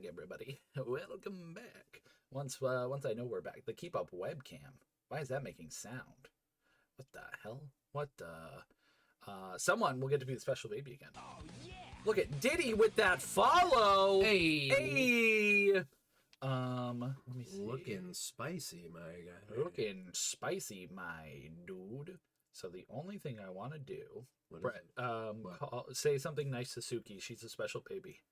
everybody. Welcome back. Once I know we're back, the keep up webcam. Why is that making sound? What the hell? What the? Someone will get to be the special baby again. Oh yeah! Look at Diddy with that follow. Hey. Let me see. Looking spicy, my guy. Looking spicy, my dude. So the only thing I want to do, Brett, say something nice to Suki. She's a special baby.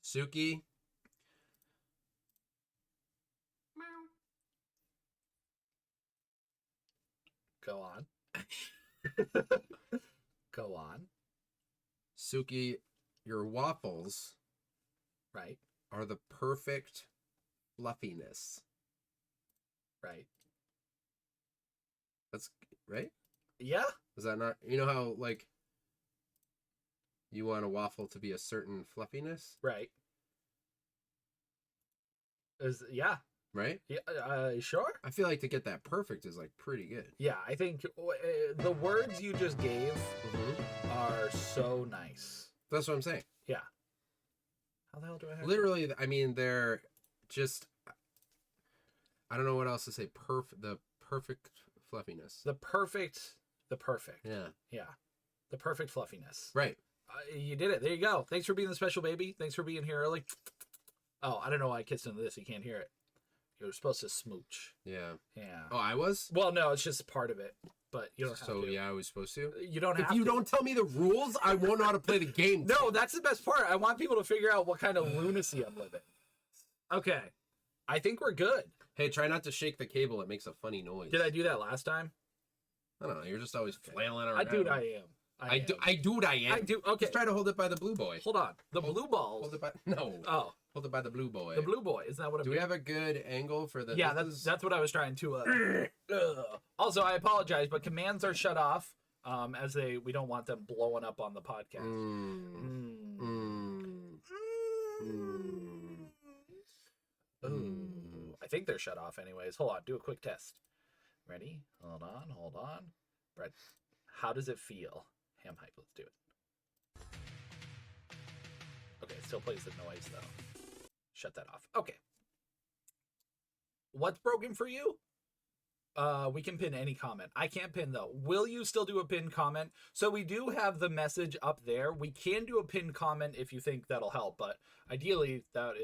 Suki. Go on. Go on. Suki, your waffles, right, are the perfect fluffiness. Right. That's right? Yeah. Is that not, you know how, like, you want a waffle to be a certain fluffiness? Right. Yeah. Right? Yeah. Sure. I feel like to get that perfect is, like, pretty good. Yeah, I think the words you just gave are so nice. That's what I'm saying. Yeah. How the hell do I have Literally, I mean, they're just, I don't know what else to say. The perfect fluffiness. The perfect. Yeah. Yeah. The perfect fluffiness. Right. You did it. There you go. Thanks for being the special baby. Thanks for being here early. Oh, I don't know why I kissed into this. You can't hear it. You were supposed to smooch. Yeah. Yeah. Oh, I was? Well, no, it's just part of it. But you don't have to. So, yeah, I was supposed to? You don't have to. If you don't tell me the rules, I won't know how to play the game. No, that's the best part. I want people to figure out what kind of lunacy I'm living. Okay. I think we're good. Hey, try not to shake the cable. It makes a funny noise. Did I do that last time? I don't know. You're just always flailing around. I am. I do. I do. Okay. Just try to hold it by the blue boy. Hold on. Blue balls. Hold it by. No. Oh. Hold it by the blue boy. The blue boy. Is that what it Do we have a good angle for the? Yeah, that's what I was trying to. Also, I apologize, but commands are shut off. As we don't want them blowing up on the podcast. Ooh. I think they're shut off anyways. Hold on. Do a quick test. Ready? Hold on. Brett, how does it feel? Ham hype. Let's do it. Okay, it still plays the noise though. Shut that off. Okay. What's broken for you? We can pin any comment. I can't pin though. Will you still do a pin comment? So we do have the message up there. We can do a pin comment if you think that'll help, but ideally that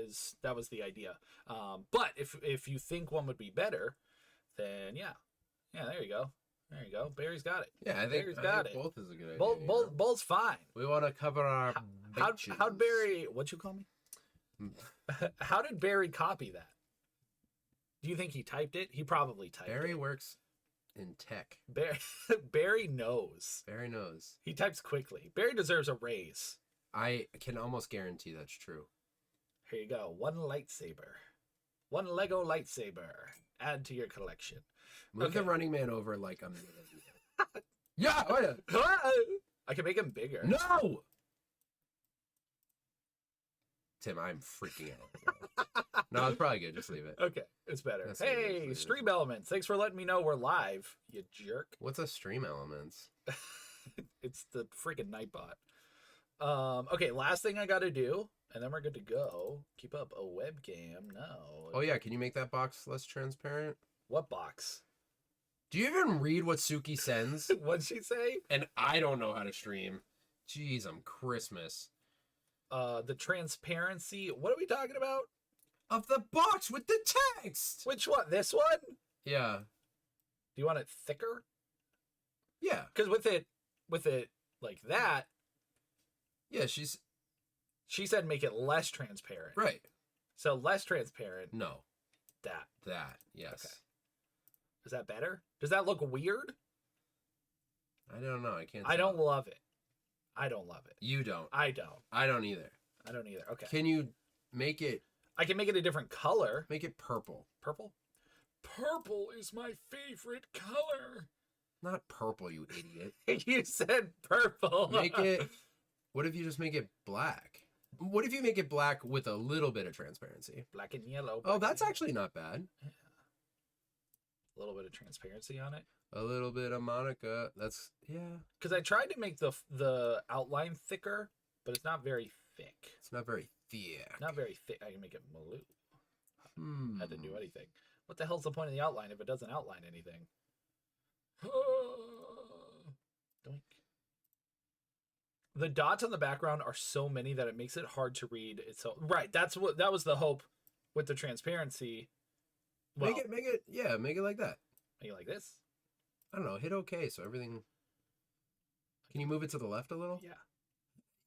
was the idea. But if you think one would be better, then yeah, there you go. There you go. Barry's got it. Yeah, I think both is a good idea. Both's fine. We want to cover our. How'd Barry? What'd you call me? How did Barry copy that? Do you think he typed it? He probably typed it. Barry works in tech. Barry knows. Barry knows. He types quickly. Barry deserves a raise. I can almost guarantee that's true. Here you go. One lightsaber. One Lego lightsaber. Add to your collection. Move the running man over like a minute. Yeah! I can make him bigger. No! Tim, I'm freaking out. No, it's probably good. Just leave it. Okay, it's better. Hey, Stream Elements. Thanks for letting me know we're live, you jerk. What's a Stream Elements? It's the freaking Nightbot. Okay, last thing I got to do, and then we're good to go. Keep up a webcam. No. Oh, yeah. Can you make that box less transparent? What box? Do you even read what Suki sends? What'd she say? And I don't know how to stream. Jeez, I'm Christmas. The transparency. What are we talking about? Of the box with the text. Which one? This one? Yeah. Do you want it thicker? Yeah. Because with it like that. Yeah, she said make it less transparent. Right. So less transparent. No. That. Yes. Okay. Is that better? Does that look weird? I don't know. I can't. I don't love it. You don't. I don't. I don't either. Okay. Can you make it? I can make it a different color. Make it purple. Purple? Purple is my favorite color. Not purple, you idiot. You said purple. Make it. What if you just make it black? What if you make it black with a little bit of transparency? Black and yellow. Oh, that's actually not bad. Yeah. A little bit of transparency on it. A little bit of Monica. That's, yeah. Because I tried to make the outline thicker, but it's not very thick. It's not very thick. Not very thick. I can make it blue. Hmm. Had to do anything. What the hell's the point of the outline if it doesn't outline anything? Doink. The dots on the background are so many that it makes it hard to read. It's so right. That was the hope with the transparency. Well, Make it like that. make it like this. I don't know. Hit OK so everything. Can you move it to the left a little? Yeah.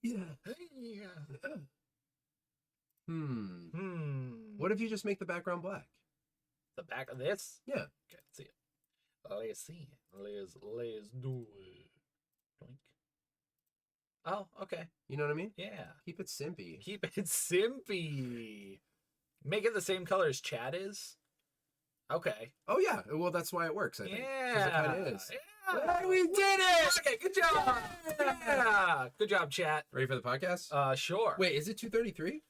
Yeah. Yeah. Hmm. What if you just make the background black? The back of this? Yeah. Okay, let's see it. Let's see it. Let's do it. Doink. Oh, okay. You know what I mean? Yeah. Keep it simpy. Keep it simpy. Make it the same color as Chad is. Okay. Oh yeah. Well, that's why it works. I think. 'Cause Yeah. it kind of is. Yeah. Hey, we did it! Okay, good job. Yeah. Good job, chat. Ready for the podcast? Sure. Wait, is it 2:33?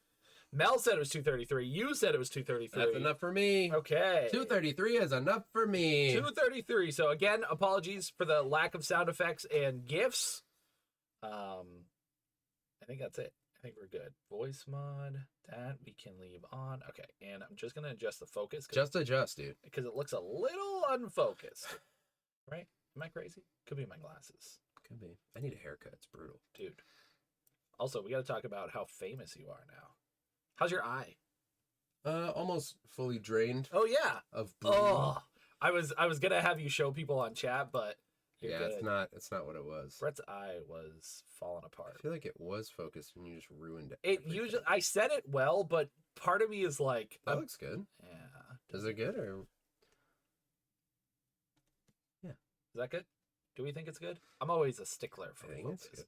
Mel said it was 2:33. You said it was 2:33. That's enough for me. Okay. 2:33 is enough for me. 2:33. So again, apologies for the lack of sound effects and GIFs. I think that's it. I think we're good. Voice mod, that we can leave on. Okay, and I'm just gonna adjust the focus. Just adjust, dude. Because it looks a little unfocused. Right? Am I crazy? Could be my glasses. Could be. I need a haircut. It's brutal. Dude. Also, we gotta talk about how famous you are now. How's your eye? Almost fully drained Oh yeah. of blue. Oh, I was gonna have you show people on chat, but you're Yeah, good. it's not what it was. Brett's eye was falling I apart. feel like it was focused and you just ruined it. It usually I said it well, but part of me is like, That looks good. yeah. Is it good or? Is that good? Do we think it's good? I'm always a stickler for I think focus. it's good.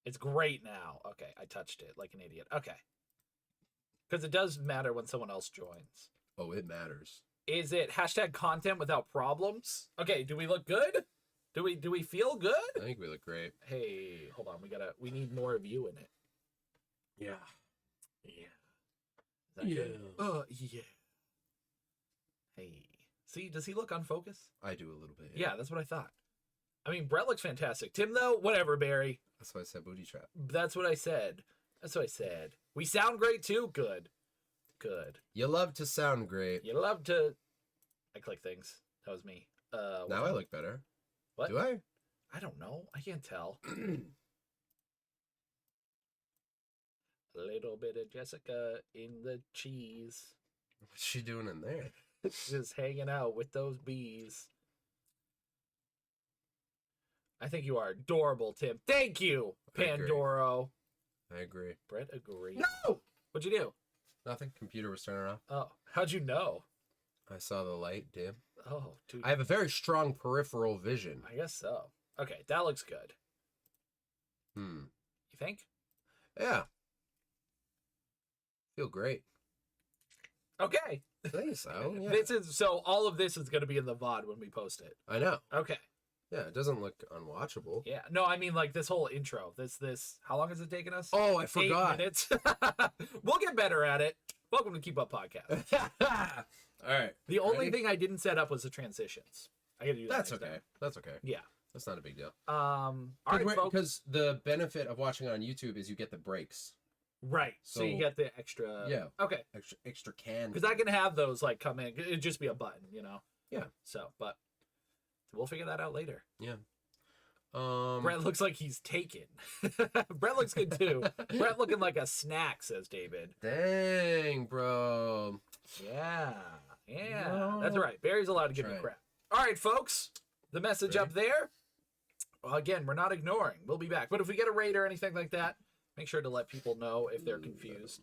It's great now. Okay, I touched it like an idiot. Okay. Because it does matter when someone else joins. Oh, it matters. Is it hashtag content without problems? Okay, do we look good? Do we feel good? I think we look great. Hey, hold on. We need more of you in it. Yeah. Yeah. Is that good? Yeah. Hey. See, does he look unfocused? I do a little bit. Yeah, that's what I thought. I mean, Brett looks fantastic. Tim, though, whatever, Barry. That's why I said booty trap. That's what I said. That's what I said. We sound great, too? Good. Good. You love to sound great. You love to... I click things. That was me. Now I look better. What? Do I? I don't know. I can't tell. A little bit of Jessica in the cheese. What's she doing in there? Just hanging out with those bees. I think you are adorable, Tim. Thank you, I agree. Pandoro. I agree. Brett agrees. No! What'd you do? Nothing. Computer was turning off. Oh, how'd you know? I saw the light dim. Oh, dude. I have a very strong peripheral vision. I guess so. Okay, that looks good. Hmm. You think? Yeah. Feel great. Okay. I think so. Yeah. This is so. All of this is going to be in the VOD when we post it. I know. Okay. Yeah, it doesn't look unwatchable. Yeah. No, I mean like this whole intro. This. How long has it taken us? Oh, I forgot. 8 minutes. We'll get better at it. Welcome to Keep Up Podcast. All right. The only Ready? thing I didn't set up was the transitions. I got to do that. That's next okay. time. That's okay. Yeah. That's not a big deal. All right, folks. Because the benefit of watching on YouTube is you get the breaks. Right. So you So- get the extra. Yeah. Okay. Extra can. Because I can have those like come in. It'd just be a button, you know. Yeah. So, but we'll figure that out later. Yeah. Brett looks like he's taken. Brett looks good too. Brett looking like a snack, says David. Dang, bro. Yeah. Yeah. No. That's right. Barry's allowed to give me That's crap. All right, folks. The message Ready? up there. Well, again, we're not ignoring. We'll be back. But if we get a raid or anything like that, make sure to let people know if they're confused.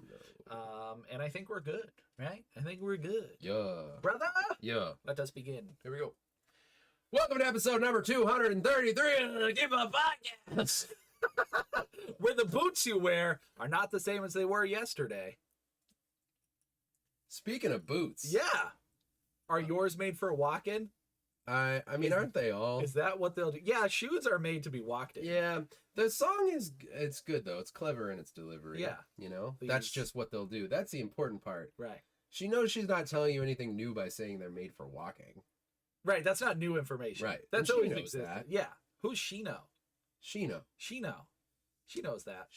And I think we're good, right? I think we're good. Yeah. Brother, Yeah. let us begin. Here we go. Welcome to episode number 233 of the Keep Up Podcast. Where the boots you wear are not the same as they were yesterday. Speaking of boots. Yeah. Are yours made for walking? I mean, aren't they all? Is that what they'll do? Yeah, shoes are made to be walked in. Yeah. The song it's good though. It's clever in its delivery. Yeah. You know? That's These- just what they'll do. That's the important part. Right. She knows she's not telling you anything new by saying they're made for walking. Right. That's not new information. Right. That's And she always knows existed. that. Yeah. Who's Shino? She knows. Shino. She knows that.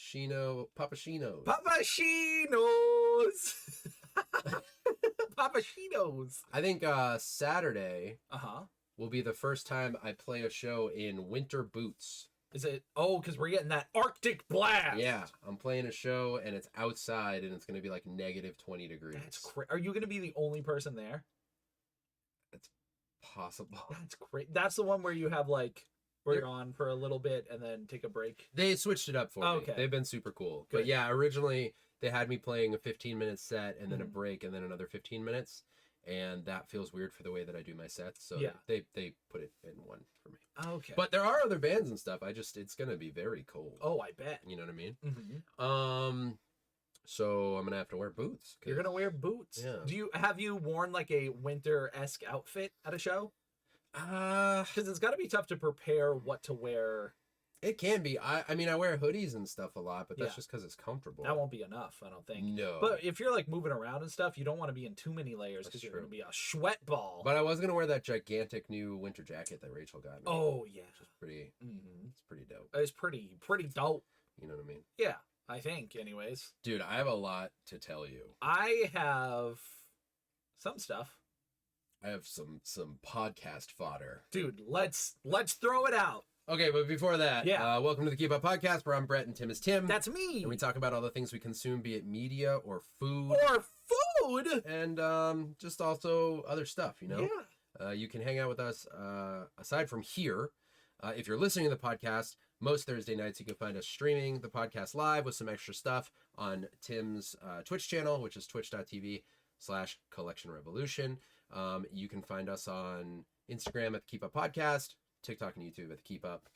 Papa She knows. Papa she knows. Papa she knows. I think Saturday Uh-huh. will be the first time I play a show in winter boots. Is it? Oh, because we're getting that Arctic blast. Yeah, I'm playing a show and it's outside and it's going to be like negative 20 degrees. That's crazy. Are you going to be the only person there? It's possible. That's great. That's the one where you have like, where you're on for a little bit and then take a break. They switched it up for Okay. me. They've been super cool. Good. But yeah, originally they had me playing a 15-minute set and then a Mhm. break and then another 15 minutes. And that feels weird for the way that I do my sets. So Yeah. they put it in one for me. Okay. But there are other bands and stuff. It's going to be very cold. oh, I bet. You know what I mean? Mm-hmm. So I'm going to have to wear boots. You're gonna wear boots. Yeah. Have you worn like a winter-esque outfit at a show? Uh, Because it's got to be tough to prepare what to wear. it can be. I mean, I wear hoodies and stuff a lot, but that's Yeah. just because it's comfortable. That won't be enough, I don't think. No. But if you're like moving around and stuff, you don't want to be in too many layers because That's you're true. gonna be a sweat ball. But I was gonna wear that gigantic new winter jacket that Rachel got me. oh yeah, Which is pretty. hmm It's pretty dope. it's pretty dope. You know what I mean, Yeah, I think. Anyways, dude? I have a lot to tell you. I have some stuff, I have some podcast fodder. dude. Let's throw it out. Okay, but before that, Yeah. welcome to the Keep Up Podcast, where I'm Brett and Tim is Tim. That's me. And we talk about all the things we consume, be it media or food, or food. and just also other stuff. You know. Yeah. You can hang out with us aside from here. If you're listening to the podcast, most Thursday nights you can find us streaming the podcast live with some extra stuff on Tim's Twitch channel, which is twitch.tv/collectionrevolution. You can find us on Instagram at the Keep Up Podcast, TikTok and YouTube at the Keep Up.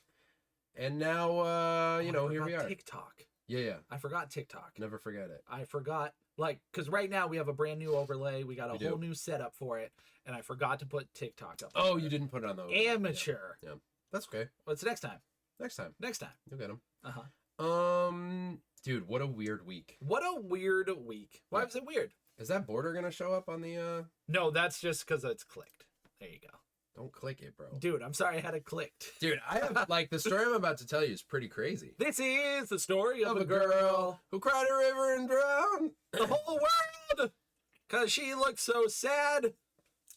And now, I here we forgot are. TikTok. Yeah. I forgot TikTok. Never forget it. I forgot, like, because right now we have a brand new overlay. We got a We whole do. new setup for it, and I forgot to put TikTok up. Oh, you didn't put it on the Amateur. Yeah. That's okay. What's next time? Next time. Next time. You'll get them. Uh-huh. Dude, what a weird week. What a weird week. Why was it weird? Is that border gonna show up on the No, that's just because it's clicked. There you go. Don't click it, bro. Dude, I'm sorry I had it clicked. Dude, I have like the story I'm about to tell you is pretty crazy. This is the story of a girl, who cried a river and drowned. the whole world, because she looked so sad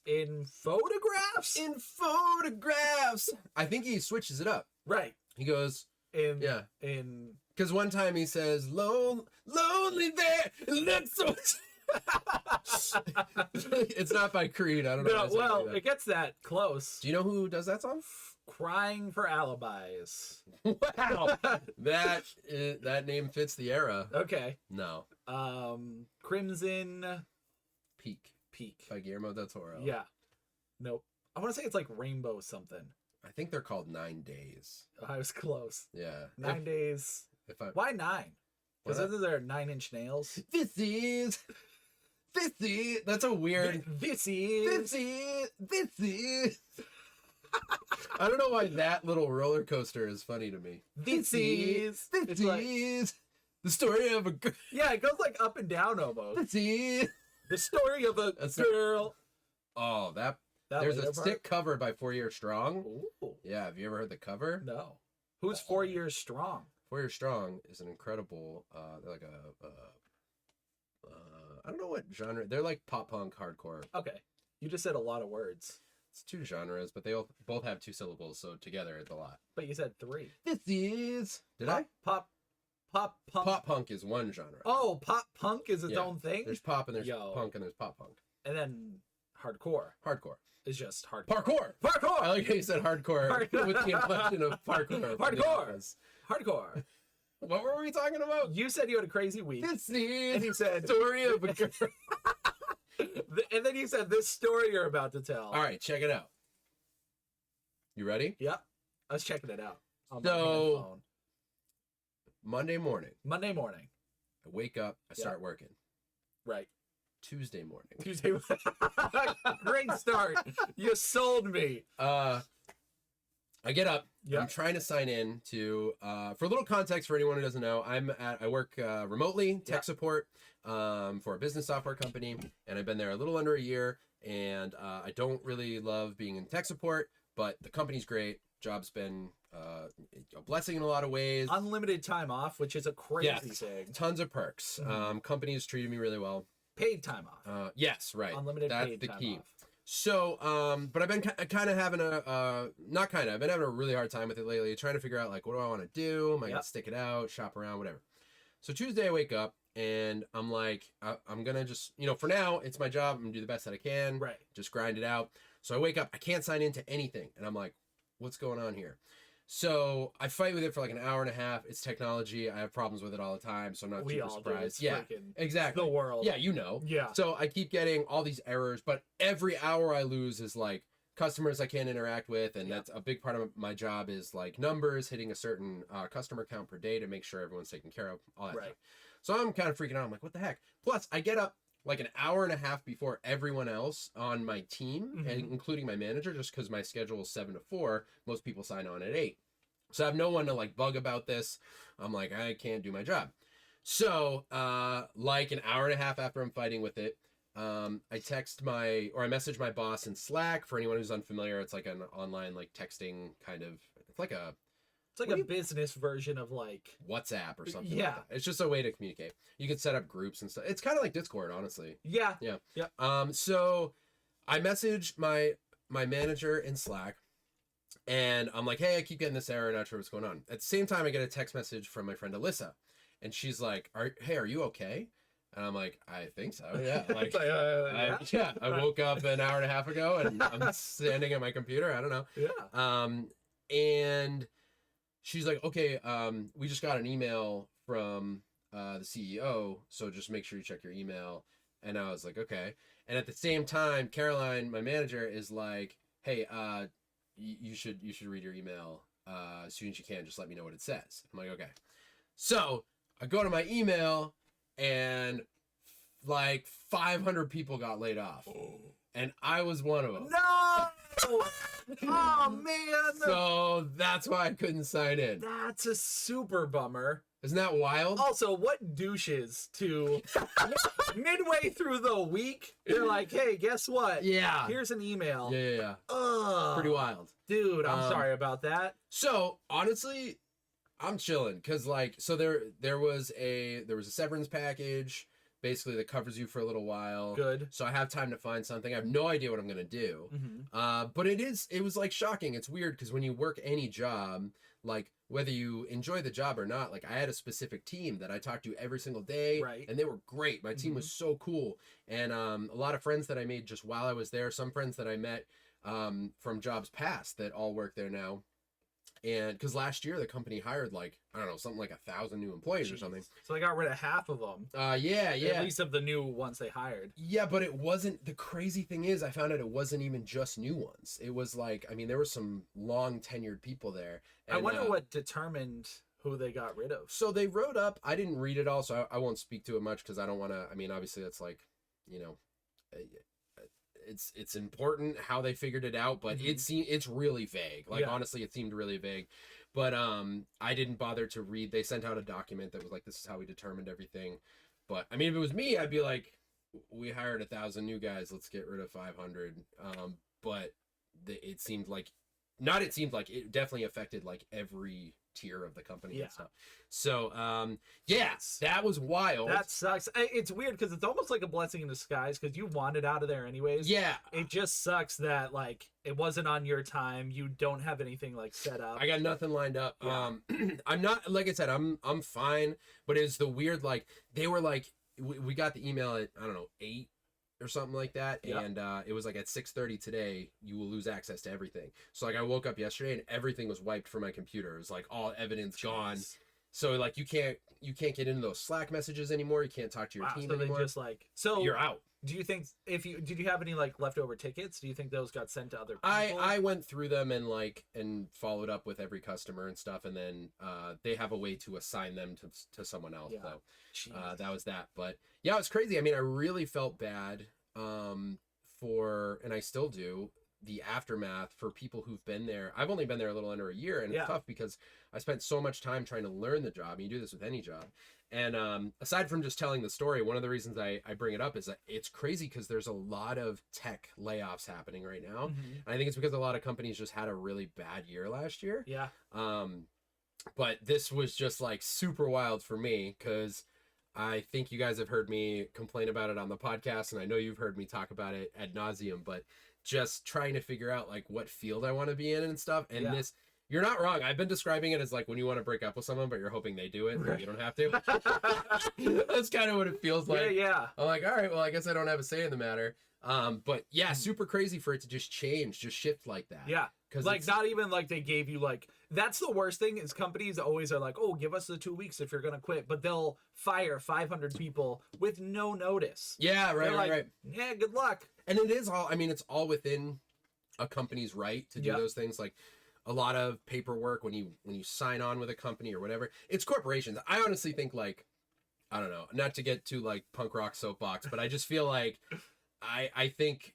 in photographs. In photographs. I think he switches it up. Right. He goes, In yeah. in Because one time he says, lonely there, it looks so... It's not by Creed. I don't know. no, why I said well, that. it gets that close. Do you know who does that song? Crying for alibis. Wow. that name fits the era. Okay. No. Crimson Peak Peak. by Guillermo del Toro. Yeah. Nope. I want to say it's like Rainbow something. I think they're called 9 Days. I was close. Yeah. 9 days. If I, Why 9? Because What? isn't there 9-inch nails? This is. That's a weird. This is. This is. I don't know why that little roller coaster is funny to me. This is. This It's like, is the story of a girl. yeah, it goes like up and down almost. This is. The story of a That's girl. Oh, That there's a later sick cover by 4 Year Strong. Ooh. Yeah, have you ever heard the cover? No. Who's 4 years strong? 4 Year Strong is an incredible, they're like I don't know what genre. They're like pop punk hardcore. Okay. You just said a lot of words. It's 2 genres, but they both have 2 syllables, so together it's a lot. But you said 3. This is. Did pop, I? Pop punk. Pop punk is one genre. Oh, pop punk is its Yeah. own thing? There's pop and there's Yo. punk and there's pop punk. And then hardcore Hardcore. is just hardcore. Parkour. Parkour! I like how you said hardcore with the inflection of parkour. from The Hardcore. Office. Hardcore. What were we talking about? You said you had a crazy week. This And is you said, story of a girl. and then you said this story you're about to tell. All right, check it out. You ready? Yep. I was checking it out on my So- handphone. Monday morning, Monday morning. I wake up, I Yeah. start working. Right. Tuesday morning. Tuesday. Great start. You sold me. I get up. Yeah. I'm trying to sign in to for a little context for anyone who doesn't know, I work remotely, tech support for a business software company, and I've been there a little under a year, and I don't really love being in tech support, but the company's great. Job's been a blessing in a lot of ways. Unlimited time off, which is a crazy thing. Tons of perks. Companies treated me really well. Paid time off. Yes, right. Unlimited That's paid the time key. off. So, but I've been kind of having I've been having a really hard time with it lately, trying to figure out like, what do I want to do? Am I gonna stick it out, shop around, whatever. So Tuesday I wake up and I'm like, I'm gonna just, for now it's my job. I'm gonna do the best that I can. Right. Just grind it out. So I wake up, I can't sign into anything, and I'm like, what's going on here? So I fight with it for like an hour and a half. It's technology. I have problems with it all the time, so I'm not super surprised. Yeah, exactly. The world. Yeah, Yeah. So I keep getting all these errors, but every hour I lose is like customers I can't interact with, and that's a big part of my job is like numbers, hitting a certain customer count per day to make sure everyone's taken care of, all that stuff. So I'm kind of freaking out. I'm like, what the heck? Plus, I get up like an hour and a half before everyone else on my team, and including my manager, just because my schedule is 7 to 4. Most people sign on at 8. So I have no one to like bug about this. I'm like, I can't do my job. So like an hour and a half after I'm fighting with it, I message my boss in Slack. For anyone who's unfamiliar, it's like an online like texting kind of, it's like a business version of like WhatsApp or something. Yeah. Like that. It's just a way to communicate. You can set up groups and stuff. It's kind of like Discord, honestly. Yeah. So I message my manager in Slack, and I'm like, hey, I keep getting this error, not sure what's going on. At the same time, I get a text message from my friend Alyssa, and she's like, are you okay? And I'm like, I think so. Yeah. Like, I woke up an hour and a half ago, and I'm standing at my computer. I don't know. Yeah. And she's like, okay, we just got an email from the CEO, so just make sure you check your email. And I was like, okay. And at the same time, Caroline, my manager, is like, hey, you should read your email as soon as you can. Just let me know what it says. I'm like, okay. So I go to my email, and like 500 people got laid off, and I was one of them. No! Oh man! So that's why I couldn't sign in. That's a super bummer. Isn't that wild? Also, what douches to midway through the week, you're like, hey, guess what? Yeah. Here's an email. Yeah. Ugh. Pretty wild. Dude, I'm sorry about that. So honestly, I'm chilling because like, so there was a severance package basically that covers you for a little while. Good. So I have time to find something. I have no idea what I'm gonna do. But it was like shocking. It's weird because when you work any job, like whether you enjoy the job or not, like I had a specific team that I talked to every single day, Right. and they were great. My team was so cool, and a lot of friends that I made just while I was there. Some friends that I met from jobs past that all work there now. And because last year the company hired like, I don't know, something like 1,000 new employees or something. So they got rid of half of them. Yeah. At least of the new ones they hired. Yeah, but it wasn't, the crazy thing is I found out it wasn't even just new ones. It was like, I mean, there were some long tenured people there. And, I wonder what determined who they got rid of. So they wrote up, I didn't read it all, so I won't speak to it much because I don't want to, I mean, obviously that's like, it's important how they figured it out, but it's really vague. Like honestly, it seemed really vague. But I didn't bother to read. They sent out a document that was like, this is how we determined everything. But I mean, if it was me, I'd be like, we hired 1,000 new guys, let's get rid of 500. But it seemed like it definitely affected like every tier of the company and stuff. So that was wild. That sucks. It's weird because it's almost like a blessing in disguise because you wanted out of there anyways. Yeah, it just sucks that like it wasn't on your time. You don't have anything like set up. I got nothing lined up. I'm not, like I said, I'm fine, but it's the weird, like they were like, we got the email at, I don't know, 8 or something like that, and it was like at 6:30 today you will lose access to everything. So like I woke up yesterday and everything was wiped from my computer. It was like all evidence gone. So like you can't get into those Slack messages anymore. You can't talk to your team anymore. They just like, so you're out. Do you think did you have any like leftover tickets? Do you think those got sent to other people? I went through them and followed up with every customer and stuff, and then they have a way to assign them to someone else. Yeah. So that was that. But yeah, it was crazy. I mean, I really felt bad for, and I still do, the aftermath for people who've been there. I've only been there a little under a year, and it's tough because I spent so much time trying to learn the job. You do this with any job, And aside from just telling the story, one of the reasons I bring it up is that it's crazy because there's a lot of tech layoffs happening right now. And I think it's because a lot of companies just had a really bad year last year. Yeah. But this was just like super wild for me because I think you guys have heard me complain about it on the podcast, and I know you've heard me talk about it ad nauseum, but just trying to figure out like what field I want to be in and stuff. And this, you're not wrong. I've been describing it as like when you want to break up with someone, but you're hoping they do it, but you don't have to. That's kind of what it feels like. Yeah. I'm like, all right, well, I guess I don't have a say in the matter. But yeah, super crazy for it to just change, just shift like that. Yeah. Because like not even like they gave you like, that's the worst thing is companies always are like, oh, give us the 2 weeks if you're gonna quit, but they'll fire 500 people with no notice. Yeah, right, right. Yeah, good luck. And it is all, I mean, it's all within a company's right to do those things. Like a lot of paperwork when you sign on with a company or whatever, it's corporations. I honestly think like, I don't know, not to get too like punk rock soapbox, but I just feel like I think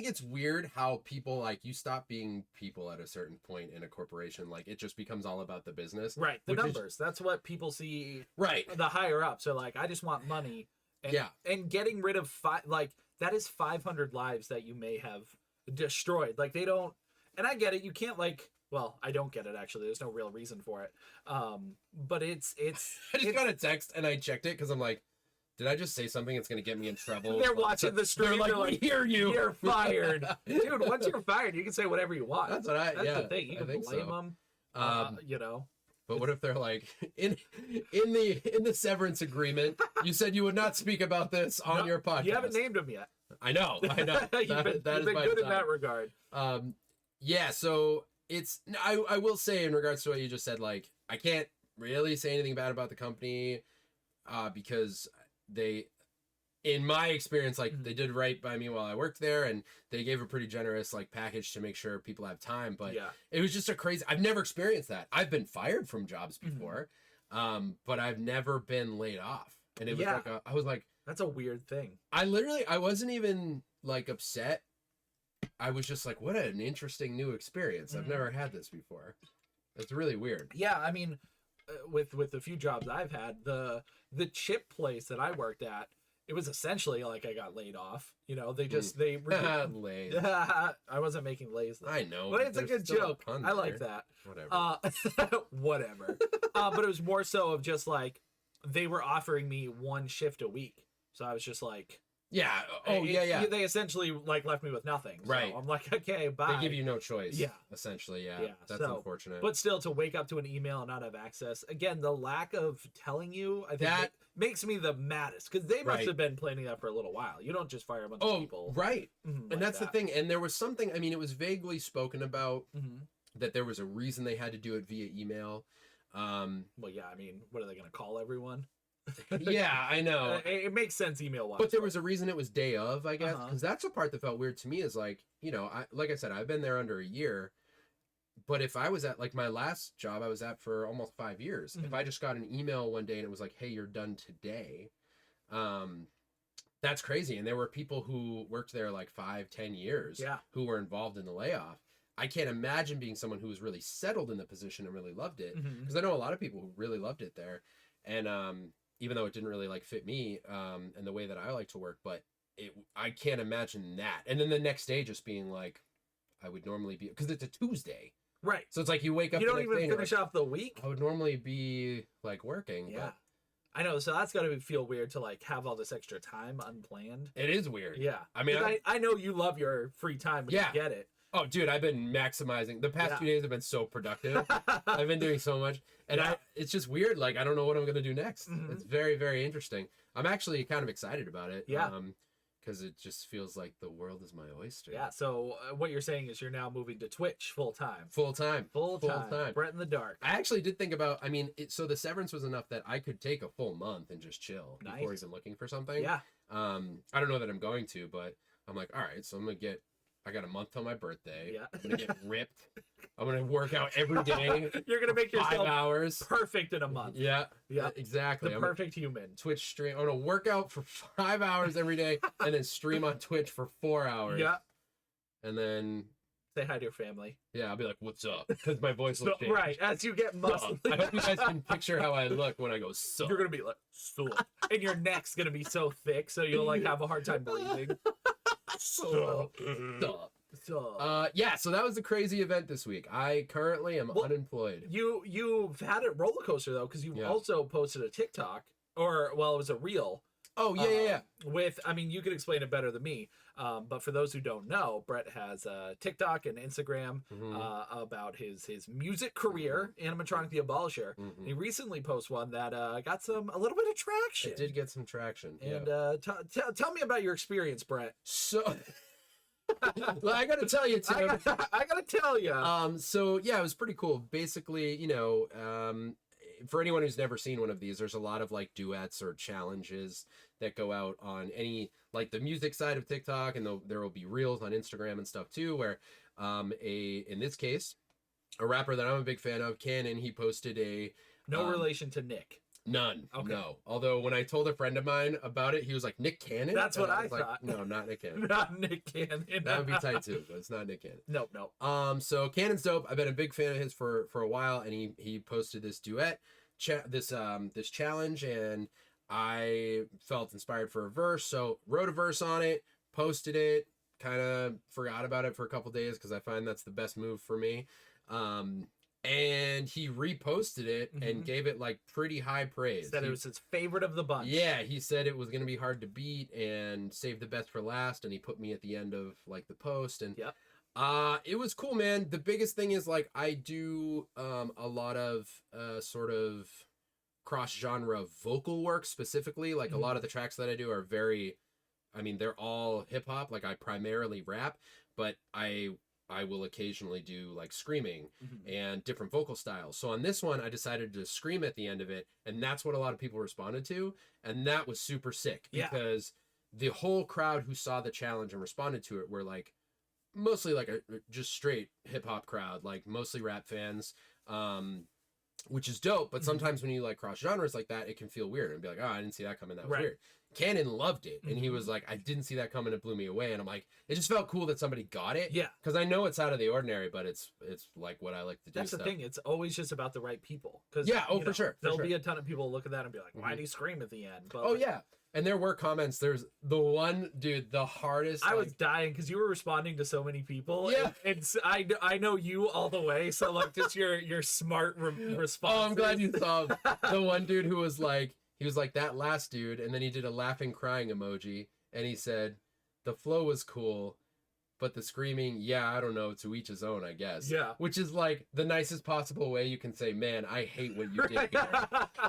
it's weird how people like you stop being people at a certain point in a corporation. Like it just becomes all about the business. Right. The numbers. That's what people see. Right. The higher ups are like, I just want money. And, and getting rid of that is 500 lives that you may have destroyed. Like they don't, and I get it. You can't like, well, I don't get it actually. There's no real reason for it. But it's I just got a text and I checked it because I'm like, did I just say something that's going to get me in trouble? They're watching the stream. They're like, we hear you. You're fired. Dude, once you're fired, you can say whatever you want. That's what That's the thing. You can blame them, you know. But what if they're like, in the severance agreement, you said you would not speak about this on your podcast. You haven't named them yet. I know. You've been good in that regard. Yeah, so it's, I will say in regards to what you just said, like, I can't really say anything bad about the company because they, in my experience, like they did right by me while I worked there, and they gave a pretty generous like package to make sure people have time. But it was just a crazy, I've never experienced that. I've been fired from jobs before, but I've never been laid off. And it was like, I was like, that's a weird thing. I wasn't even like upset. I was just like, what an interesting new experience. I've never had this before. It's really weird. Yeah, I mean, with the few jobs I've had, the chip place that I worked at, it was essentially like I got laid off. You know, they just they Lays. I wasn't making lays though. I know, but it's a good joke. I like that. Whatever. Whatever. But it was more so of just like they were offering me one shift a week, so I was just like, yeah. Oh, yeah. They essentially like left me with nothing. So right. I'm like, okay, bye. They give you no choice. Yeah. Essentially, yeah. That's so, unfortunate. But still, to wake up to an email and not have access, again, the lack of telling you, I think that makes me the maddest because they must have been planning that for a little while. You don't just fire a bunch of people. Right. And that's the thing. And there was something, I mean, it was vaguely spoken about that there was a reason they had to do it via email. Well, yeah, I mean, what are they going to call everyone? Yeah, I know. It makes sense email wise. But there was a reason it was day of, I guess, because that's the part that felt weird to me is like, you know, like I said, I've been there under a year, but if I was at like my last job I was at for almost 5 years, if I just got an email one day and it was like, hey, you're done today, that's crazy. And there were people who worked there like 5-10 years who were involved in the layoff. I can't imagine being someone who was really settled in the position and really loved it, because I know a lot of people who really loved it there. And even though it didn't really like fit me and the way that I like to work, but I can't imagine that. And then the next day just being like, I would normally be, because it's a Tuesday. Right. So it's like you wake up. You don't even finish off the week. I would normally be like working. Yeah. But I know. So that's got to feel weird to like have all this extra time unplanned. it is weird. Yeah. I mean, I know you love your free time when you get it. Oh, dude, I've been maximizing. The past 2 days have been so productive. I've been doing so much. And it's just weird. Like, I don't know what I'm going to do next. It's very, very interesting. I'm actually kind of excited about it. Yeah. Because it just feels like the world is my oyster. Yeah. So what you're saying is you're now moving to Twitch full time. Full time. Brett in the dark. I actually did think about, I mean, so the severance was enough that I could take a full month and just chill before even looking for something. Yeah. I don't know that I'm going to, but I'm like, all right, so I got a month till my birthday. Yeah. I'm going to get ripped. I'm going to work out every day. You're going to make yourself 5 hours. perfect in a month. Yeah. Yeah. Exactly. The perfect human. Twitch stream. I'm going to work out for 5 hours every day and then stream on Twitch for 4 hours. Yeah. And then Say hi to your family. Yeah, I'll be like, "What's up?" Because my voice will change. Right, as you get muscly. I hope you guys can picture how I look when I go sup. You're gonna be like, sup. And your neck's gonna be so thick, so you'll like have a hard time breathing. Sup. Yeah, so that was a crazy event this week. I currently am unemployed. You've had a roller coaster though, because you also posted a TikTok, or well, it was a reel. Oh yeah. With, I mean, you could explain it better than me. But for those who don't know, Brett has a TikTok and Instagram about his music career, Animatronic the Abolisher. And he recently posted one that got a little bit of traction. It did get some traction. And tell me about your experience, Brett. So. Well, I gotta tell you, Tim. I gotta tell you. So yeah, it was pretty cool. Basically, you know, for anyone who's never seen one of these, there's a lot of like duets or challenges that go out on any like the music side of TikTok, and there will be reels on Instagram and stuff too. Where, in this case, a rapper that I'm a big fan of, Canon, he posted no relation to Nick. None. Okay. No. Although when I told a friend of mine about it, he was like, Nick Cannon? That's what I was thought. Like, no, not Nick Cannon. Not Nick Cannon. That would be tight too, but it's not Nick Cannon. Nope. So Cannon's dope. I've been a big fan of his for a while, and he posted this duet, this challenge, and I felt inspired for a verse, so wrote a verse on it, posted it, kind of forgot about it for a couple days because I find that's the best move for me. And he reposted it and gave it like pretty high praise. Said it was his favorite of the bunch. Yeah, he said it was going to be hard to beat and save the best for last. And he put me at the end of like the post. And it was cool, man. The biggest thing is like I do a lot of sort of cross-genre vocal work specifically. Like a lot of the tracks that I do are very, I mean, they're all hip hop. Like I primarily rap, but I will occasionally do like screaming and different vocal styles. So on this one, I decided to scream at the end of it. And that's what a lot of people responded to. And that was super sick because the whole crowd who saw the challenge and responded to it were like, mostly like a just straight hip hop crowd, like mostly rap fans, which is dope. But sometimes when you like cross genres like that, it can feel weird and be like, oh, I didn't see that coming. That was weird. Cannon loved it, and he was like, I didn't see that coming. It blew me away. And I'm like, it just felt cool that somebody got it. Yeah. Because I know it's out of the ordinary, but it's like what I like to do. That's the thing. It's always just about the right people. For sure. There'll be a ton of people look at that and be like, why did he scream at the end? But yeah. And there were comments. There's the one dude, the hardest. I was dying because you were responding to so many people. Yeah. And I know you all the way. So like just your smart response. Oh, I'm glad you saw the one dude who was like, he was like that last dude, and then he did a laughing, crying emoji, and he said, the flow was cool, but the screaming, yeah, I don't know, to each his own, I guess. Yeah. Which is like the nicest possible way you can say, man, I hate what you did here.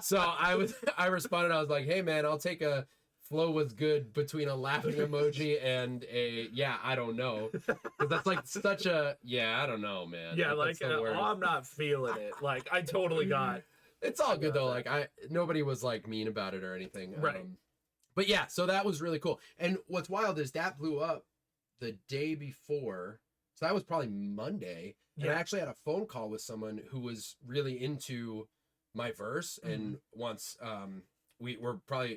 So I responded, I was like, hey man, I'll take a flow was good between a laughing emoji and a, yeah, I don't know. Because that's like such a, yeah, I don't know, man. Yeah, like I'm not feeling it. Like I totally got. It's all good though. Like nobody was like mean about it or anything. Right. But yeah, so that was really cool. And what's wild is that blew up the day before. So that was probably Monday. And I actually had a phone call with someone who was really into my verse and wants we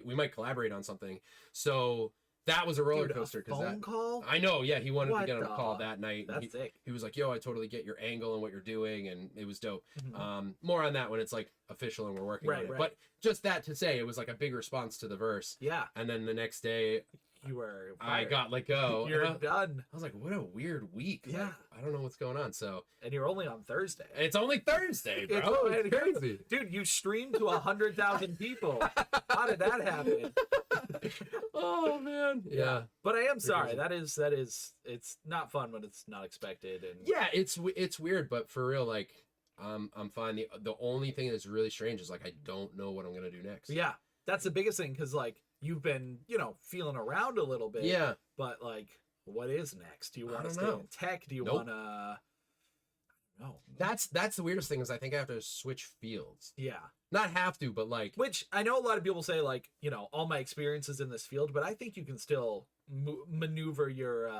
might collaborate on something. So that was a roller coaster because that call. I know, yeah, he wanted to get on a call that night. That's sick. He was like, "Yo, I totally get your angle and what you're doing," and it was dope. More on that when it's like official and we're working on it. But just that to say, it was like a big response to the verse. Yeah. And then the next day, you were I got let go. You're done. I was like, "What a weird week." Yeah. Like, I don't know what's going on. So. And you're only on Thursday. It's only Thursday, bro. It's crazy, dude. You streamed to 100,000 people. How did that happen? Oh man. Yeah. But I am sorry. That is it's not fun when it's not expected. And yeah, it's weird, but for real, like I'm fine. The only thing that's really strange is like I don't know what I'm gonna do next. Yeah, that's the biggest thing because like you've been feeling around a little bit. Yeah. But like, what is next? Do you want to stay in tech? Do you want to? No. That's the weirdest thing is I think I have to switch fields. Yeah. Not have to, but like. Which I know a lot of people say like all my experiences in this field, but I think you can still maneuver your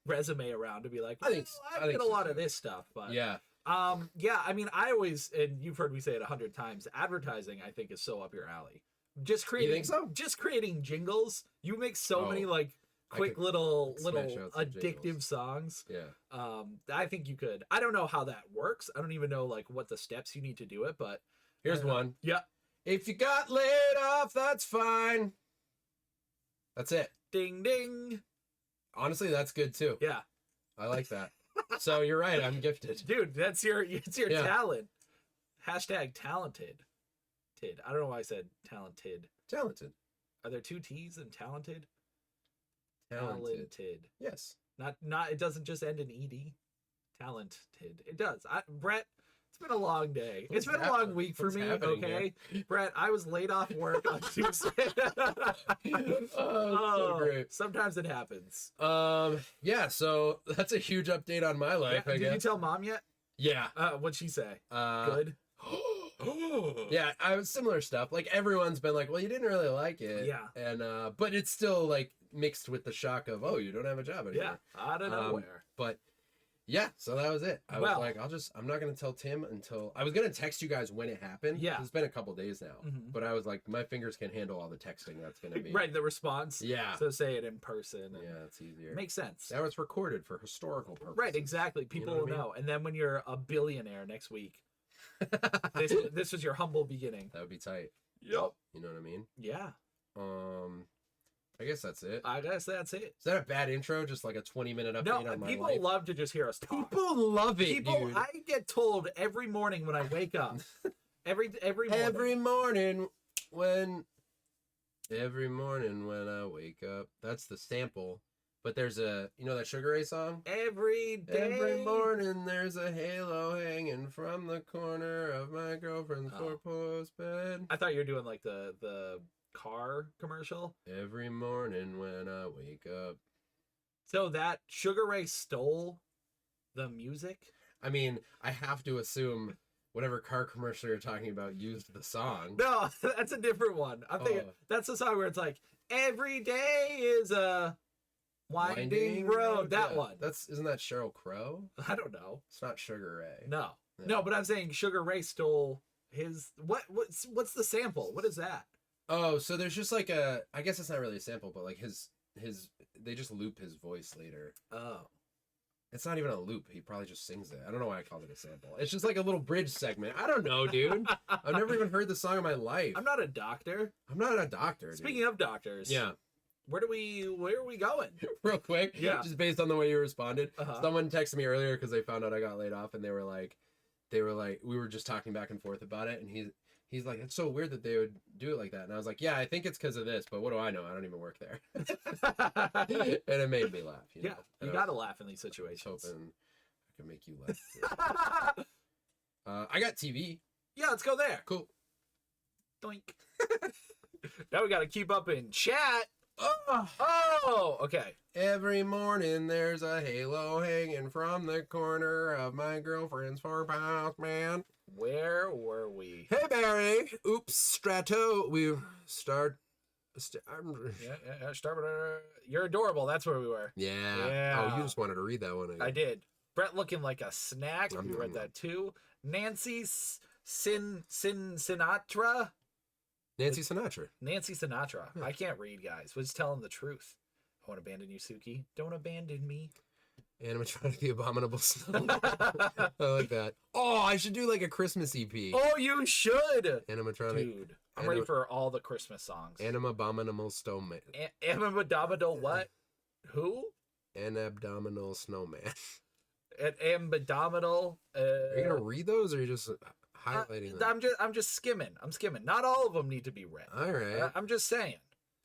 resume around to be like, I did a lot of this stuff, but yeah. I mean, I always, and you've heard me say it 100 times, advertising I think is so up your alley. Just creating, you think so? Just creating jingles. You make so many like quick little smash out some addictive jingles. songs. Yeah. I think you could. I don't know how that works. I don't even know like what the steps you need to do it, but Here's one. Yeah. If you got laid off, that's fine. That's it. Ding ding. Honestly, that's good too. Yeah. I like that. So you're right. I'm gifted. Dude, it's your Yeah. talent. Hashtag talented. I don't know why I said talented. Talented. Are there 2 T's in talented? Talented. Yes. Not it doesn't just end in ed. Talented. It does. Brett, it's been a long day. It's been a long week for What's me, happening okay? Brett, I was laid off work on Tuesday. So great. Sometimes it happens. Yeah, so that's a huge update on my life, I Did guess. you tell mom yet? Yeah. What'd she say? Good. Yeah, I was similar stuff. Like everyone's been like, well, you didn't really like it. Yeah. And but it's still like mixed with the shock of, oh, you don't have a job anymore. Yeah, out of nowhere. But yeah, so that was it. I was Well- like, I'm not gonna tell Tim until I was gonna text you guys when it happened. Yeah. It's been a couple days now. Mhm. But I was like, my fingers can handle all the texting that's gonna be. Right, the response. Yeah. So say it in person. And Yeah, it's easier. Makes sense. Now it's recorded for historical purposes. Right, exactly. People what I will mean? know. And then when you're a billionaire next week, this was your humble beginning. That would be tight. Yep. You know what I mean? Yeah. I guess that's it. I guess that's it. Is that a bad intro? Just like a 20-minute update No, on my people life? love to just hear us talk. People love it, People, dude. I get told every morning when I wake up. Every morning. Every morning when I wake up. That's the sample. But there's a, you know that Sugar Ray song? Every day. Every morning there's a halo hanging from the corner of my girlfriend's four-post bed. I thought you were doing like the car commercial. Every morning when I wake up. So that Sugar Ray stole the music? I mean, I have to assume whatever car commercial you're talking about used the song. No, that's a different one. I'm thinking that's the song where it's like, every day is a winding road. That Yeah. one. Isn't that Sheryl Crow? I don't know. It's not Sugar Ray. No. Yeah. No, but I'm saying Sugar Ray stole his what's the sample? What is that? Oh, so there's just like I guess it's not really a sample, but like his they just loop his voice later. Oh. It's not even a loop. He probably just sings it. I don't know why I called it a sample. It's just like a little bridge segment. I don't know, dude. I've never even heard the song in my life. I'm not a doctor. I'm not a doctor, dude. Speaking of doctors. Yeah. Where are we going? Real quick. Yeah. Just based on the way you responded. Uh-huh. Someone texted me earlier because they found out I got laid off, and they were like, we were just talking back and forth about it, and he's like, it's so weird that they would do it like that. And I was like, yeah, I think it's because of this, but what do I know? I don't even work there. And it made me laugh. You know? Yeah, And you I gotta was laugh in these situations. hoping I could make you laugh. Too. I got TV. Yeah, let's go there. Cool. Doink. Now we gotta keep up in chat. Oh, okay. Every morning there's a halo hanging from the corner of my girlfriend's farmhouse, man. Where were we? Hey, Barry. Oops, Strato. We start. Yeah. You're adorable. That's where we were. Yeah. Yeah. Oh, you just wanted to read that one. I did. Brett looking like a snack. Nom, We nom, read nom. that too. Nancy Sinatra. Nancy Sinatra. Nancy Sinatra. I can't read, guys. Was telling the truth. I won't abandon you, Suki. Don't abandon me. Animatronic the Abominable Snow. I like that. Oh, I should do like a Christmas EP. Oh, you should. Animatronic. Dude, I'm ready for all the Christmas songs. Abominable Snowman. Abdominal what? Who? An abdominal snowman. An abdominal. Are you gonna read those, or are you just highlighting them? I'm just skimming. I'm skimming. Not all of them need to be read. All right. I'm just saying.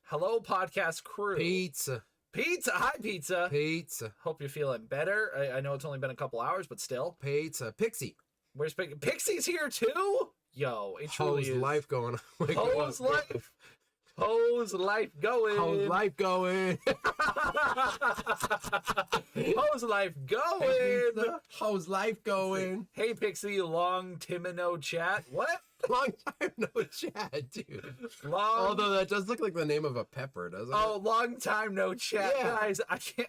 Hello, podcast crew. Pizza. Pizza. Hi, pizza. Pizza. Hope you're feeling better. I know it's only been a couple hours, but still. Pizza. Pixie. Where's Pixie's here too? Yo, it truly How's is. life going? Wake How's up. life? How's life going? How's life going? How's life going? Pizza. How's life going? Hey, Pixie, long Timino chat. What? Long time no chat, dude. Long. Although that does look like the name of a pepper, doesn't Oh, it? long time no chat, Yeah. guys.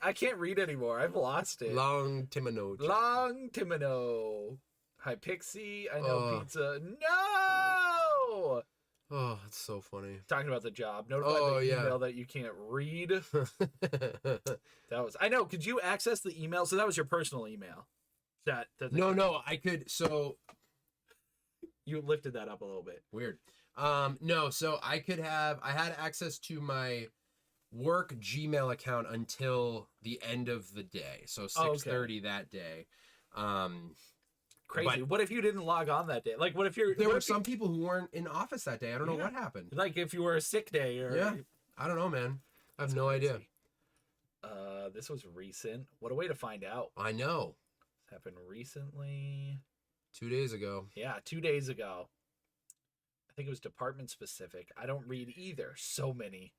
I can't read anymore. I've lost it. Long Timino chat. Long Timino. Hi, Pixie. I know Oh. pizza. No. Oh, it's so funny. Talking about the job. Notify Oh, the yeah. email that you can't read. That was, I know. Could you access the email? So that was your personal email. No, I could. So You lifted that up a little bit. weird. No, so I had access to my work Gmail account until the end of the day. So 6:30 that day. Crazy. But What if you didn't log on that day? Like, what if there were some people who weren't in office that day. I don't know what happened. Like, if you were a sick day or. Yeah. I don't know, man. I have no idea. This was recent. What a way to find out. I know. This happened recently. 2 days ago. Yeah, 2 days ago. I think it was department specific. I don't read either. So many.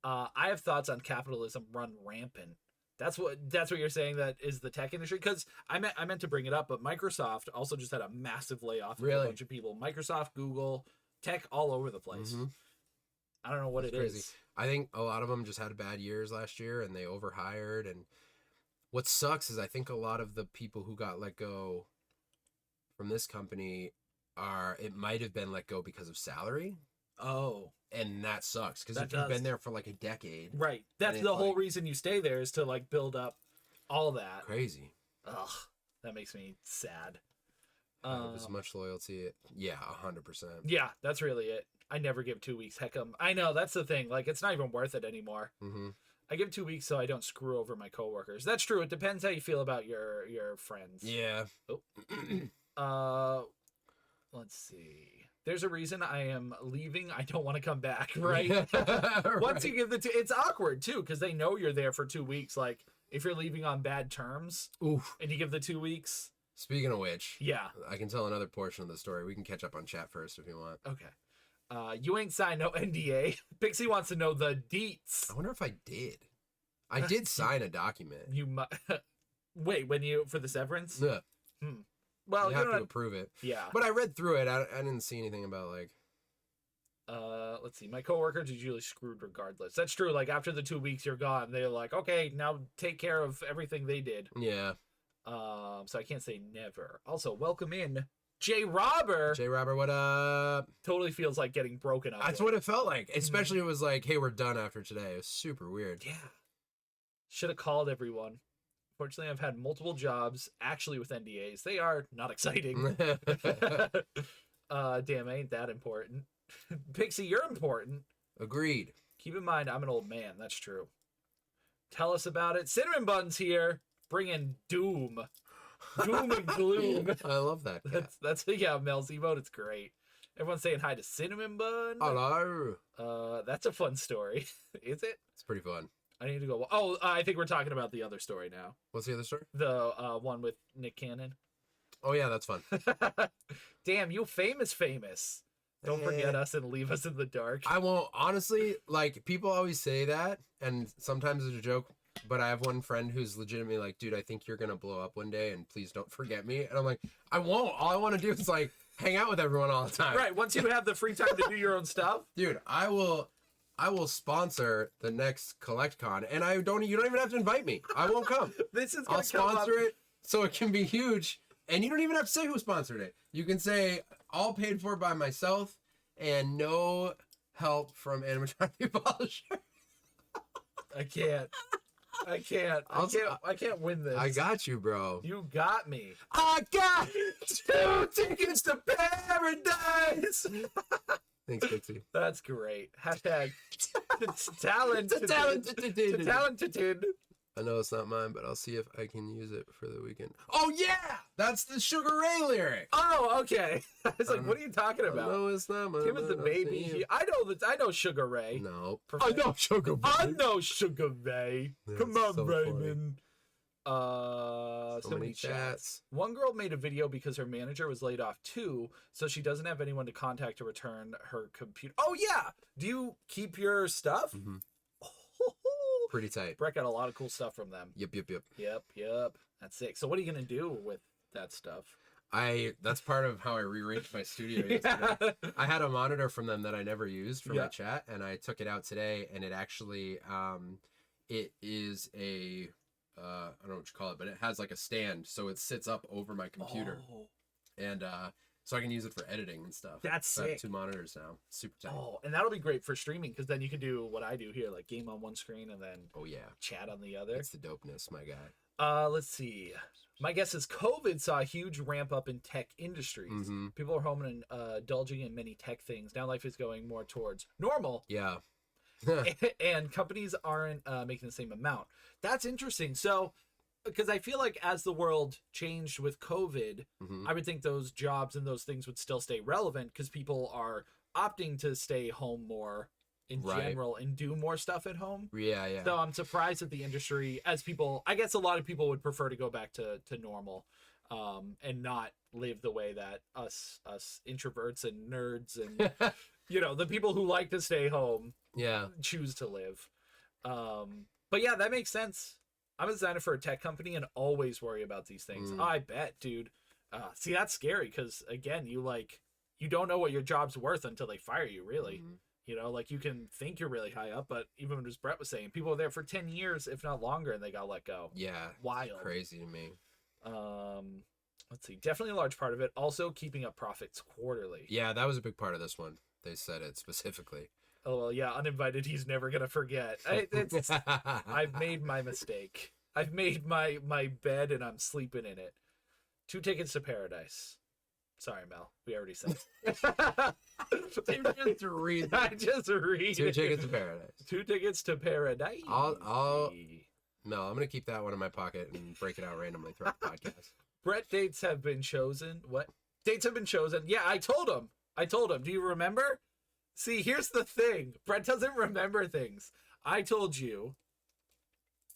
I have thoughts on capitalism run rampant. That's what you're saying, that is the tech industry, because I meant to bring it up, but Microsoft also just had a massive layoff of a bunch of people. Microsoft, Google, tech all over the place. Mm-hmm. I don't know what it is. I think a lot of them just had bad years last year and they overhired. And what sucks is I think a lot of the people who got let go from this company it might have been let go because of salary. Oh. And that sucks, because if you've been there for like a decade. Right. That's the whole reason you stay there, is to like build up all that. Crazy. Ugh. That makes me sad. As much loyalty. Yeah, 100%. Yeah, that's really it. I never give 2 weeks. Heck, I know, that's the thing. Like, it's not even worth it anymore. Mm-hmm. I give 2 weeks so I don't screw over my coworkers. That's true. It depends how you feel about your friends. Yeah. Oh. Let's see. There's a reason I am leaving. I don't want to come back, right? Once you give it's awkward too, because they know you're there for 2 weeks. Like, if you're leaving on bad terms, oof, and you give the 2 weeks. Speaking of which, yeah, I can tell another portion of the story. We can catch up on chat first if you want. Okay. You ain't signed no NDA. Pixie wants to know the deets. I wonder if I did. I did sign a document. You wait, for the severance? Yeah. Well, you have to approve it. Yeah. But I read through it. I didn't see anything about like. Let's see. My coworkers are usually screwed regardless. That's true. Like, after the 2 weeks you're gone, they're like, okay, now take care of everything they did. Yeah. So I can't say never. Also, welcome in Jay Robber. Jay Robber, what up? Totally feels like getting broken up. That's what it felt like. Especially it was like, hey, we're done after today. It was super weird. Yeah. Should have called everyone. Fortunately, I've had multiple jobs actually with NDAs. They are not exciting. Damn, ain't that important. Pixie, you're important. Agreed. Keep in mind, I'm an old man. That's true. Tell us about it. Cinnamon Bun's here, bringing doom. Doom and gloom. I love that cat. That's yeah, Mel's emote. It's great. Everyone's saying hi to Cinnamon Bun. Hello. That's a fun story. Is it? It's pretty fun. I need to go. Oh, I think we're talking about the other story now. What's the other story? The one with Nick Cannon. Oh yeah, that's fun. Damn, you famous. Don't forget us and leave us in the dark. I won't. Honestly, like, people always say that, and sometimes it's a joke, but I have one friend who's legitimately like, dude, I think you're gonna blow up one day, and please don't forget me. And I'm like, I won't. All I want to do is like hang out with everyone all the time. Right. Once you have the free time to do your own stuff. Dude, I will sponsor the next CollectCon, and you don't even have to invite me. I won't come. I'll sponsor it so it can be huge, and you don't even have to say who sponsored it. You can say all paid for by myself and no help from animatronic polisher. I can't win this. I got you, bro. You got me. I got 2 tickets to paradise. Thanks, Pixie. That's great. Hashtag talented. I know it's not mine, but I'll see if I can use it for the weekend. Oh yeah, that's the Sugar Ray lyric. Oh, okay. I was like, what are you talking about? No, it's not mine. Give us the baby. I know Sugar Ray. No, I know Sugar Ray. I know Sugar Ray. Come on, so Raymond. So many chats. One girl made a video because her manager was laid off too, so she doesn't have anyone to contact to return her computer. Oh yeah. Do you keep your stuff? Mm-hmm. Pretty tight. Brett got a lot of cool stuff from them. Yep. That's sick. So what are you gonna do with that stuff? That's part of how I rearranged my studio yesterday. I had a monitor from them that I never used for my chat, and I took it out today, and it actually it is a I don't know what you call it, but it has like a stand, so it sits up over my computer. And so I can use it for editing and stuff. That's So I have sick. 2 monitors now. Super tight. Oh, and that'll be great for streaming because then you can do what I do here, like game on one screen and then Oh yeah, chat on the other. it's the dopeness, my guy. Let's see. My guess is COVID saw a huge ramp up in tech industries. Mm-hmm. People are home and indulging in many tech things. Now life is going more towards normal, Yeah. and companies aren't making the same amount. That's interesting. So, because I feel like as the world changed with COVID, Mm-hmm. I would think those jobs and those things would still stay relevant because people are opting to stay home more in Right. general and do more stuff at home. Yeah, yeah. So I'm surprised that the industry, as people, I guess a lot of people would prefer to go back to normal, and not live the way that us introverts and nerds and the people who like to stay home yeah. choose to live. But yeah, that makes sense. I'm a designer for a tech company and always worry about these things. Mm. I bet, dude. See, that's scary because again, you don't know what your job's worth until they fire you. Really. Mhm. Like you can think you're really high up, but even as Brett was saying, people were there for 10 years, if not longer, and they got let go. Yeah. Wild. Crazy to me. Let's see. Definitely a large part of it. Also keeping up profits quarterly. Yeah, that was a big part of this one. They said it specifically. Oh, well, yeah. Uninvited. He's never going to forget. I've made my mistake. I've made my bed and I'm sleeping in it. 2 tickets to paradise. Sorry, Mel. We already said it. Just read I just read 2 it. tickets to paradise. 2 tickets to paradise. No, I'm gonna keep that one in my pocket and break it out randomly throughout the podcast. Brett, dates have been chosen. What? Dates have been chosen. Yeah, I told him. Do you remember? See, here's the thing. Brett doesn't remember things. I told you.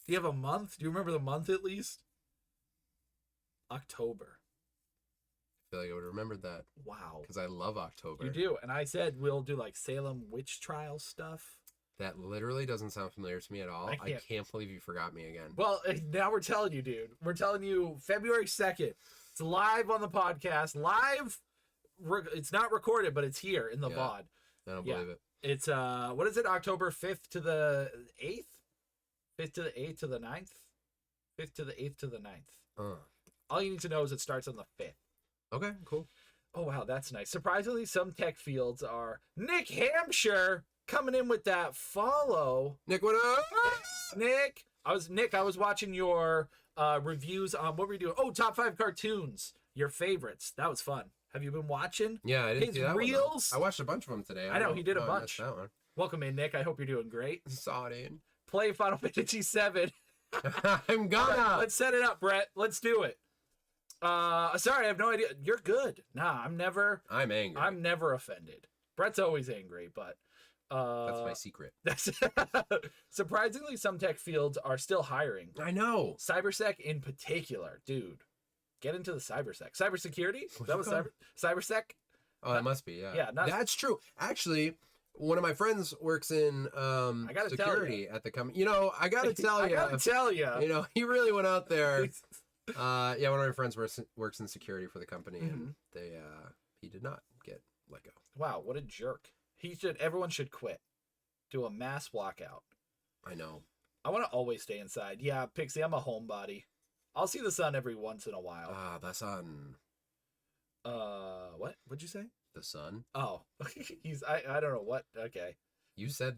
Do you have a month? Do you remember the month at least? October. I feel like I would have remembered that Wow. because I love October. You do. And I said we'll do like Salem witch trial stuff. That literally doesn't sound familiar to me at all. I can't- can't believe you forgot me again. Well, now we're telling you, dude. We're telling you February 2nd. It's live on the podcast. Live. It's not recorded, but it's here in the Yeah. VOD. I don't yeah. believe it. It's what is it? October 5th to the 8th? 5th to the 8th to the 9th? 5th to the 8th to the 9th. All you need to know is it starts on the 5th. Okay, cool. Oh wow, that's nice. Surprisingly, some tech fields are Nick Hampshire coming in with that follow. Nick, what up? Nick, I was watching your reviews on what were you doing? Oh, top 5 cartoons, your favorites. That was fun. Have you been watching? Yeah, I didn't His see that reels? one. I watched a bunch of them today. I know, he did a I missed bunch. That one. Welcome in, Nick. I hope you're doing great. Saw it in. Play Final Fantasy 7. I'm gonna. Let's set it up, Brett. Let's do it. Sorry, I have no idea. You're good. Nah, I'm never offended. Brett's always angry, but That's my secret. that's surprisingly some tech fields are still hiring. I know. Cybersec in particular, dude. Get into the cybersec. Cybersecurity? That was cybersec? Oh, that must be. Yeah. Yeah, That's true. Actually, one of my friends works in gotta tell security at the company. I gotta tell I you. gotta tell you. He really went out there. Yeah, one of my friends works in security for the company, and he did not get let go. Wow, what a jerk. Everyone should quit. Do a mass walkout. I know. I want to always stay inside. Yeah, Pixie, I'm a homebody. I'll see the sun every once in a while. The sun. What? What'd you say? The sun. Oh, I don't know what. Okay. You said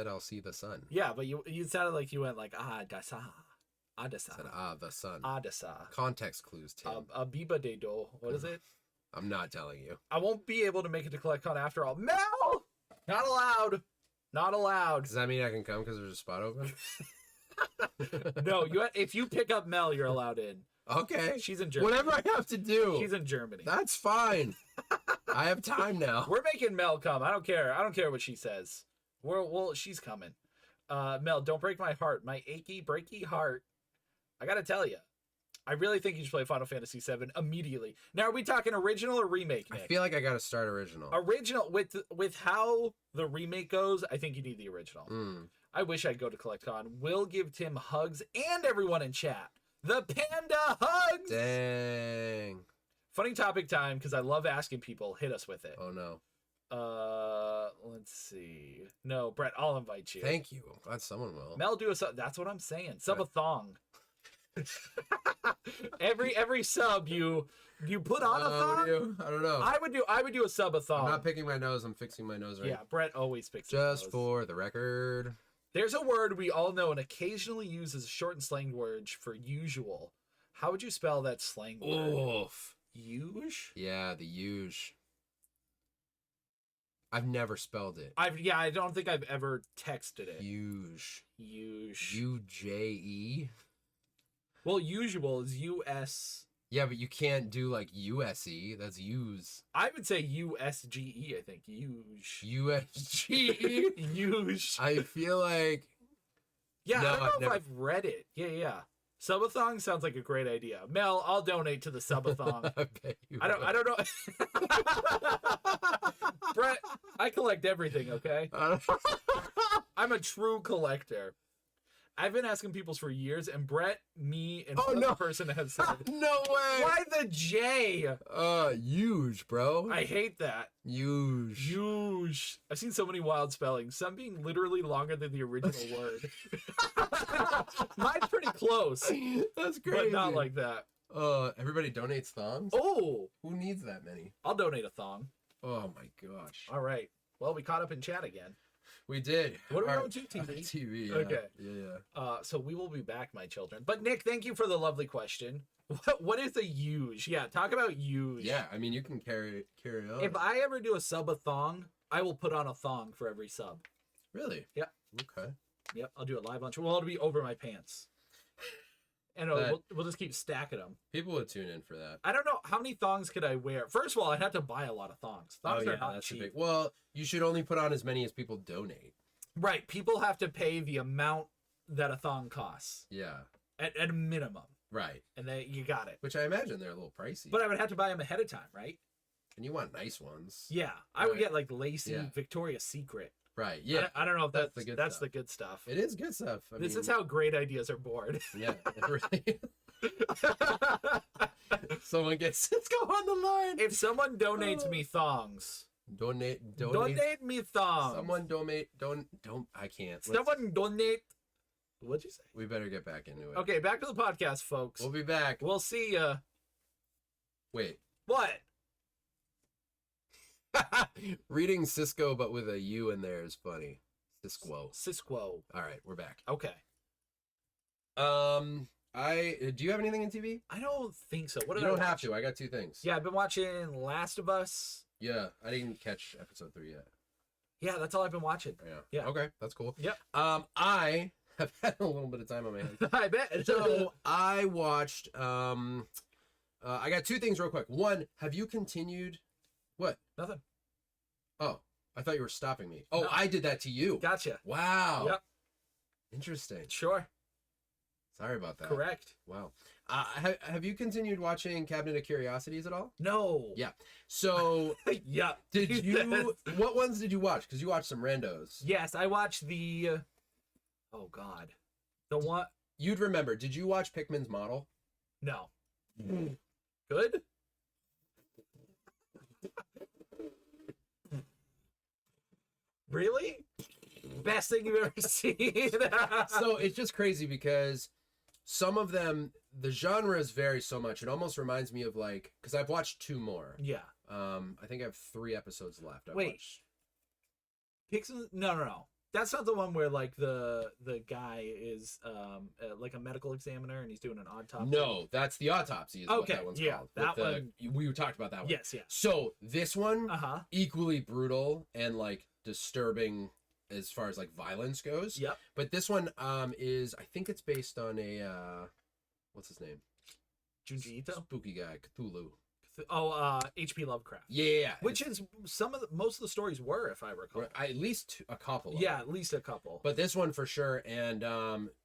I'll see the sun. Yeah, but you sounded like you went like Adasa. I said the sun. Adasa. Context clues, Tim. Abiba de do. What is it? I'm not telling you. I won't be able to make it to CollectCon after all. Mel! Not allowed. Not allowed. Does that mean I can come because there's a spot open? No, if you pick up Mel, you're allowed in. Okay. She's in Germany. Whatever I have to do. She's in Germany. That's fine. I have time now. We're making Mel come. I don't care. I don't care what she says. She's coming. Mel, don't break my heart. My achy, breaky heart. I gotta tell you, I really think you should play Final Fantasy VII immediately. Now, are we talking original or remake, Nick? I feel like I gotta start original. Original, with how the remake goes, I think you need the original. I wish I'd go to CollectCon. We'll give Tim hugs and everyone in chat. The panda hugs! Dang. Funny topic time, because I love asking people. Hit us with it. Oh, no. Let's see. No, Brett, I'll invite you. Thank you. I'm glad someone will. Mel, do a sub. That's what I'm saying. Subathong. Every sub you put on a thong. I don't know. I would do a subathon. I'm not picking my nose. I'm fixing my nose right. Yeah, Brett always picks his Just nose. for the record. There's a word we all know and occasionally use as a short and slang word for usual. How would you spell that slang word? Oof. Uge? Yeah, the uge. I've never spelled it. I don't think I've ever texted it. Uge. Uge. U-J-E? Well, usual is U-S. Yeah, but you can't do like U-S-E. That's use. I would say U-S-G-E, I think. Uge. U-S-G-E? Uge. I feel like... Yeah, No, I don't know I've if never- I've read it. Yeah. Subathon sounds like a great idea. Mel, I'll donate to the subathon. I bet you I don't know. Brett, I collect everything, okay? will. I'm a true collector. I've been asking people for years, and Brett, me, and Oh, one no. other person have said, No way! why the J? Huge, bro. I hate that. Huge. Huge. I've seen so many wild spellings, some being literally longer than the original word. Mine's pretty close, That's crazy. but not like that. Everybody donates thongs? Oh, Who needs that many? I'll donate a thong. Oh my gosh. All right. Well, we caught up in chat again. We did. What are we Our- on to, TV? TV, yeah. Okay. Yeah. So we will be back, my children. But Nick, thank you for the lovely question. What is a huge? Yeah, talk about huge. Yeah, I mean, you can carry on. If I ever do a sub a thong, I will put on a thong for every sub. Really? Yep. Okay. Yep, I'll do it live on. Well, it'll be over my pants. And we'll just keep stacking them. People would tune in for that. I don't know how many thongs could I wear. First of all, I'd have to buy a lot of thongs. Thongs are not cheap. Well, you should only put on as many as people donate. Right, people have to pay the amount that a thong costs Yeah. at a minimum, Right. and you got it. Which I imagine they're a little pricey. But I would have to buy them ahead of time, right? And you want nice ones. Yeah, I would Right. get like lacy Yeah. Victoria's Secret. Right. Yeah. I don't know if That's that's the good that's stuff. the good stuff. It is good stuff. This is how great ideas are born. Yeah. It really Someone gets let's go on the line. If someone donates me thongs, Donate. me thongs. Someone donate. Don't. I can't. Someone donate. What'd you say? We better get back into it. Okay, back to the podcast, folks. We'll be back. We'll see ya. Wait. What? Reading Cisco but with a U in there is funny. Cisco. Cisco. All right, we're back. Okay. Do you have anything in TV? I don't think so. What You did I don't have watch? to. I got two things. Yeah, I've been watching Last of Us. Yeah, I didn't catch episode 3 yet. Yeah, that's all I've been watching. Yeah. Okay, that's cool. Yep. I have had a little bit of time on my hands. I bet. So I watched. I got two things real quick. One, have you continued? What? Nothing. Oh, I thought you were stopping me. Oh, No. I did that to you. Gotcha. Wow. Yep. Interesting. Sure. Sorry about that. Correct. Wow. Have you continued watching Cabinet of Curiosities at all? No. Yeah. So Yeah. did you? What ones did you watch? Because you watched some randos. Yes, I watched the. Oh God, the one. You'd remember. Did you watch Pikmin's Model? No. Good. Really? Best thing you've ever seen. So it's just crazy because some of them, the genres vary so much. It almost reminds me of like, because I've watched two more. Yeah. I think I have 3 episodes left. I've Wait. watched- Pixel. No. That's not the one where like the guy is like a medical examiner and he's doing an autopsy. No, that's the autopsy. Is what Okay, that one's yeah, called. that With one- We talked about that one. Yes. Yeah. So this one Uh huh. equally brutal and like disturbing as far as like violence goes. Yep. But this one is I think it's based on a what's his name? Junji Ito. Spooky guy, Cthulhu. Oh, H.P. Lovecraft. Yeah. Which is most of the stories were, if I recall. At least a couple of Yeah, them. at least a couple. But this one for sure. And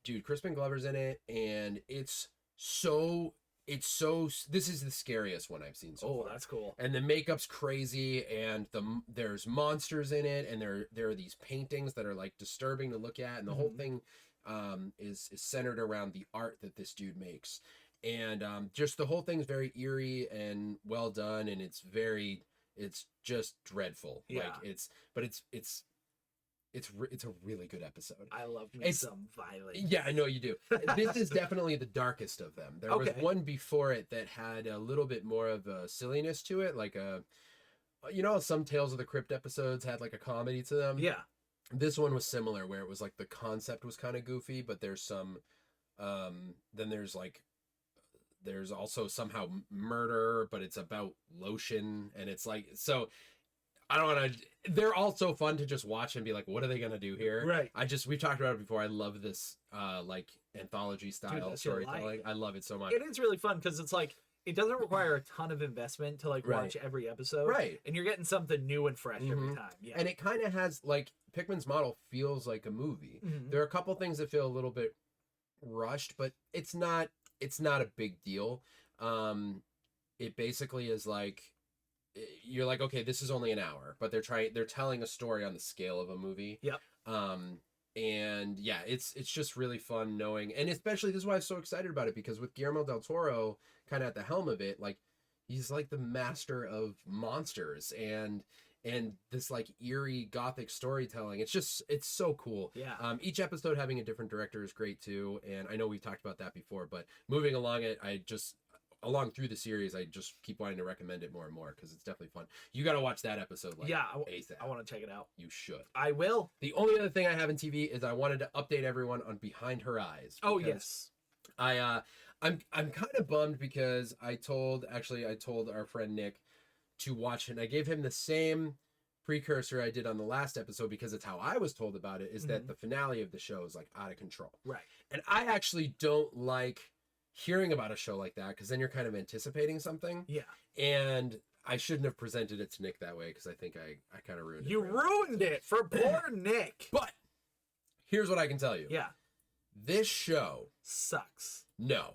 dude, Crispin Glover's in it, and this is the scariest one I've seen so far. That's cool. And the makeup's crazy, and there's monsters in it, and there are these paintings that are like disturbing to look at, and the whole thing is centered around the art that this dude makes. And just the whole thing's very eerie and well done, and it's just dreadful. Yeah. Like it's it's a really good episode. I love me some violence. Yeah, I know you do. This is definitely the darkest of them. There was one before it that had a little bit more of a silliness to it, like some Tales of the Crypt episodes had like a comedy to them. Yeah. This one was similar, where it was like the concept was kind of goofy, but there's some then there's also somehow murder, but it's about lotion, and it's like, so I don't want to. They're all so fun to just watch and be like, what are they gonna do here? Right. We've talked about it before. I love this like anthology style storytelling. I love it so much. It is really fun because it's like it doesn't require a ton of investment to like watch every episode. Right. And you're getting something new and fresh every time. Yeah. And it kind of has like Pickman's model feels like a movie. There are a couple things that feel a little bit rushed, but it's not a big deal. It basically is like, you're like, okay, this is only an hour, but they're telling a story on the scale of a movie. Yep. And yeah, it's just really fun knowing, and especially this is why I'm so excited about it, because with Guillermo del Toro kind of at the helm of it, like he's like the master of monsters and this like eerie gothic storytelling. It's so cool. Yeah. Each episode having a different director is great too, and I know we've talked about that before, but moving along along through the series, I just keep wanting to recommend it more and more because it's definitely fun. You got to watch that episode. Like, ASAP. I want to check it out. You should. I will. The only other thing I have in TV is I wanted to update everyone on Behind Her Eyes. Oh yes. I'm kind of bummed because I told our friend Nick to watch it, and I gave him the same precursor I did on the last episode because it's how I was told about it, is that the finale of the show is like out of control. Right. And I actually don't like hearing about a show like that, because then you're kind of anticipating something. Yeah. And I shouldn't have presented it to Nick that way, because I think I kind of ruined it. You ruined it for poor Nick. But here's what I can tell you. Yeah. This show sucks. No.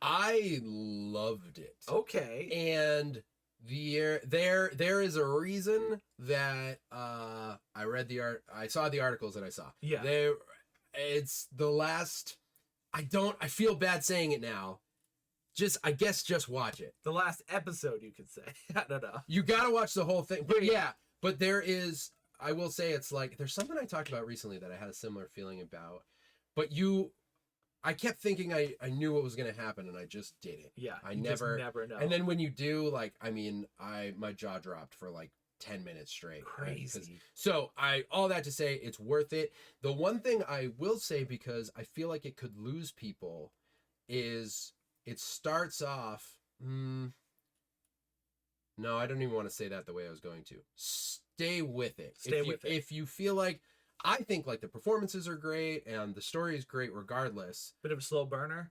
I loved it. Okay. And there is a reason that I saw the articles that I saw. Yeah. It's the last. I feel bad saying it now. Just watch it. The last episode, you could say. I don't know. You gotta watch the whole thing. But yeah, but there is, I will say, it's like, there's something I talked about recently that I had a similar feeling about. But I kept thinking I knew what was gonna happen, and I just didn't. Yeah. I never know. And then when you do, like, I mean, my jaw dropped for like 10 minutes straight. Crazy. Right? So all that to say, it's worth it. The one thing I will say, because I feel like it could lose people, is it starts off. No, I don't even want to say that the way I was going to. Stay with it. If you feel like, I think like the performances are great and the story is great regardless. Bit of a slow burner.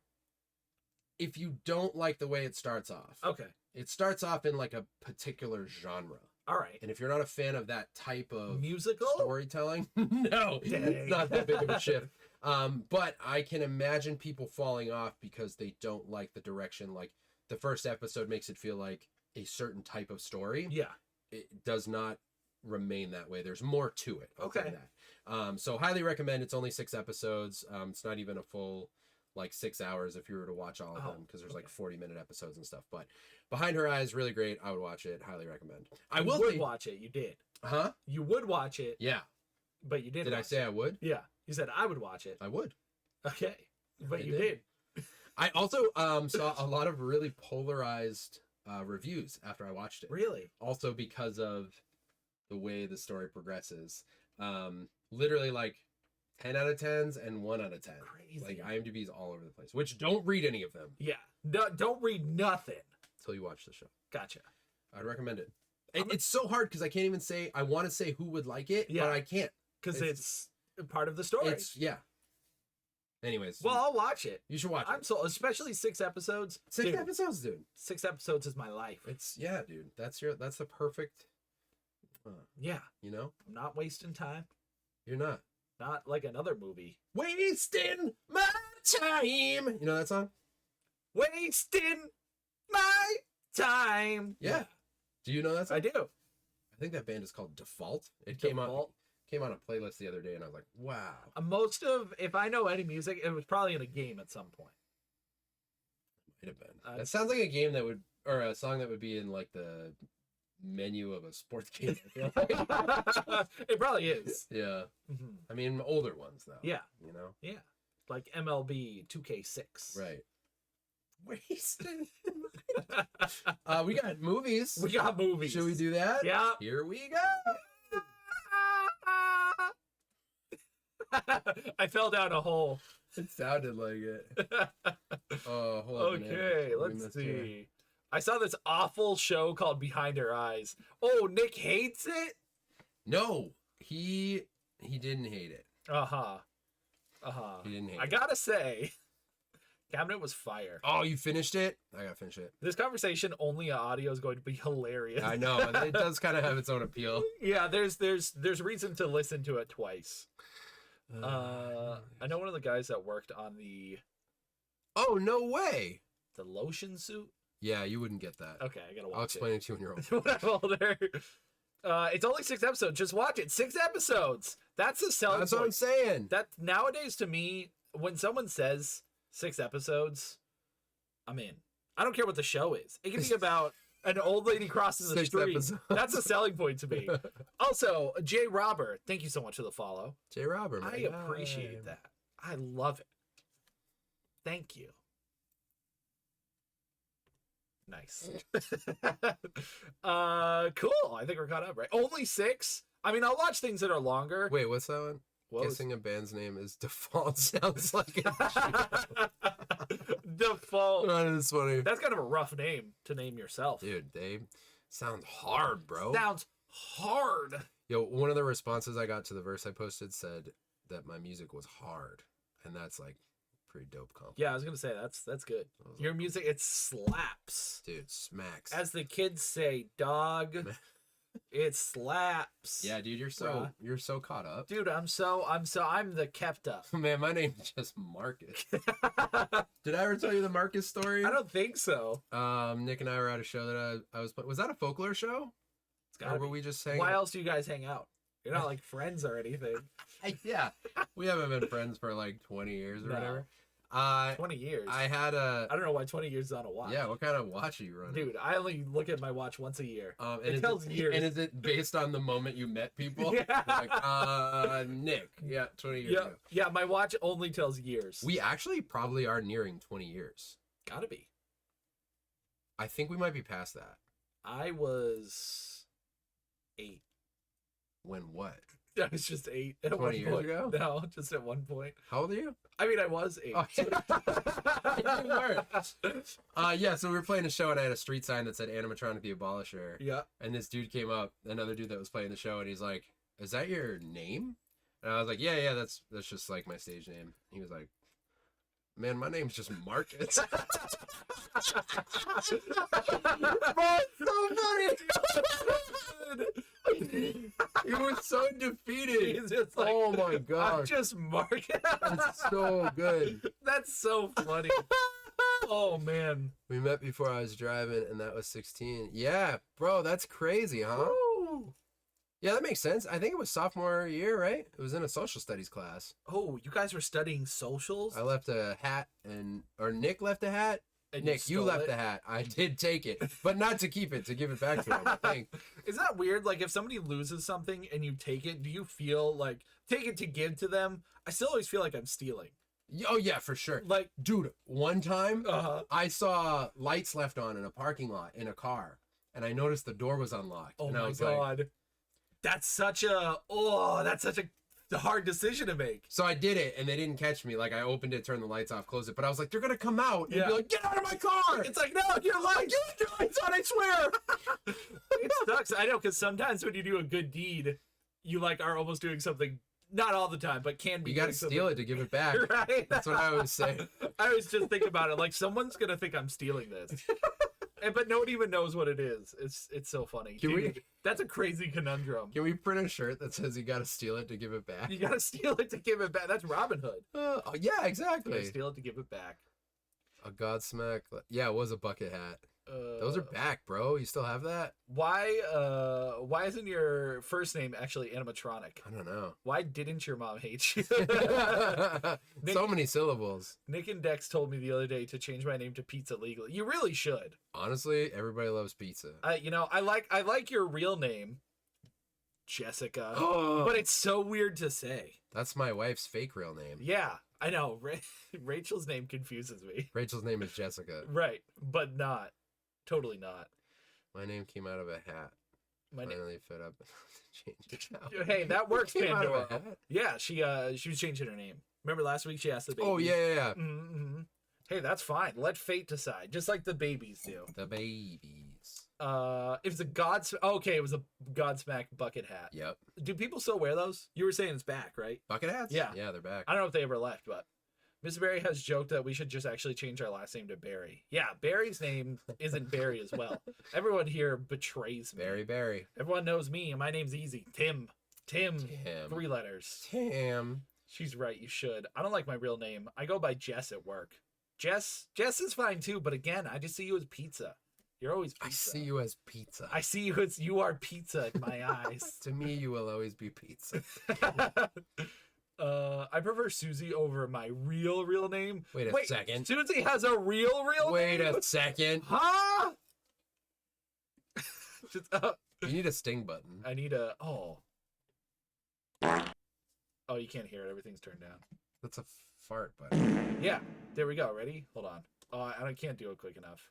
If you don't like the way it starts off. Okay. It starts off in like a particular genre. All right. And if you're not a fan of that type of musical storytelling, no, it's not that big of a shift. But I can imagine people falling off because they don't like the direction. Like the first episode makes it feel like a certain type of story. Yeah. It does not remain that way. There's more to it. I'll okay. say that. So highly recommend. It's only 6 episodes. It's not even a full like 6 hours if you were to watch all of them, because there's like 40-minute episodes and stuff. But Behind Her Eyes, really great. I would watch it. Highly recommend. I would watch it. You did. Huh? You would watch it. Yeah. But you didn't. Did I say I would? Yeah. You said I would watch it. I would. Okay. But you did. I also saw a lot of really polarized reviews after I watched it. Really? Also because of the way the story progresses. Literally like 10 out of 10s and 1 out of 10. Crazy. Like IMDb's all over the place, which don't read any of them. Yeah. No, don't read nothing. Until you watch the show. Gotcha. I'd recommend it. It's so hard because I can't even say, I want to say who would like it, but I can't. Because it's part of the story. Yeah. Anyways. Well, I'll watch it. You should watch it. I'm so, especially 6 episodes. 6 episodes, dude. 6 episodes is my life. Yeah, dude. That's the perfect. Yeah. You know? I'm not wasting time. You're not. Not like another movie. Wasting my time. You know that song? Wasting my time. Yeah. Do you know that song? I do. I think that band is called Default. It came on a playlist the other day, and I was like, wow. Most of, if I know any music, it was probably in a game at some point. Might have been. That sounds like a game that would, or a song that would be in like the menu of a sports game. I feel like. It probably is. Yeah. Mhm. I mean, older ones though. Yeah. You know. Yeah. Like MLB 2K6. Right. Wasted. We got movies. We got movies. Should we do that? Yeah. Here we go. I fell down a hole. It sounded like it. Oh, hold on. Okay, let's see. I saw this awful show called Behind Her Eyes. Oh, Nick hates it? No, he didn't hate it. Uh-huh. He didn't hate I it. gotta say, Cabinet was fire. Oh, you finished it? I gotta finish it. This conversation only audio is going to be hilarious. I know. It does kind of have its own appeal. Yeah, there's reason to listen to it twice. I know one of the guys that worked on the Oh, no way. lotion suit. Yeah, you wouldn't get that. Okay, I gotta watch I'll explain it to you when you're older. when I'm older. It's only 6 episodes. Just watch it. 6 episodes. That's the selling That's what I'm point. saying. That nowadays to me, when someone says 6 episodes, I'm in. I don't care what the show is. It can be about an old lady crosses the 6 street. episodes. That's a selling point to me. Also, Jay Robert, thank you so much for the follow. Jay Robert, I appreciate that. I love it. Thank you. Nice. Cool. I think we're caught up, right? Only 6? I mean, I'll watch things that are longer. Wait, what's that one? What was- Guessing a band's name is Default sounds like a Default. That is funny. That's kind of a rough name to name yourself. Dude, they sound hard, bro. Sounds hard. Yo, one of the responses I got to the verse I posted said that my music was hard. And that's like pretty dope compliment. Yeah, I was gonna say that's good. I was Your like, music, it slaps. dude, smacks. As the kids say, dog, it slaps. Yeah, dude, you're so caught up. Dude, I'm the kept up. Man, my name's just Marcus. Did I ever tell you the Marcus story? I don't think so. Nick and I were at a show that I was playing. Was that a folklore show? It's gotta Or were be. we just saying? Why else do you guys hang out? You're not like friends or anything. Yeah, we haven't been friends for like 20 years or No. whatever. 20 years. I had a. I don't know why 20 years is on a watch. Yeah, what kind of watch are you running? Dude, I only look at my watch once a year. And it tells years. And is it based on the moment you met people? Yeah. Like, Nick. Yeah, 20 years Yeah, ago. yeah. My watch only tells years. We actually probably are nearing 20 years. Gotta be. I think we might be past that. I was 8. When what? I was just 8 at 20 one years point. ago? No, just at one point. How old are you? I mean, I was 8. Oh, you were. Yeah, so we were playing a show and I had a street sign that said animatronic the abolisher. Yeah. And this dude came up, another dude that was playing the show, and he's like, "Is that your name?" And I was like, "Yeah, that's just like my stage name." He was like, "Man, my name's just Marcus." Bro, it's so funny. He was so defeated. He's just like, Oh my I'm gosh, just marking. that's so good. That's so funny. Oh man. We met before I was driving, and that was 16. Yeah, bro, that's crazy, huh? Woo. Yeah, that makes sense. I think it was sophomore year, right? It was in a social studies class. Oh, you guys were studying socials? I left a hat, or Nick left a hat. And Nick, you stole left it? the hat. I did take it, but not to keep it, to give it back to him, I think. Is that weird? Like, if somebody loses something and you take it, do you feel like take it to give to them? I still always feel like I'm stealing. Oh, yeah, for sure. Like, Dude, one time, uh-huh. I saw lights left on in a parking lot in a car, and I noticed the door was unlocked. Oh and I my was like, god. That's such a hard decision to make. so I did it, and they didn't catch me. Like, I opened it, turned the lights off, closed it, but I was like, they're gonna come out and Yeah. be like, "Get out of my car!" It's like, no, your lights, Your lights on, I swear. it sucks. I know, because sometimes when you do a good deed, you like are almost doing something. Not all the time, but can be. You gotta doing steal it to give it back. something. Right? That's what I always say. I always just think about it like someone's gonna think I'm stealing this, but no one even knows what it is. It's so funny. Can we- Dude, that's a crazy conundrum. Can we print a shirt that says you gotta steal it to give it back? You gotta steal it to give it back. That's Robin Hood. Oh, yeah, You gotta exactly. steal it to give it back. A Godsmack. Yeah, it was a bucket hat. Those are back, bro. You still have that? Why isn't your first name actually animatronic? I don't know. Why didn't your mom hate you? So many syllables. Nick and Dex told me the other day to change my name to Pizza legally. You really should. Honestly, everybody loves pizza. I like your real name, Jessica, but it's so weird to say. That's my wife's fake real name. Yeah, I know. Rachel's name confuses me. Rachel's name is Jessica. Right, but not. Totally not. My name came out of a hat. My name. Finally fit up. Change it now. Hey, that works, Came out of a Pandora. hat? Yeah, she was changing her name. Remember last week she asked the baby. Oh yeah. Mm-hmm. Hey, that's fine. Let fate decide, just like the babies do. The babies. It was a it was a Godsmack bucket hat. Yep. Do people still wear those? You were saying it's back, right? Bucket hats? Yeah. Yeah, they're back. I don't know if they ever left, but Miss Barry has joked that we should just actually change our last name to Barry. Yeah, Barry's name isn't Barry as well. Everyone here betrays me. Barry. Everyone knows me, and my name's easy. Tim. 3 letters. Tim. She's right, you should. I don't like my real name. I go by Jess at work. Jess is fine too, but again, I just see you as pizza. You're always pizza. I see you as pizza. I see you as you are pizza in my eyes. To me, you will always be pizza. I prefer Susie over my real name. Wait a second. Susie has a real name? Wait a second. Huh? Just, You need a sting button. I need a... Oh, you can't hear it. Everything's turned down. That's a fart button. Yeah, there we go. Ready? Hold on. Oh, I can't do it quick enough.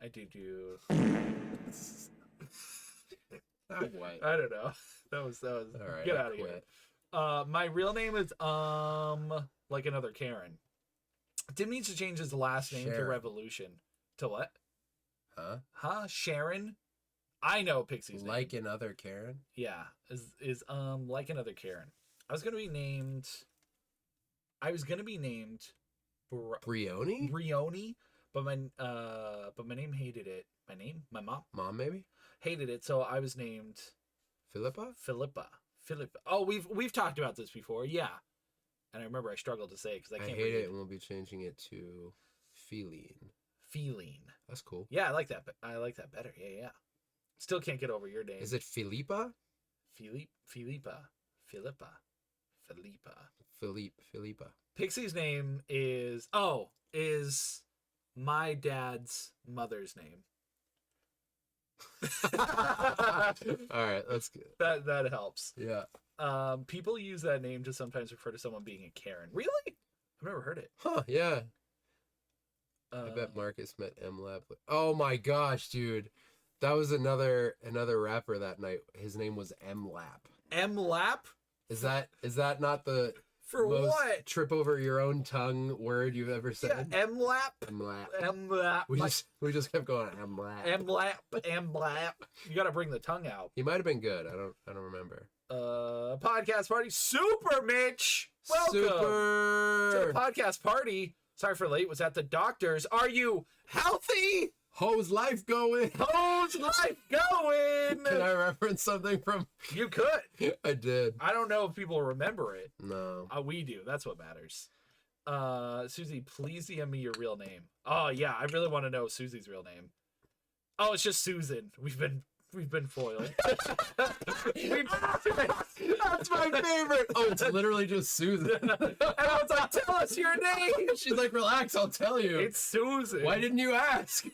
I do... What? I don't know. That was... All right, Get I out of quit. here. My real name is like another Karen. Tim needs to change his last name to Sharon. Revolution. To what? Huh? Sharon? I know Pixie's name. Like another Karen? Yeah, is like another Karen. I was gonna be named Brioni? Brioni, but my name hated it. My mom Mom, maybe? hated it, so I was named Philippa? Philippa. Oh, we've talked about this before, yeah. And I remember I struggled to say it because I I can't hate read it, and we'll be changing it to Feline. Feline. That's cool. Yeah, I like that. I like that better. Yeah. Still can't get over your name. Is it Philippa? Philippa. Philippa. Pixie's name is my dad's mother's name. All right, that's good. That helps. Yeah. People use that name to sometimes refer to someone being a Karen. Really? I've never heard it. Huh, yeah. I bet Marcus met M Lab. Oh my gosh, dude. That was another rapper that night. His name was M Lap. M Lap? Is that not the For most what? trip over your own tongue word you've ever said? Yeah, M Lap. M Lap. M Lap. We just kept going M Lap. M Lap. M Lap. You got to bring the tongue out. He might have been good. I don't remember. Podcast party. Super Mitch. Welcome to Super. the podcast party. Sorry for late. Was at the doctor's. Are you healthy? How's life going? How's life going? Can I reference something from? You could. I did. I don't know if people remember it. No. We do. That's what matters. Susie, please DM me your real name. Oh yeah, I really want to know Susie's real name. Oh, it's just Susan. We've been foiled. That's my favorite. Oh, it's literally just Susan. And I was like, tell us your name. She's like, relax, I'll tell you. It's Susan. Why didn't you ask?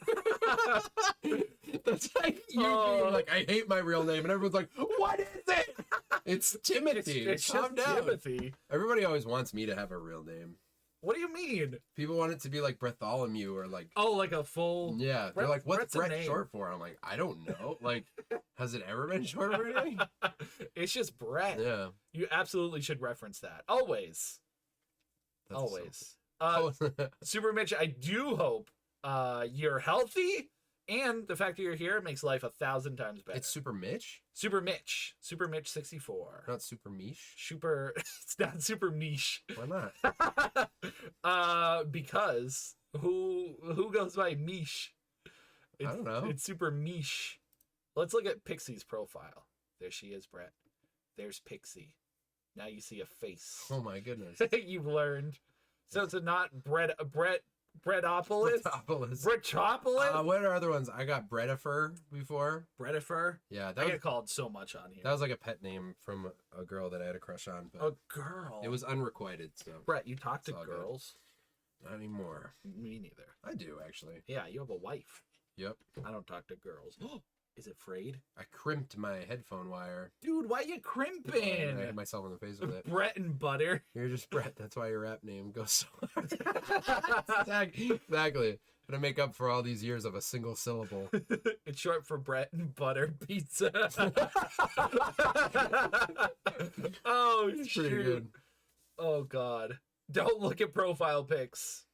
That's like you being like, I hate my real name, and everyone's like, what is it? It's Timothy. It's Calm just down. Timothy. Everybody always wants me to have a real name. What do you mean? People want it to be like Bartholomew or like. Oh, like a full. Yeah, they're Brett- like, what's Brett's a Brett name. short for? I'm like, I don't know. Like, has it ever been short for anything? It's just Brett. Yeah. You absolutely should reference that. Always. That's Always. something. Super Mitch, I do hope you're healthy, and the fact that you're here makes life 1,000 times better. It's Super Mitch, Super Mitch 64. not Super Mish. Super. It's not super niche. Why not? Because who goes by Mish? I don't know. It's super Mish. Let's look at Pixie's profile. There she is, Brett. There's Pixie. Now you see a face. Oh my goodness. You've learned. So it's not Brett Breadopolis. Bretopolis. Bretropolis. What are other ones? I got Bredifer before. Bredifer. Yeah, I that was, get called so much on here. that was like a pet name from a girl that I had a crush on, but A girl. it was unrequited, so Brett. You talk to It's all good. girls? not anymore. Me neither. I do, actually. Yeah, you have a wife. Yep. I don't talk to girls. Is it frayed? I crimped my headphone wire. Dude, why you And crimping? I hit myself in the face with it. Bread and butter. You're just Brett. That's why your rap name goes so hard. Exactly. Gonna make up for all these years of a single syllable. It's short for bread and butter pizza. Oh, It's pretty shoot. good. Oh, God. Don't look at profile pics.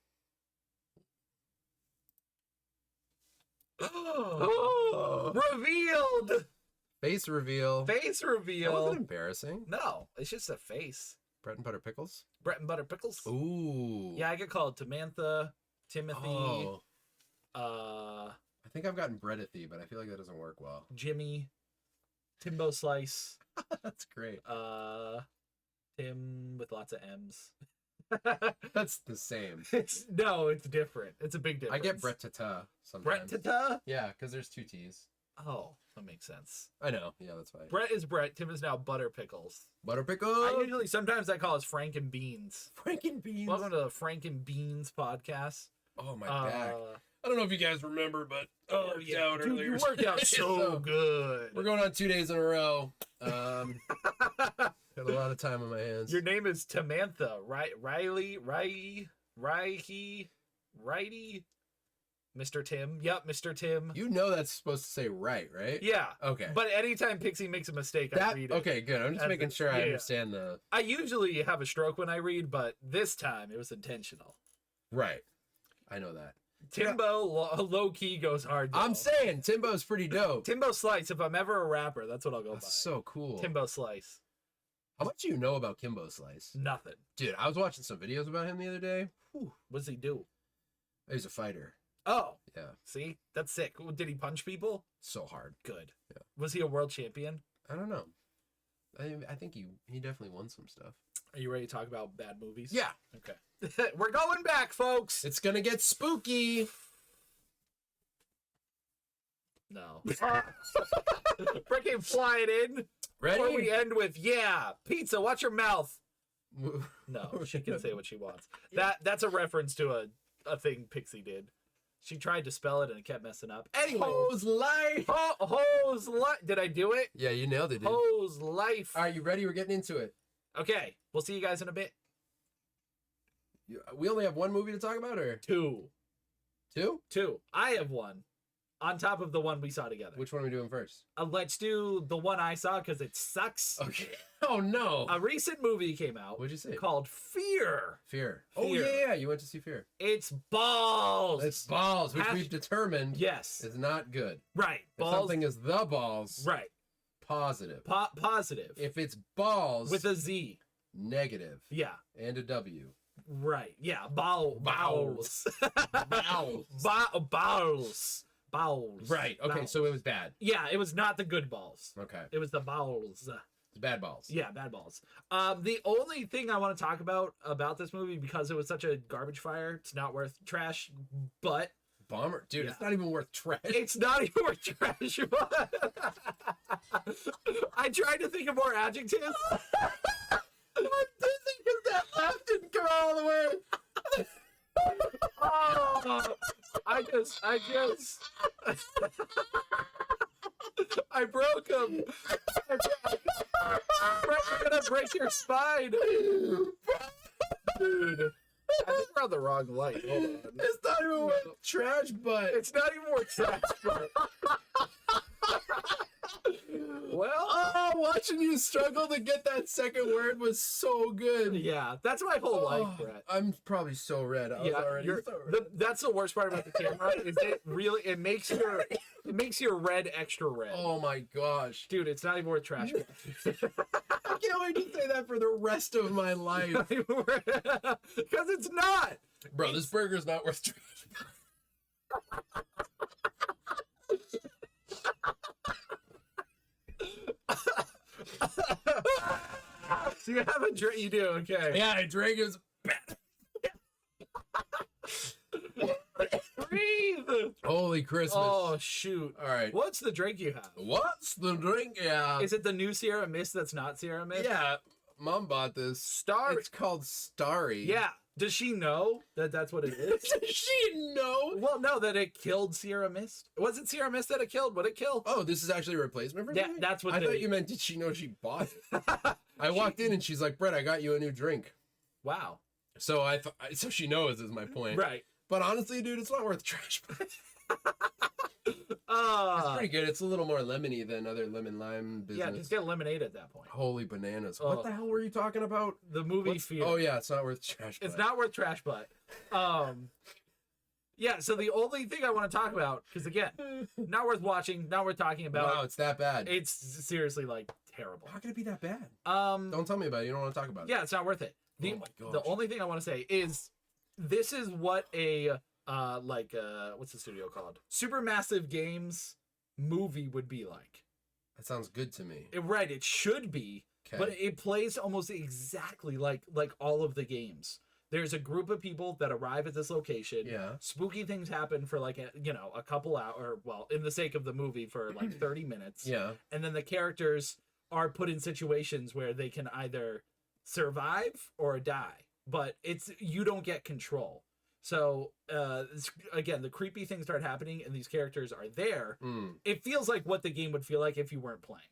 Revealed! Face reveal. Face That reveal. wasn't embarrassing. No, it's just a face. Bread and butter pickles. Bread and butter pickles. Ooh. Yeah, I get called Tamantha, Timothy, Oh, uh, I think I've gotten breadithy, but I feel like that doesn't work well. Jimmy, Timbo Slice, That's great. Tim with lots of M's. That's the same. No, it's different. It's a big difference. I get Brett Tata Brett sometimes. Tata? Yeah, because there's two T's. Oh, that makes sense. I know. Yeah, that's fine. Brett is Brett. Tim is now Butter Pickles. Butter I pickles. sometimes I call us Frank and Beans. Franken beans. Welcome to the Frank and Beans podcast. Oh, my back. Uh, I don't know if you guys remember, but I worked out dude, earlier. you worked out so good. We're going on 2 days in a row. Got a lot of time on my hands. Your name is Tamantha, right? Riley, Mr. Tim. Yep, Mr. Tim. You know that's supposed to say right? Yeah. Okay. But anytime Pixie makes a mistake, I read it. Okay, good. I'm just As making the- sure I yeah. understand the I usually have a stroke when I read, but this time it was intentional. right. I know that. Timbo low key goes hard. Though. I'm saying Timbo's pretty dope. Timbo Slice. If I'm ever a rapper, that's what I'll go That's by. so cool. Timbo Slice. How much do you know about Kimbo Slice? Nothing. Dude, I was watching some videos about him the other day. Whew. What does he do? He's a fighter. Oh, Yeah. see, that's sick. Did he punch people? So hard. Good. Yeah. Was he a world champion? I don't know. I think he definitely won some stuff. Are you ready to talk about bad movies? Yeah. Okay. We're going back, folks. It's gonna get spooky. No. Freaking flying in. Before we Ready? end with, yeah, pizza, watch your mouth. No, she can say what she wants. That's a reference to a thing Pixie did. She tried to spell it and it kept messing up. Anyway. Hose life. Hose life. Did I do it? Yeah, you nailed it, dude. Hose life. All right, you ready? We're getting into it. Okay. We'll see you guys in a bit. We only have one movie to talk about, or Two. two? I have one. On top of the one we saw together. Which one are we doing first? Let's do the one I saw because it sucks. Okay. Oh no. A recent movie came out What'd you say? called Fear. Fear. Oh Fear. yeah, you went to see Fear. It's balls. It's balls, which Hash- we've determined Yes. is not good. Right. If Balls. something is the balls, Right. positive. Positive. If it's balls, With a Z. negative, Yeah. and a W. Right. Yeah. Bowels. Bowels. Bowels. Bowels. Right. Okay. Bowels. So it was bad. Yeah, it was not the good balls. Okay. It was the bowels. It's bad balls. Yeah, bad balls. The only thing I want to talk about this movie, because it was such a garbage fire, it's not worth trash, but Bomber, dude. Yeah. It's not even worth trash. it's not even worth trash. I tried to think of more adjectives. I'm dizzy because that laugh didn't come all the way. Oh, I broke him. You're gonna break your spine. Dude, I think we're on the wrong light. Hold on. It's not even worth trash, but It's not even more trash. But... Well, oh, watching you struggle to get that second word was so good. yeah, that's my whole life, Brett. I'm probably so red. I was Yeah, already so red. that's the worst part about the camera is it makes your red extra red. Oh my gosh. Dude, it's not even worth trash. I can't wait to say that for the rest of my life. Because it's not. Bro, this burger's not worth trash. So you have a drink. You do, okay. Yeah, I drank it. Breathe. Holy Christmas. Oh shoot. All right. What's the drink you have? What's the drink? Yeah. Is it the new Sierra Mist that's not Sierra Mist? Yeah. Mom bought this. Starry. It's called Starry. Yeah. Does she know that that's what it is? Does she know? Well, no, that it killed Sierra Mist. Was it Sierra Mist that it killed? What it kill? Oh, this is actually a replacement for Yeah, me? that's what I thought you meant, did she know she bought it? I walked in and she's like, Brett, I got you a new drink. Wow. So so she knows is my point. Right. But honestly, dude, it's not worth trash. It's It's pretty good. It's a little more lemony than other lemon lime business. Yeah, just get lemonade at that point. Holy bananas. Oh. What the hell were you talking about? The movie Fear. Oh, yeah, it's not worth trash. It's not worth trash, but yeah, so the only thing I want to talk about, because again, not worth watching, not worth talking about. Wow, it's that bad. It's seriously like terrible. How can it be that bad? Um Don't tell me about it. You don't want to talk about it. yeah, it's not worth it. Oh my gosh. The only thing I want to say is this is what a what's the studio called? Supermassive Games movie would be like. That sounds good to me. Right, it should be, Okay. but it plays almost exactly like all of the games. There's a group of people that arrive at this location. Yeah. Spooky things happen for like a couple hours, well, in the sake of the movie for like 30 minutes. Yeah. And then the characters are put in situations where they can either survive or die, but you don't get control. So again, the creepy things start happening and these characters are there. It feels like what the game would feel like if you weren't playing.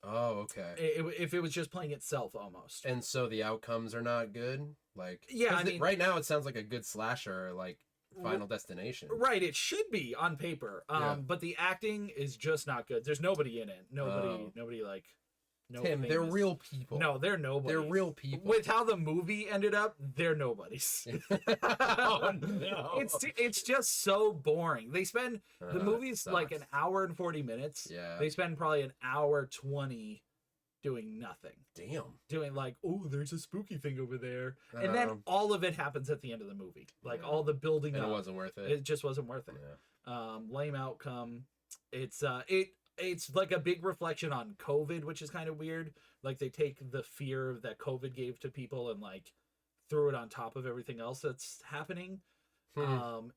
Oh, okay. If it was just playing itself almost. And so the outcomes are not good? Like, Yeah, 'cause I mean, right now it sounds like a good slasher, like Final Destination. right, it should be on paper. Yeah. But the acting is just not good. There's nobody in it. Nobody like no Tim, they're famous- real people. No, they're nobody. They're real people. With how the movie ended up, they're nobodies. Oh, no. It's just so boring. They spend the movie's sucks. like an hour and 40 minutes. Yeah. They spend probably an hour 20 doing nothing. Damn. Doing like, oh, there's a spooky thing over there. And then all of it happens at the end of the movie. Like Yeah. all the building And up. it wasn't worth it. It just wasn't worth it. Yeah. Lame outcome. It's like a big reflection on COVID, which is kind of weird. Like they take the fear that COVID gave to people and like threw it on top of everything else that's happening.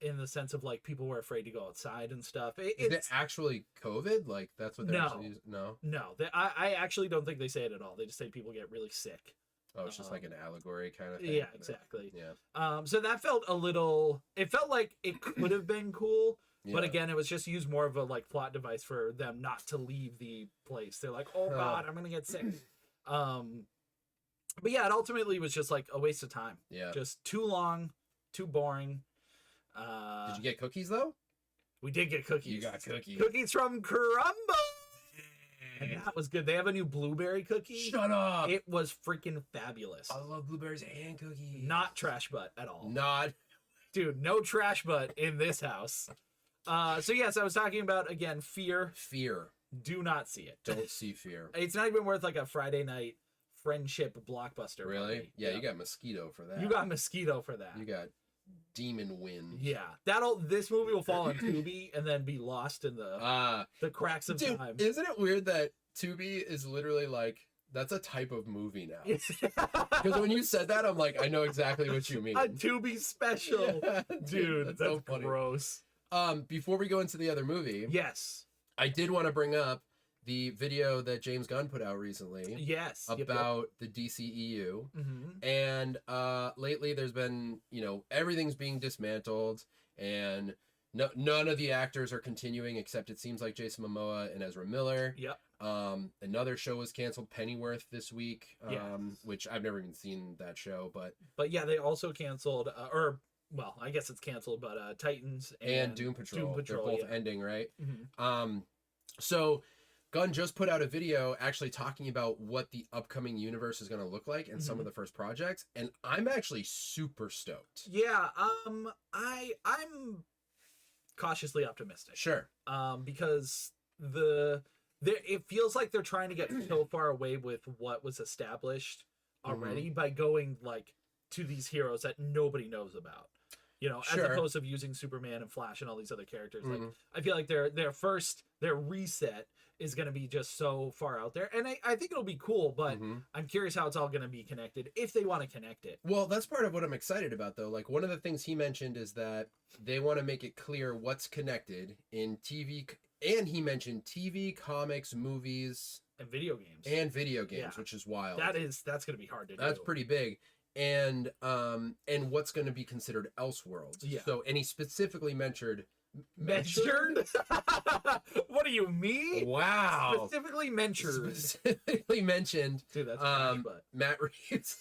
In the sense of like people were afraid to go outside and stuff. Is it actually COVID? Like that's what they're actually using? No. No, I actually don't think they say it at all. They just say people get really sick. Oh, it's just like an allegory kind of thing. Yeah, exactly. Yeah. So that felt it felt like it could have been cool. But Yeah. again, it was just used more of a like plot device for them not to leave the place. They're like, oh god, I'm gonna get sick. But yeah, it ultimately was just like a waste of time. Yeah. Just too long, too boring. Did you get cookies though? We did get cookies. You got cookies. Cookies from Crumble. And that was good. They have a new blueberry cookie. Shut up. It was freaking fabulous. I love blueberries and cookies. Not trash butt at all. Not. Dude, no trash butt in this house. So yes, I was talking about again Fear. Fear. Do not see it. Don't see Fear. It's not even worth like a Friday night friendship blockbuster. Really? party. Yeah, you got Mosquito for that. You got Mosquito for that. You got Demon Wind. Yeah, this movie will fall on Tubi and then be lost in the cracks of Dude, time. isn't it weird that Tubi is literally like that's a type of movie now? Because when you said that, I'm like, I know exactly what you mean. A Tubi special, Yeah, dude. That's so funny. gross. Before we go into the other movie, Yes. I did want to bring up the video that James Gunn put out recently Yes. about the DCEU. Mm-hmm. And lately there's been, everything's being dismantled and none of the actors are continuing except it seems like Jason Momoa and Ezra Miller. Yep. Another show was canceled, Pennyworth, this week, Yes. which I've never even seen that show, But yeah, they also canceled, well, I guess it's canceled, but Titans and Doom Patrol. They're both ending, right? Mm-hmm. So Gunn just put out a video actually talking about what the upcoming universe is going to look like and some of the first projects, and I'm actually super stoked. Yeah, I'm cautiously optimistic. Sure. Because it feels like they're trying to get so far away with what was established already by going like to these heroes that nobody knows about. You know, as Sure. opposed to using Superman and Flash and all these other characters. Like, Mhm. I feel like their reset is going to be just so far out there, and I think it'll be cool. But Mhm. I'm curious how it's all going to be connected if they want to connect it. Well, that's part of what I'm excited about, though. Like, one of the things he mentioned is that they want to make it clear what's connected in TV, and he mentioned TV, comics, movies, And video games. and video games, Yeah. which is wild. That's going to be hard to do. That's pretty big. And what's going to be considered Elseworlds. Yeah. So, and he specifically mentioned Mentioned? What do you mean? Wow. Specifically mentioned. Specifically mentioned Dude, that's funny, but Matt Reeves,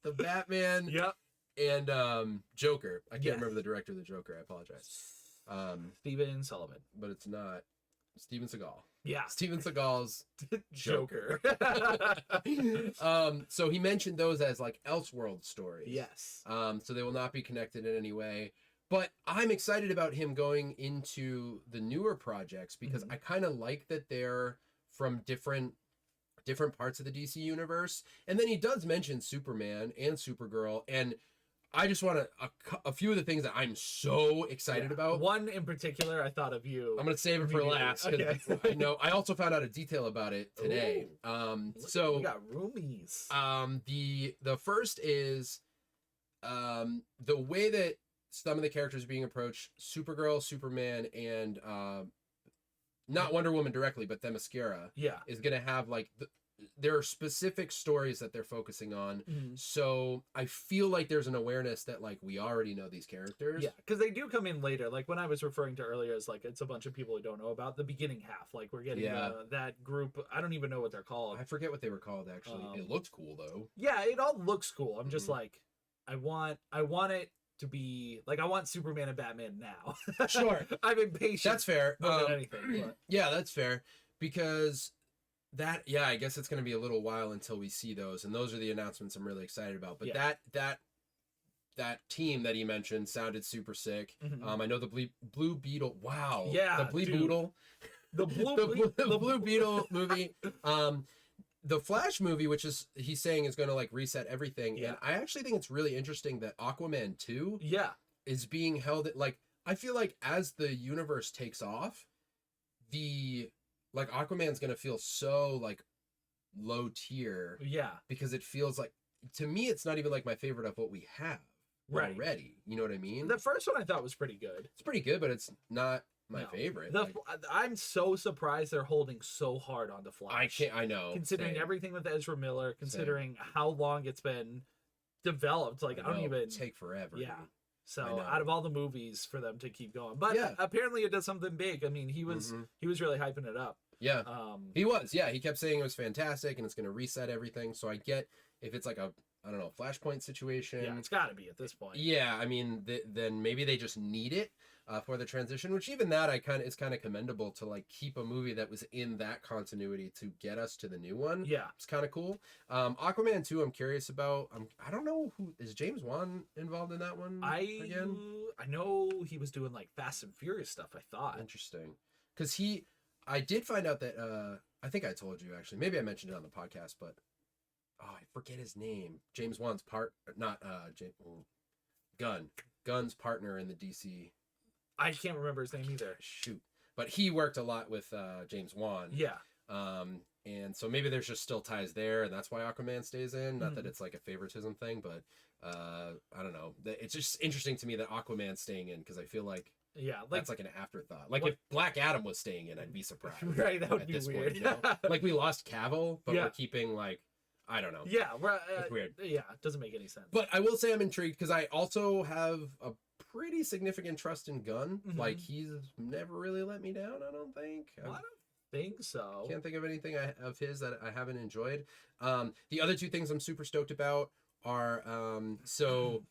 the Batman, yep. and Joker. I can't Yes. remember the director of the Joker. I apologize. Steven Sullivan. But it's not Steven Seagal. Yeah. Steven Seagal's Joker. so he mentioned those as like Elseworld stories. Yes. So they will not be connected in any way. But I'm excited about him going into the newer projects because Mhm. I kind of like that they're from different parts of the DC universe. And then he does mention Superman and Supergirl, and I just want a few of the things that I'm so excited Yeah. about. One in particular, I thought of you. I'm gonna save it for Immediately. last because Okay. I know I also found out a detail about it today. Look, we got roomies. The first is the way that some of the characters are being approached: Supergirl, Superman, and not Wonder Woman directly, but Themyscira Yeah. is gonna have like there are specific stories that they're focusing on. Mhm. So I feel like there's an awareness that like we already know these characters. Yeah, because they do come in later. Like when I was referring to earlier, as like it's a bunch of people who don't know about the beginning half. Like we're getting Yeah. that group. I don't even know what they're called. I forget what they were called actually. It looked cool though. Yeah, it all looks cool. I'm just Mhm. like, I want it to be like I want Superman and Batman now. Sure. I'm impatient. That's fair. more than anything. But Yeah, that's fair because I guess it's going to be a little while until we see those, and those are the announcements I'm really excited about. But Yeah. that team that he mentioned sounded super sick. Mhm. I know the Blue Beetle. Wow. Yeah, the Blue dude. Beetle. the blue, the Blue Beetle movie. The Flash movie, which is he's saying is going to like reset everything, Yeah. and I actually think it's really interesting that Aquaman 2 Yeah, is being held at like I feel like as the universe takes off, the like Aquaman's gonna feel so like low tier yeah, because it feels like to me it's not even like my favorite of what we have Right. already. You know what I mean? The first one I thought was pretty good. It's pretty good, but it's not my No. favorite. The Like, I'm so surprised they're holding so hard on the Flash. I know. Considering same. everything with Ezra Miller, considering how long it's been developed, like I don't know, even take forever. Yeah. dude. So I know. out of all the movies for them to keep going, but Yeah. apparently it does something big. I mean, he was Mhm. really hyping it up. Yeah. Um, He was, yeah. He kept saying it was fantastic and it's gonna reset everything. So I get if it's like a I don't know Flashpoint situation. yeah, it's got to be at this point. Yeah, I mean, then maybe they just need it for the transition. Which even that it's kind of commendable to like keep a movie that was in that continuity to get us to the new one. Yeah. It's kind of cool. Aquaman 2, I'm curious about. I don't know who is James Wan involved in that one. Again, I know he was doing like Fast and Furious stuff. I thought. interesting, because I did find out that I think I told you actually. Maybe I mentioned it on the podcast, but I forget his name. James Wan's not Gunn's partner in the DC. I can't remember his name either. Shoot, but he worked a lot with James Wan. Yeah. And so maybe there's just still ties there, and that's why Aquaman stays in. Not that Mhm. it's like a favoritism thing, but I don't know. It's just interesting to me that Aquaman's staying in because I feel like Yeah. Like that's like an afterthought. Like what- if Black Adam was staying in, I'd be surprised. right. That would at be this weird. point, you know? Like we lost Cavill, but Yeah. we're keeping like I don't know. yeah. It's weird. Yeah. It doesn't make any sense. But I will say I'm intrigued because I also have a pretty significant trust in Gunn. Mhm. Like he's never really let me down. I don't think. Well, I don't think so. Can't think of anything of his that I haven't enjoyed. The other two things I'm super stoked about are so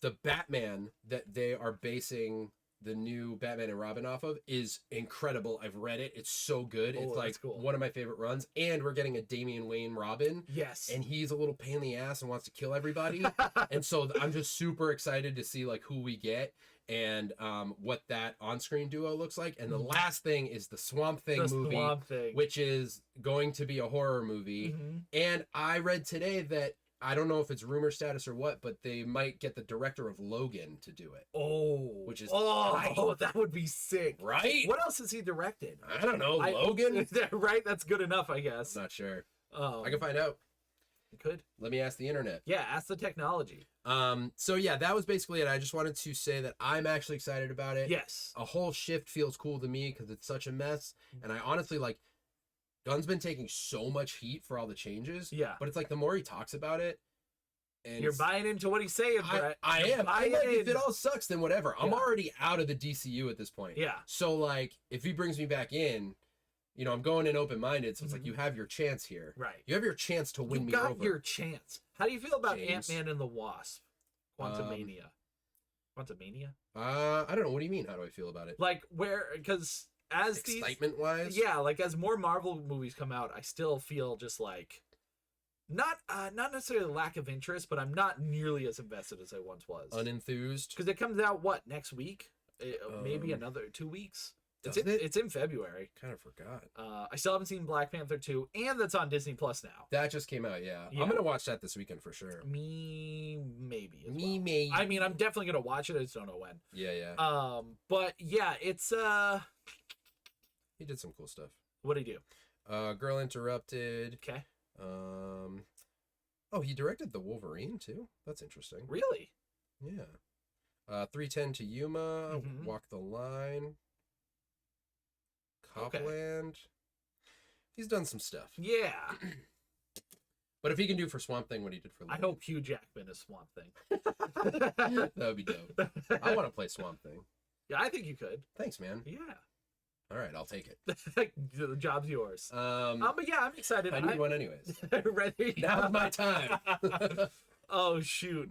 the Batman that they are basing the new Batman and Robin off of is incredible. I've read it. It's so good. Oh, It's that's like cool. one of my favorite runs. And we're getting a Damian Wayne Robin. Yes. And he's a little pain in the ass and wants to kill everybody. And so I'm just super excited to see like who we get and what that on-screen duo looks like. And the last thing is the Swamp Thing The movie, Swamp Thing. which is going to be a horror movie. Mhm. And I read today that I don't know if it's rumor status or what, but they might get the director of Logan to do it. Oh, which is oh, that would be sick, right? What else has he directed? I don't know, Logan. Right, that's good enough, I guess. I'm not sure. I can find out. You could. Let me ask the internet. Yeah, ask the technology. So yeah, that was basically it. I just wanted to say that I'm actually excited about it. Yes. A whole shift feels cool to me because it's such a mess, and I honestly like. Gunn's been taking so much heat for all the changes. Yeah. But it's like the more he talks about it, and you're buying into what he's saying, Brett. I am. Like, if it all sucks, then whatever. I'm already out of the DCU at this point. Yeah. So like, if he brings me back in, you know, I'm going in open-minded. So it's like you have your chance here. Right. You have your chance to win me over. You got your chance. How do you feel about James. Ant-Man and the Wasp? Quantumania. Quantumania? I don't know. What do you mean? How do I feel about it? Like because as excitement wise, yeah, like as more Marvel movies come out, I still feel just like not necessarily a lack of interest, but I'm not nearly as invested as I once was. Unenthused. Because it comes out what next week? Maybe another 2 weeks. It's in February. Kind of forgot. I still haven't seen Black Panther 2, and that's on Disney Plus now. That just came out. Yeah. I'm gonna watch that this weekend for sure. Me maybe. Maybe. I mean, I'm definitely gonna watch it. I just don't know when. Yeah. But yeah, it's He did some cool stuff. What'd he do? Girl Interrupted. Okay. Oh, he directed the Wolverine too. That's interesting. Really? Yeah. 3:10 to Yuma. Walk the Line. Copland. Okay. He's done some stuff. Yeah. But if he can do for Swamp Thing what he did for Logan. I hope Hugh Jackman is Swamp Thing. That would be dope. I want to play Swamp Thing. Yeah, I think you could. Thanks, man. Yeah. All right, I'll take it. The job's yours. But yeah, I'm excited. I need one anyways. Ready? Now's my time. Oh shoot.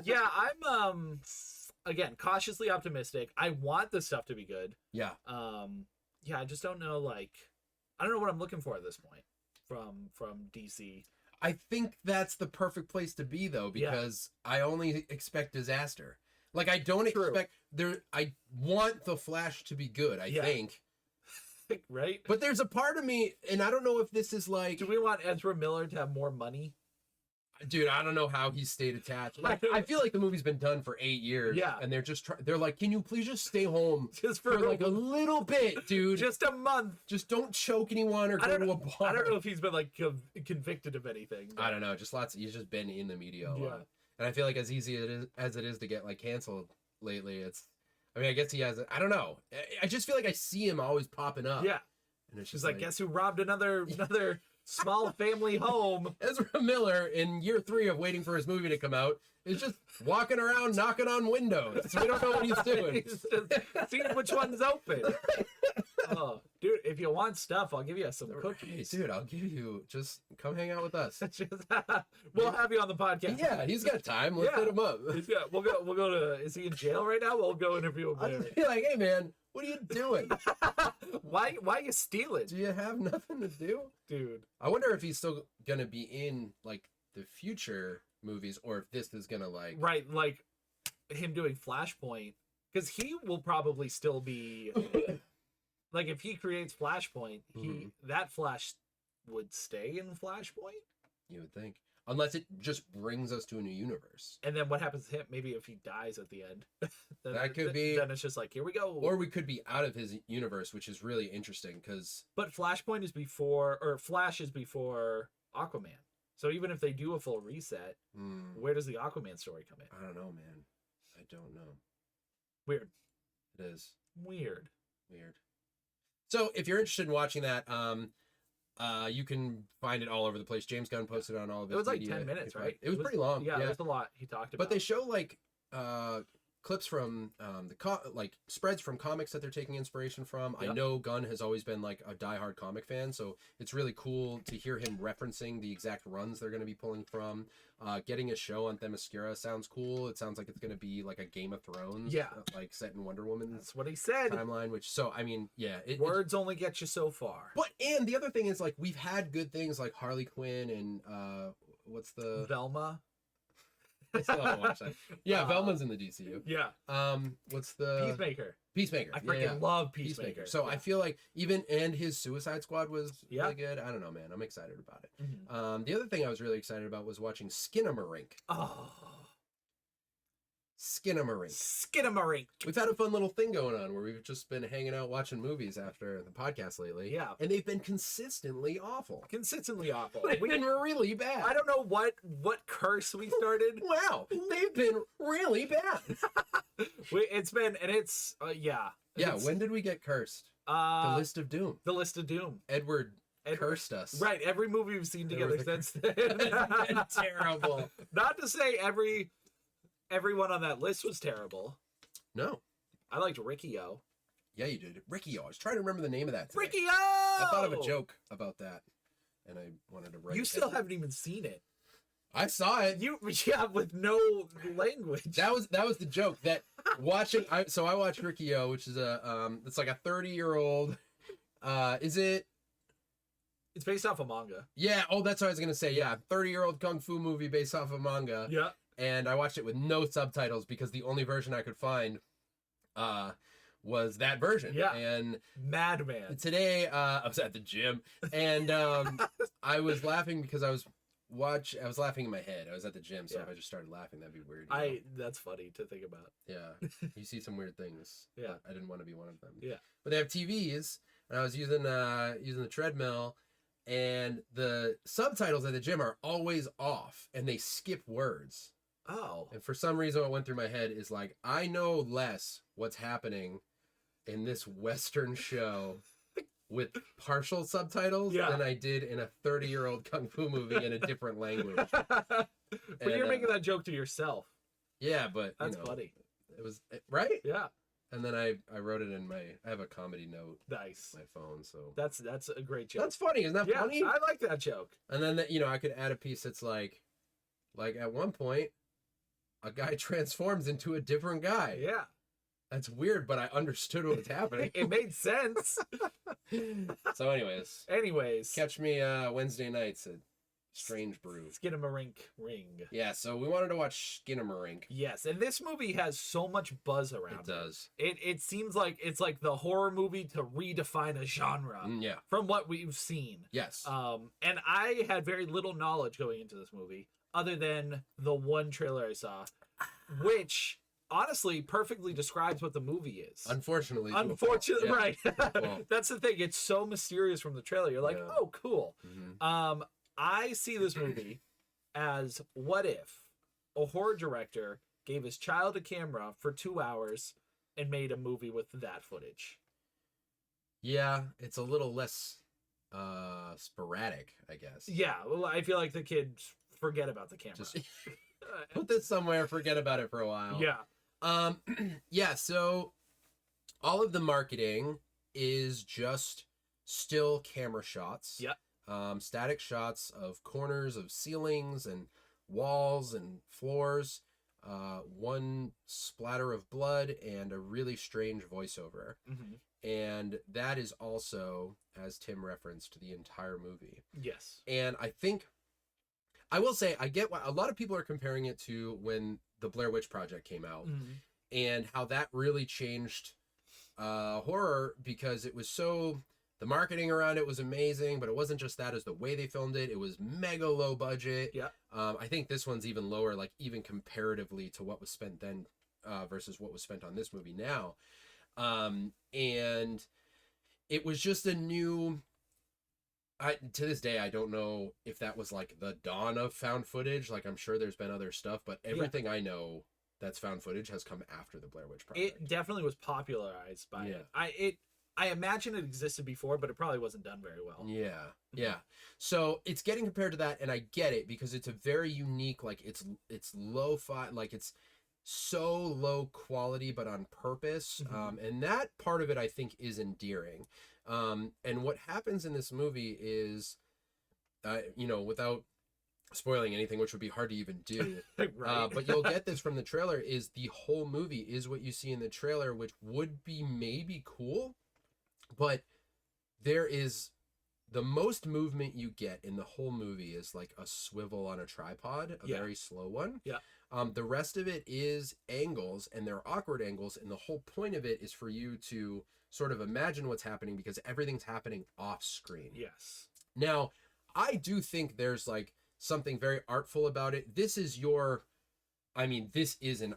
Yeah, I'm again cautiously optimistic. I want this stuff to be good. Yeah. Yeah, I just don't know. Like, I don't know what I'm looking for at this point from DC. I think that's the perfect place to be though, because I only expect disaster. Like I don't expect I want the Flash to be good. I think. Right. But there's a part of me, and I don't know if this is like. Do we want Ezra Miller to have more money? Dude, I don't know how he stayed attached. Like, I feel like the movie's been done for 8 years. Yeah. And they're just they're like, can you please just stay home just for like a little bit, dude? Just a month. Just don't choke anyone or go to a bar. I don't know if he's been like convicted of anything. But... I don't know. He's just been in the media a lot. And I feel like as easy as it is to get like canceled lately, I mean, I guess he has. I don't know. I just feel like I see him always popping up. Yeah. And it's just like, guess who robbed another small family home? Ezra Miller, in year 3 of waiting for his movie to come out, is just walking around knocking on windows. We don't know what he's doing. He's just seeing which one's open. Oh, dude, if you want stuff, I'll give you some cookies. Hey, dude, I'll give you. Just come hang out with us. We'll have you on the podcast. Yeah, he's got time. Let's hit him up. We'll go to. Is he in jail right now? We'll go interview him. I'll be like, hey man, what are you doing? Why are you stealing? Do you have nothing to do, dude? I wonder if he's still gonna be in like the future movies, or if this is gonna like like him doing Flashpoint, because he will probably still be. Like if he creates Flashpoint, that Flash would stay in Flashpoint. You would think, unless it just brings us to a new universe. And then what happens to him? Maybe if he dies at the end, then, that could be. Then it's just like, here we go. Or we could be out of his universe, which is really interesting because. But Flashpoint is before, or Flash is before Aquaman. So even if they do a full reset, where does the Aquaman story come in? I don't know, man. I don't know. Weird. It is weird. So if you're interested in watching that, you can find it all over the place. James Gunn posted on all of his. It was like media. 10 minutes, right? It was pretty long. Yeah, it was a lot he talked about. But they show like clips from like spreads from comics that they're taking inspiration from. Yep. I know Gunn has always been like a diehard comic fan, so it's really cool to hear him referencing the exact runs they're going to be pulling from. Getting a show on Themyscira sounds cool. It sounds like it's going to be like a Game of Thrones, like set in Wonder Woman's. That's what he said. Timeline, which I mean, words only get you so far. But and the other thing is like we've had good things like Harley Quinn and what's the Velma. I still haven't watched that. Yeah, Velma's in the DCU. Yeah. What's the Peacemaker. Peacemaker. I freaking love Peacemaker. So I feel like and his Suicide Squad was Yeah. really good. I don't know, man. I'm excited about it. Mhm. The other thing I was really excited about was watching Skinamarink. Oh, Skinamarink. We've had a fun little thing going on where we've just been hanging out watching movies after the podcast lately. Yeah. And they've been consistently awful. Consistently awful. They've been really bad. I don't know what curse we started. Wow. They've been really bad. It's been, and it's, yeah. Yeah, when did we get cursed? The List of Doom. The List of Doom. Edward cursed us. Right, every movie we've seen together since then. It's been terrible. Not to say everyone on that list was terrible. No. I liked Ricky-O. Yeah, you did. Ricky-O. I was trying to remember the name of that today. Ricky-O! I thought of a joke about that, and I wanted to write You it still down. haven't even seen it. I saw it. Yeah, with no language. That was the joke. That watching. I watched Ricky-O, which is it's like a 30-year-old. Is it? It's based off a manga. Yeah. Oh, that's what I was gonna say. Yeah, 30-year-old kung fu movie based off a manga. Yeah. And I watched it with no subtitles because the only version I could find was that version. Yeah. And Madman. today I was at the gym and I was laughing because I was laughing in my head. I was at the gym, so Yeah. if I just started laughing, that'd be weird. You know? That's funny to think about. Yeah. You see some weird things. Yeah. I didn't want to be one of them. Yeah. But they have TVs, and I was using the treadmill, and the subtitles at the gym are always off, and they skip words. Oh. And for some reason, what went through my head is like, I know less what's happening in this Western show with partial subtitles Yeah. than I did in a 30-year-old kung fu movie in a different language. But you're And, making that joke to yourself. Yeah, but That's you know, funny. it was right. Yeah. And then I wrote it in I have a comedy note Nice. on my phone, so That's a great joke. that's funny. Isn't that yeah, funny? I like that joke. And then I could add a piece that's like at one point, a guy transforms into a different guy. Yeah. That's weird, but I understood what was happening. It made sense. So, anyways, Catch catch me Wednesday nights at Strange Brew. Skinamarink Ring. Yeah, so we wanted to watch Skinamarink. Yes, and this movie has so much buzz around It does. It seems like it's like the horror movie to redefine a genre Yeah. from what we've seen. Yes. And I had very little knowledge going into this movie other than the one trailer I saw, which honestly perfectly describes what the movie is. Unfortunately. Unfortunately, Yeah. right. Well. That's the thing. It's so mysterious from the trailer. You're like, Yeah. oh, cool. Mhm. I see this movie as what if a horror director gave his child a camera for 2 hours and made a movie with that footage. Yeah, it's a little less sporadic, I guess. Yeah, well, I feel like the kids forget about the camera. Just put this somewhere, forget about it for a while. yeah. Yeah, so all of the marketing is just still camera shots. Yep. Static shots of corners of ceilings and walls and floors. One splatter of blood and a really strange voiceover. Mm-hmm. And that is also, as Tim referenced, the entire movie. Yes. And I will say, I get why a lot of people are comparing it to when the Blair Witch Project came out Mm-hmm. and how that really changed horror because it was the marketing around it was amazing, but it wasn't just that, as the way they filmed it. It was mega low budget. Yeah. I think this one's even lower, like even comparatively to what was spent then versus what was spent on this movie now. And it was just a new... to this day, I don't know if that was like the dawn of found footage. Like, I'm sure there's been other stuff, but everything I know that's found footage has come after the Blair Witch Project. It definitely was popularized by it. I imagine it existed before, but it probably wasn't done very well. Yeah, yeah. So it's getting compared to that, and I get it because it's a very unique, like it's lo-fi, like it's so low quality, but on purpose. Mhm. And that part of it, I think, is endearing. And what happens in this movie is, without spoiling anything, which would be hard to even do, Right. but you'll get this from the trailer, is the whole movie is what you see in the trailer, which would be maybe cool, but there is the most movement you get in the whole movie is like a swivel on a tripod, a very slow one. Yeah. The rest of it is angles, and they're awkward angles, and the whole point of it is for you to sort of imagine what's happening because everything's happening off screen. Yes. Now, I do think there's like something very artful about it. This is an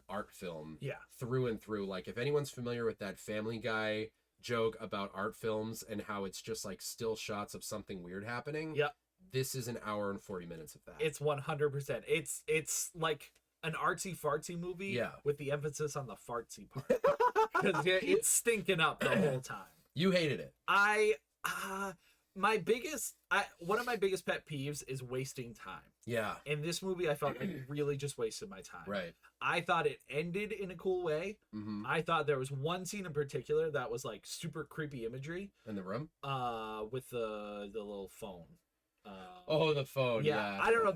art film. Yeah. Through and through. Like, if anyone's familiar with that Family Guy joke about art films and how it's just like still shots of something weird happening. Yep. This is an hour and 40 minutes of that. It's 100%. It's like an artsy fartsy movie with the emphasis on the fartsy part. Because it's stinking up the whole time. You hated it. One of my biggest pet peeves is wasting time. Yeah. In this movie, I felt like really just wasted my time. Right. I thought it ended in a cool way. Mm-hmm. I thought there was one scene in particular that was like super creepy imagery. In the room? With the little phone. The phone. Yeah. I don't know,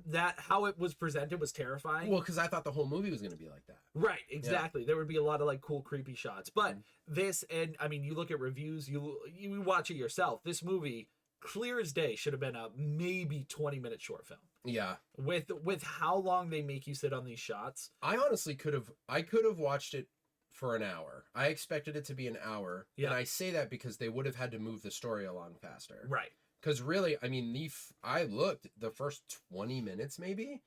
that how it was presented was terrifying. Well, because I thought the whole movie was going to be like that. Right, exactly. Yeah. There would be a lot of like cool creepy shots, but this, and I mean, you look at reviews, you watch it yourself. This movie, clear as day, should have been a maybe 20-minute short film. Yeah. With how long they make you sit on these shots, I honestly could have watched it for an hour. I expected it to be an hour, and I say that because they would have had to move the story along faster. Right. Because really, I mean, I looked the first 20 minutes maybe.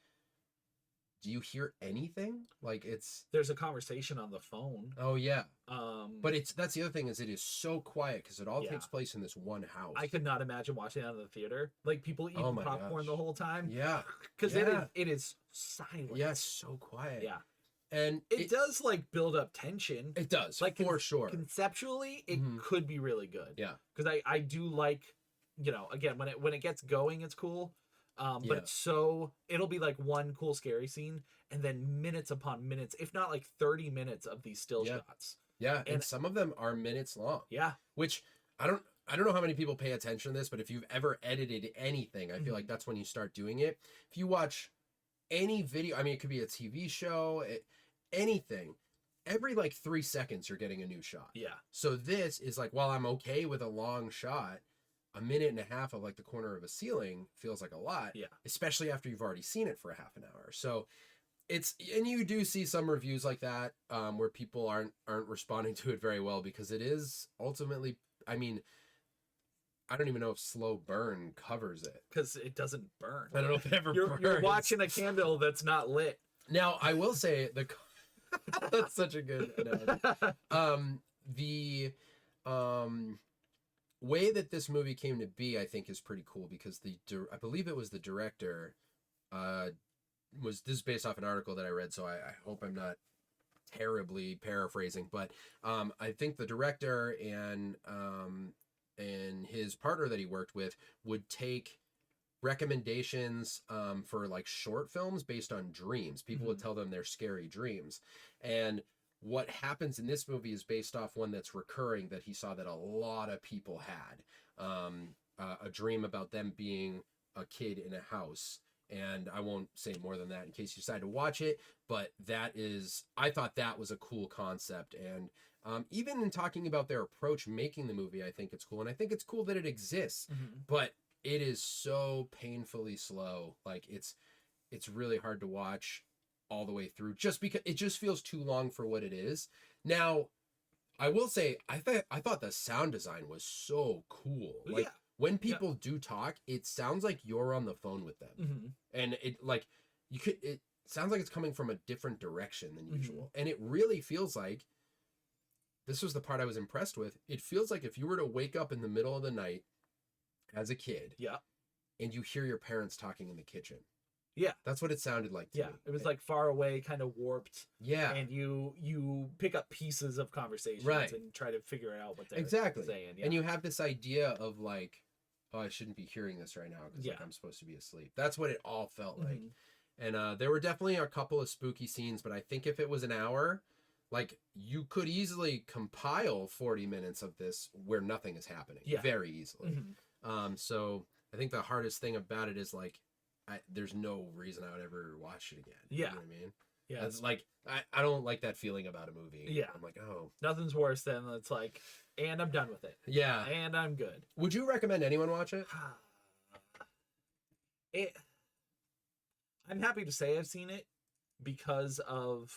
Do you hear anything? Like, there's a conversation on the phone. Oh yeah. But that's the other thing, is it is so quiet because it all takes place in this one house. I could not imagine watching that in the theater. Like, people eating popcorn the whole time. Yeah. Because it is silent. Yeah, it's so quiet. Yeah. And it does like build up tension. It does, like, for sure. Conceptually, it could be really good. Yeah. Because I do like, again, when it gets going, it's cool. But it'll be like one cool scary scene and then minutes upon minutes, if not like 30 minutes of these still shots. Yeah, and some of them are minutes long. Yeah. Which I don't know how many people pay attention to this, but if you've ever edited anything, I feel like that's when you start doing it. If you watch any video, I mean, it could be a TV show, anything, every like 3 seconds you're getting a new shot. Yeah. So this is like, while I'm okay with a long shot, a minute and a half of like the corner of a ceiling feels like a lot. Yeah. Especially after you've already seen it for a half an hour. So and you do see some reviews like that, where people aren't responding to it very well, because it is ultimately, I mean, I don't even know if slow burn covers it. Because it doesn't burn. I don't know if it ever burns. You're watching a candle that's not lit. Now, I will say that's such a good analogy. The way that this movie came to be, I think, is pretty cool, because I believe it was the director, this is based off an article that I read, so I hope I'm not terribly paraphrasing, but I think the director and his partner that he worked with would take recommendations for like short films based on dreams. People would tell them they're scary dreams, and what happens in this movie is based off one that's recurring that he saw that a lot of people had, a dream about them being a kid in a house. And I won't say more than that in case you decide to watch it, but I thought that was a cool concept. And even in talking about their approach making the movie, I think it's cool. And I think it's cool that it exists, but it is so painfully slow. Like, it's really hard to watch all the way through, just because it just feels too long for what it is. Now, I will say, I thought the sound design was so cool. Like, when people do talk, it sounds like you're on the phone with them, and it sounds like it's coming from a different direction than usual, and it really feels like, this was the part I was impressed with, it feels like if you were to wake up in the middle of the night as a kid, and you hear your parents talking in the kitchen. Yeah, that's what it sounded like to me. It was like far away, kind of warped. Yeah, and you pick up pieces of conversations and try to figure out what they're saying. Yeah. And you have this idea of like, oh, I shouldn't be hearing this right now because like, I'm supposed to be asleep. That's what it all felt like. And there were definitely a couple of spooky scenes, but I think if it was an hour, like, you could easily compile 40 minutes of this where nothing is happening very easily. So I think the hardest thing about it is like, there's no reason I would ever watch it again. You know what I mean? Yeah. It's like, I don't like that feeling about a movie. Yeah. I'm like, oh. Nothing's worse than it's like, and I'm done with it. Yeah. And I'm good. Would you recommend anyone watch it? I'm happy to say I've seen it, because of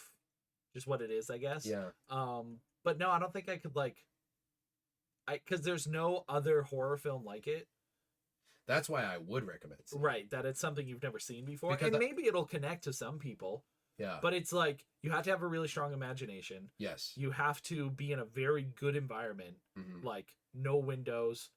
just what it is, I guess. Yeah. But no, I don't think I could because there's no other horror film like it. That's why I would recommend it. Right, that it's something you've never seen before. Because and maybe it'll connect to some people. Yeah. But it's like, you have to have a really strong imagination. Yes. You have to be in a very good environment. Like, no windows,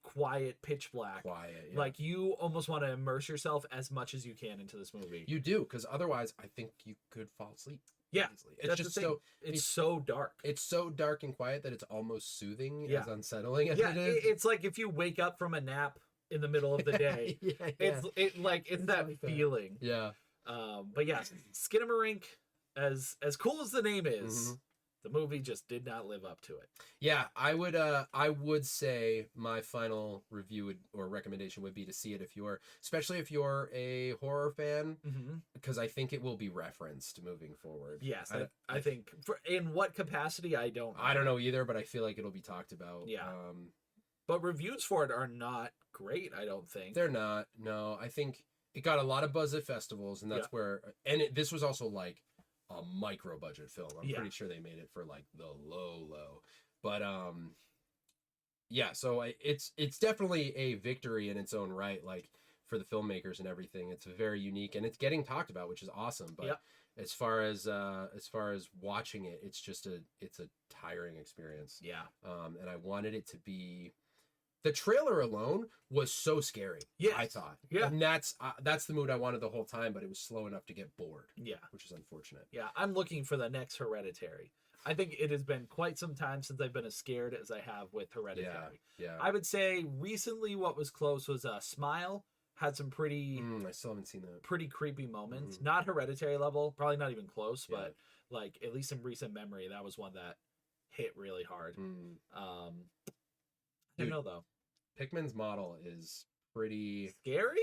quiet, pitch black. Quiet, yeah. Like, you almost want to immerse yourself as much as you can into this movie. You do, because otherwise I think you could fall asleep. Yeah, easily. It's just so it's so dark. It's so dark and quiet that it's almost soothing, Yeah. as unsettling as Yeah, it is. it's like if you wake up from a nap in the middle of the day. Yeah. It's that feeling. Yeah. But yeah, Skinamarink, as cool as the name is, the movie just did not live up to it. Yeah, I would say my final review or recommendation would be to see it especially if you're a horror fan, because I think it will be referenced moving forward. Yes, I think in what capacity, I don't know. I don't know either, but I feel like it'll be talked about. Yeah. But reviews for it are not great, I don't think. They're not. No, I think it got a lot of buzz at festivals, and that's where. And this was also like a micro budget film. I'm pretty sure they made it for like the low. But yeah. So it's definitely a victory in its own right. Like for the filmmakers and everything, it's very unique, and it's getting talked about, which is awesome. But as far as watching it, it's a tiring experience. Yeah. And I wanted it to be. The trailer alone was so scary. Yeah, I thought. Yeah, and that's the mood I wanted the whole time, but it was slow enough to get bored. Yeah, which is unfortunate. Yeah, I'm looking for the next Hereditary. I think it has been quite some time since I've been as scared as I have with Hereditary. Yeah. I would say recently what was close was Smile. Had some pretty. I still haven't seen that. Pretty creepy moments. Not Hereditary level, probably not even close, but like at least in recent memory, that was one that hit really hard. I don't know though. Pikmin's model is pretty scary.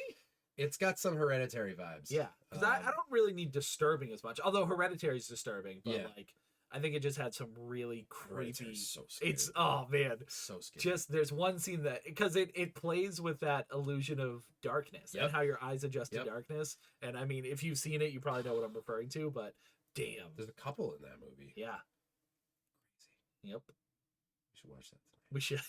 It's got some Hereditary vibes. Yeah, because I don't really need disturbing as much. Although Hereditary is disturbing, but like I think it just had some really creepy. So scary. It's man, so scary. Just there's one scene that because it plays with that illusion of darkness and how your eyes adjust to darkness. And I mean, if you've seen it, you probably know what I'm referring to. But damn, there's a couple in that movie. Yeah. Crazy. Yep. We should watch that tonight. We should.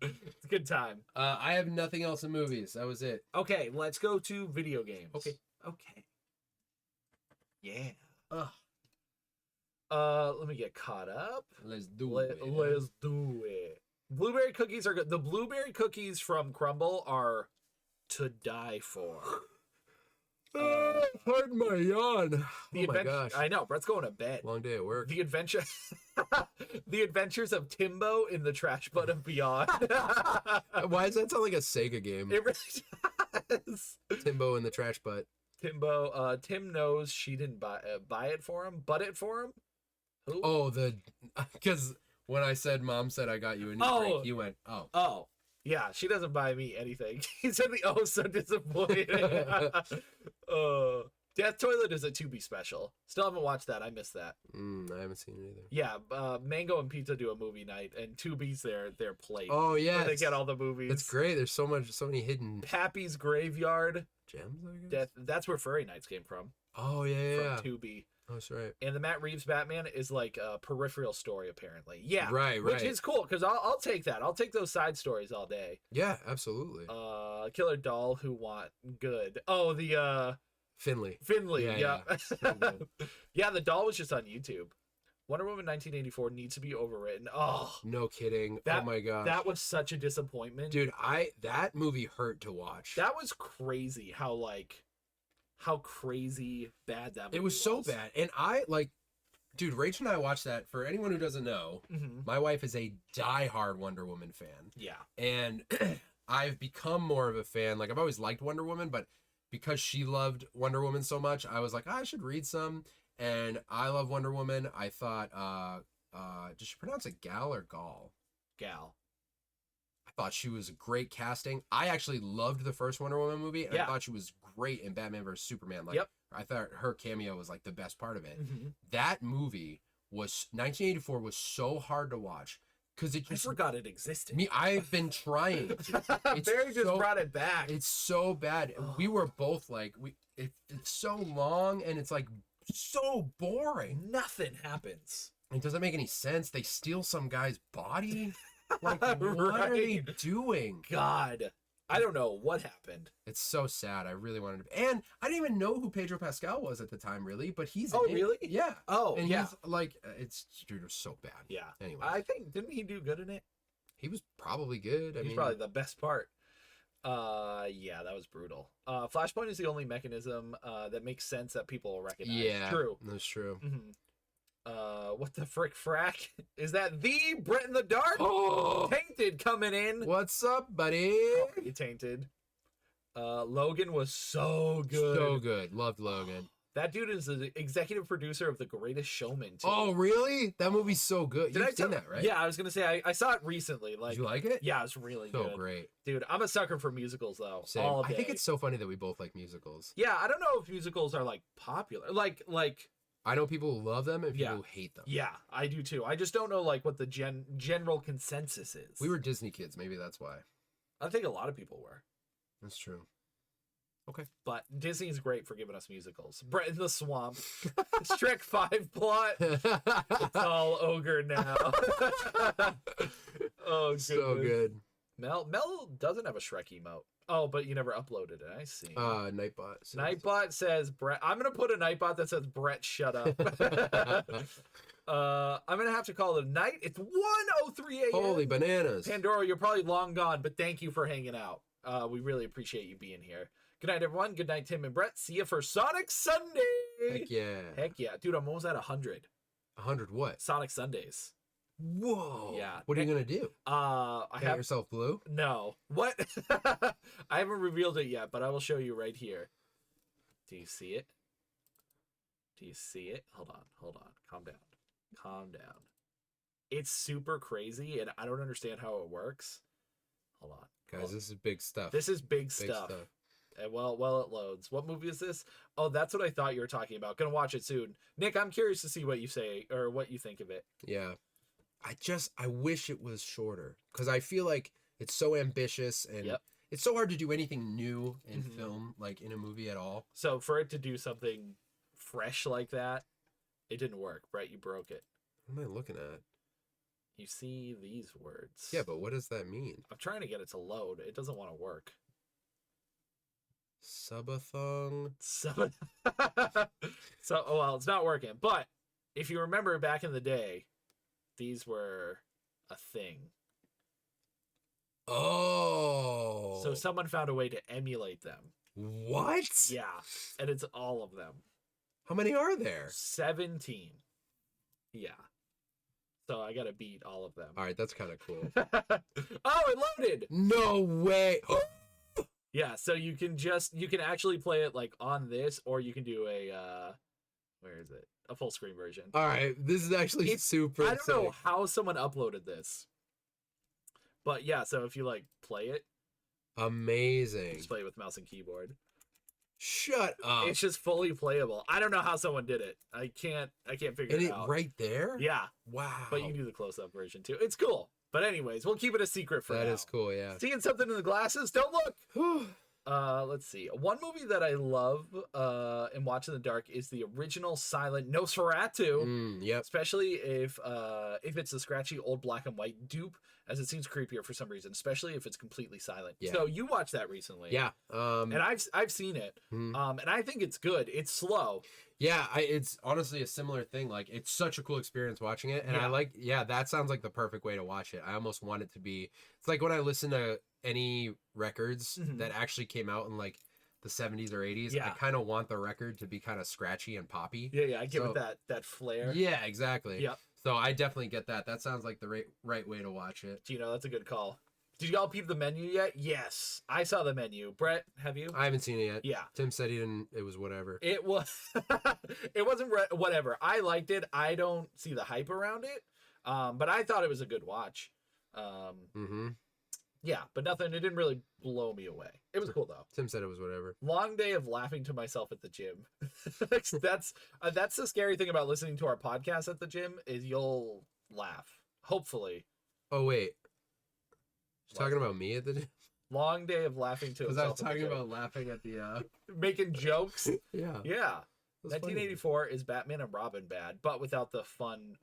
It's a good time. I have nothing else in movies. That was it. Okay, let's go to video games. Okay. Yeah. Let me get caught up. Let's do it. Let's do it. Blueberry cookies are good. The blueberry cookies from Crumble are to die for. Pardon my yawn. Oh my gosh. I know. Brett's going to bed. Long day at work. The Adventures of Timbo in the Trash Butt of Beyond. Why does that sound like a Sega game? It really does. Timbo in the Trash Butt. Timbo. Tim knows she didn't buy it for him. Butt it for him. Who? Oh, because when I said Mom said I got you a new drink, you went, oh. Yeah, she doesn't buy me anything. He said so disappointed. Death Toilet is a Tubi special. Still haven't watched that. I missed that. I haven't seen it either. Yeah, Mango and Pizza do a movie night, and Tubi's their place. Oh yeah, where they get all the movies. It's great. There's so many hidden. Pappy's Graveyard. Gems, I guess. That's where Furry Nights came from. Oh yeah. From Tubi. Oh, that's right. And the Matt Reeves Batman is like a peripheral story, apparently. Yeah, right. Which is cool because I'll take that. I'll take those side stories all day. Yeah, absolutely. Killer Doll Who Want Good. Oh, the Finley. Yeah. Yeah, the doll was just on YouTube. Wonder Woman 1984 needs to be overwritten. Oh, no kidding. Oh my gosh, that was such a disappointment, dude. That movie hurt to watch. That was crazy. How crazy bad that movie it was so bad. And dude, Rach and I watched that. For anyone who doesn't know, my wife is a diehard Wonder Woman fan. Yeah. And I've become more of a fan. Like, I've always liked Wonder Woman, but because she loved Wonder Woman so much, I was like, I should read some. And I love Wonder Woman. I thought, does she pronounce it gal or gall? Gal. I thought she was a great casting. I actually loved the first Wonder Woman movie, and I thought she was great in Batman vs Superman. I thought her cameo was like the best part of it. That movie 1984 was so hard to watch because it I just forgot it existed. me. I've been trying to. It's Barry just so- brought it back. It's so bad. We were both like, it's so long and it's like so boring. Nothing happens. It doesn't make any sense. They steal some guy's body. Like, what are they Right. doing? God, I don't know what happened. It's so sad. I really wanted to. And I didn't even know who Pedro Pascal was at the time, really. But he's. Oh, in it. really? Yeah. Oh, And yeah. he's like, dude, it was so bad. Yeah. Anyway, I think, didn't he do good in it? he was probably good. I He's mean, probably the best part. Yeah, that was brutal. Flashpoint is the only mechanism that makes sense that people will recognize. yeah, True. that's true. Mhm. What the frick frack? Is that the Brett in the Dark? Oh, Tainted coming in. what's up, buddy? Oh, you Tainted. Logan was so good. So good. Loved Logan. That dude is the executive producer of The Greatest Showman too. Oh, really? That movie's so good. Did I You've seen tell- that, right? Yeah, I was gonna say I saw it recently. Like, Did you like it? yeah, it was really So good. great. Dude, I'm a sucker for musicals though. Same. All I think day. it's so funny that we both like musicals. Yeah, I don't know if musicals are like popular. Like I know people who love them and people Yeah. who hate them. yeah, I do too. I just don't know like what the general consensus is. We were Disney kids. Maybe that's why. I think a lot of people were. That's true. But Disney's great for giving us musicals. Brett in the Swamp, Shrek 5 plot. It's all ogre now. Oh, So goodness. good. Mel doesn't have a Shrek emote. Oh, but you never uploaded it. I see. Nightbot. says- Nightbot says Brett. I'm gonna put a Nightbot that says Brett, shut up. I'm gonna have to call it a night. It's 1:03 a.m. Holy bananas. Pandora, you're probably long gone, but thank you for hanging out. We really appreciate you being here. Good night, everyone. Good night, Tim and Brett. See you for Sonic Sunday. Heck yeah. Heck yeah, dude! I'm almost at 100 100 what? Sonic Sundays. Whoa. Yeah. What are you going to do? I Paint have yourself blue? no. What? I haven't revealed it yet, but I will show you right here. Do you see it? Do you see it? Hold on. Calm down. It's super crazy, and I don't understand how it works. Hold on. Guys, this is big stuff. This is big big stuff. And well, it loads. What movie is this? Oh, that's what I thought you were talking about. Gonna watch it soon. Nick, I'm curious to see what you say or what you think of it. Yeah. I wish it was shorter because I feel like it's so ambitious and Yep. it's so hard to do anything new in Mhm. film, like in a movie at all. So for it to do something fresh like that, it didn't work. Brett, you broke it. What am I looking at? You see these words. Yeah, but what does that mean? I'm trying to get it to load. It doesn't want to work. Subathon? So, oh well, it's not working. But if you remember back in the day, these were a thing. Oh. So someone found a way to emulate them. What? Yeah, and it's all of them. How many are there? 17. Yeah. So I gotta beat all of them. All right, that's kind of cool. Oh, it loaded. No way. Yeah, so you can actually play it like on this, or you can do a where is it? A full screen version. All right, this is actually It's- super I don't know sick. how someone uploaded this. But yeah, so if you like play it, Amazing. just play it with mouse and keyboard. Shut up. It's just fully playable. I don't know how someone did it. I can't figure And it it out. right there? Yeah, Wow. but you can do the close up version too. It's cool. But anyways, we'll keep it a secret for That now. is cool, yeah. Seeing something in the glasses? Don't look. Whew. Let's see. One movie that I love and watch in the dark is the original silent Nosferatu. Yep. Especially if it's a scratchy old black and white dupe, as it seems creepier for some reason, especially if it's completely silent. Yeah. So you watched that recently. Yeah. And I've seen it. Mhm. And I think it's good. It's slow. Yeah, it's honestly a similar thing. Like, it's such a cool experience watching it. And Yeah. that sounds like the perfect way to watch it. I almost want it to be, it's like when I listen to any records Mhm. that actually came out in like the 70s or 80s, I Yeah. kind of want the record to be kind of scratchy and poppy. Yeah, I give So- it that flair. Yeah, exactly. Yep. So I definitely get that. That sounds like the right way to watch it. Gino, that's a good call. Did y'all peep the menu yet? Yes. I saw the menu. Brett, have you? I haven't seen it yet. Yeah. Tim said he didn't. It was whatever. It was it wasn't whatever. I liked it. I don't see the hype around it. But I thought it was a good watch. Mm-hmm. Yeah, but nothing, it didn't really blow me away. It was cool though. Tim said it was whatever. Long day of laughing to myself at the gym. that's the scary thing about listening to our podcast at the gym is you'll laugh. Hopefully. Oh wait, What? talking about me at the Long day of laughing to because I was himself. talking about laughing at the making jokes. yeah. Yeah. That's funny. 1984 is Batman and Robin bad, but without the fun.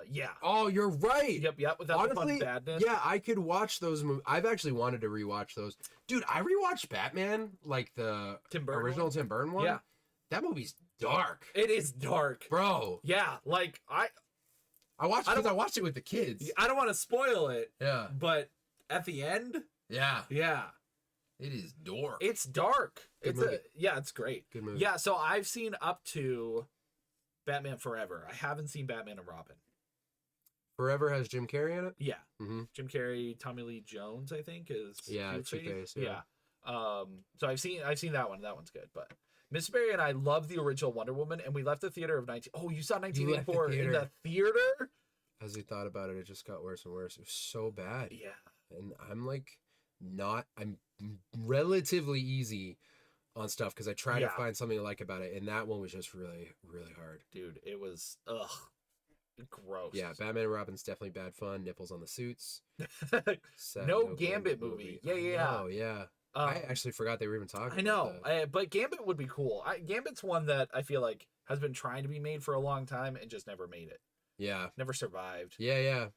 Yeah. Oh, you're right. Yep. Without the fun badness. Yeah, I could watch those movies. I've actually wanted to rewatch those. Dude, I rewatched Batman, like the Tim Burton original one? Tim Burton one. Yeah. That movie's dark. It is dark. Bro. Yeah, like I watched it with the kids. I don't want to spoil it. Yeah. But at the end, Yeah. yeah. It is dark. It's dark. Good movie. It's great. Good movie. Yeah, so I've seen up to Batman Forever. I haven't seen Batman and Robin. Forever has Jim Carrey in it? Yeah. Mm-hmm. Jim Carrey, Tommy Lee Jones, I think, is Two-Face. Yeah. So I've seen that one. That one's good. But Miss Berry and I love the original Wonder Woman, and we left the theater of 19. Oh, you saw 1984 in the theater? As he thought about it, it just got worse and worse. It was so bad. Yeah. And I'm relatively easy on stuff because I try to find something to like about it, and that one was just really, really hard. Dude, it was gross. Yeah, Batman and Robin's definitely bad fun. Nipples on the suits. No Gambit movie. Yeah. Oh yeah. I actually forgot they were even talking. I know, but Gambit would be cool. Gambit's one that I feel like has been trying to be made for a long time and just never made it. Yeah. Never survived. Yeah.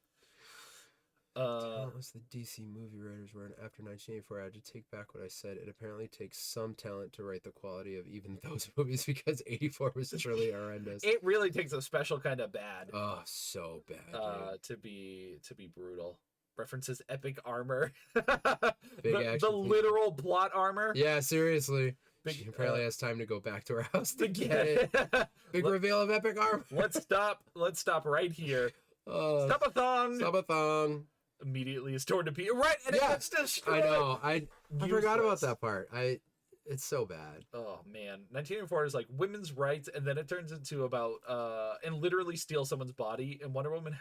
Talent the DC movie writers were, and after 1984, I had to take back what I said. It apparently takes some talent to write the quality of even those movies because 84 was truly horrendous. It really takes a special kind of bad. Oh, so bad. To be brutal. References epic armor. Big action. The literal plot armor. Yeah, seriously. She apparently has time to go back to her house to get it. Big reveal of epic armor. Let's stop right here. Stop-a-thong. Immediately is torn to pieces. Right, and it gets destroyed. I know. I forgot about that part. It's so bad. Oh man, 1984 is like women's rights, and then it turns into about and literally steal someone's body. And Wonder Woman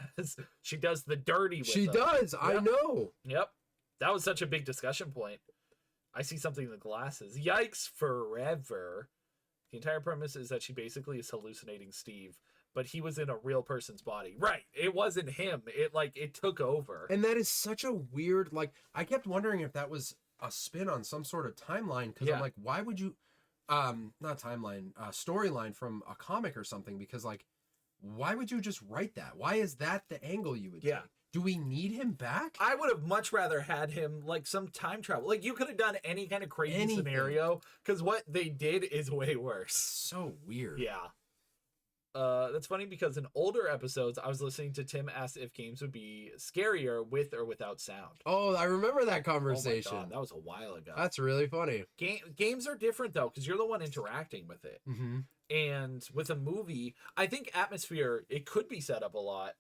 she does the dirty. With she them. does. Yep. I know. Yep, that was such a big discussion point. I see something in the glasses. Yikes! Forever. The entire premise is that she basically is hallucinating Steve, but he was in a real person's body. Right. It wasn't him. It took over. And that is such a weird, I kept wondering if that was a spin on some sort of timeline. Cause I'm like, why would you, not timeline, storyline from a comic or something? Because why would you just write that? Why is that the angle you would take? Do we need him back? I would have much rather had him some time travel. You could have done any kind of crazy scenario, because what they did is way worse. So weird. Yeah. That's funny because in older episodes, I was listening to Tim ask if games would be scarier with or without sound. Oh, I remember that conversation. Oh my God, that was a while ago. That's really funny. Games are different though, because you're the one interacting with it. Mm-hmm. And with a movie, I think atmosphere, it could be set up a lot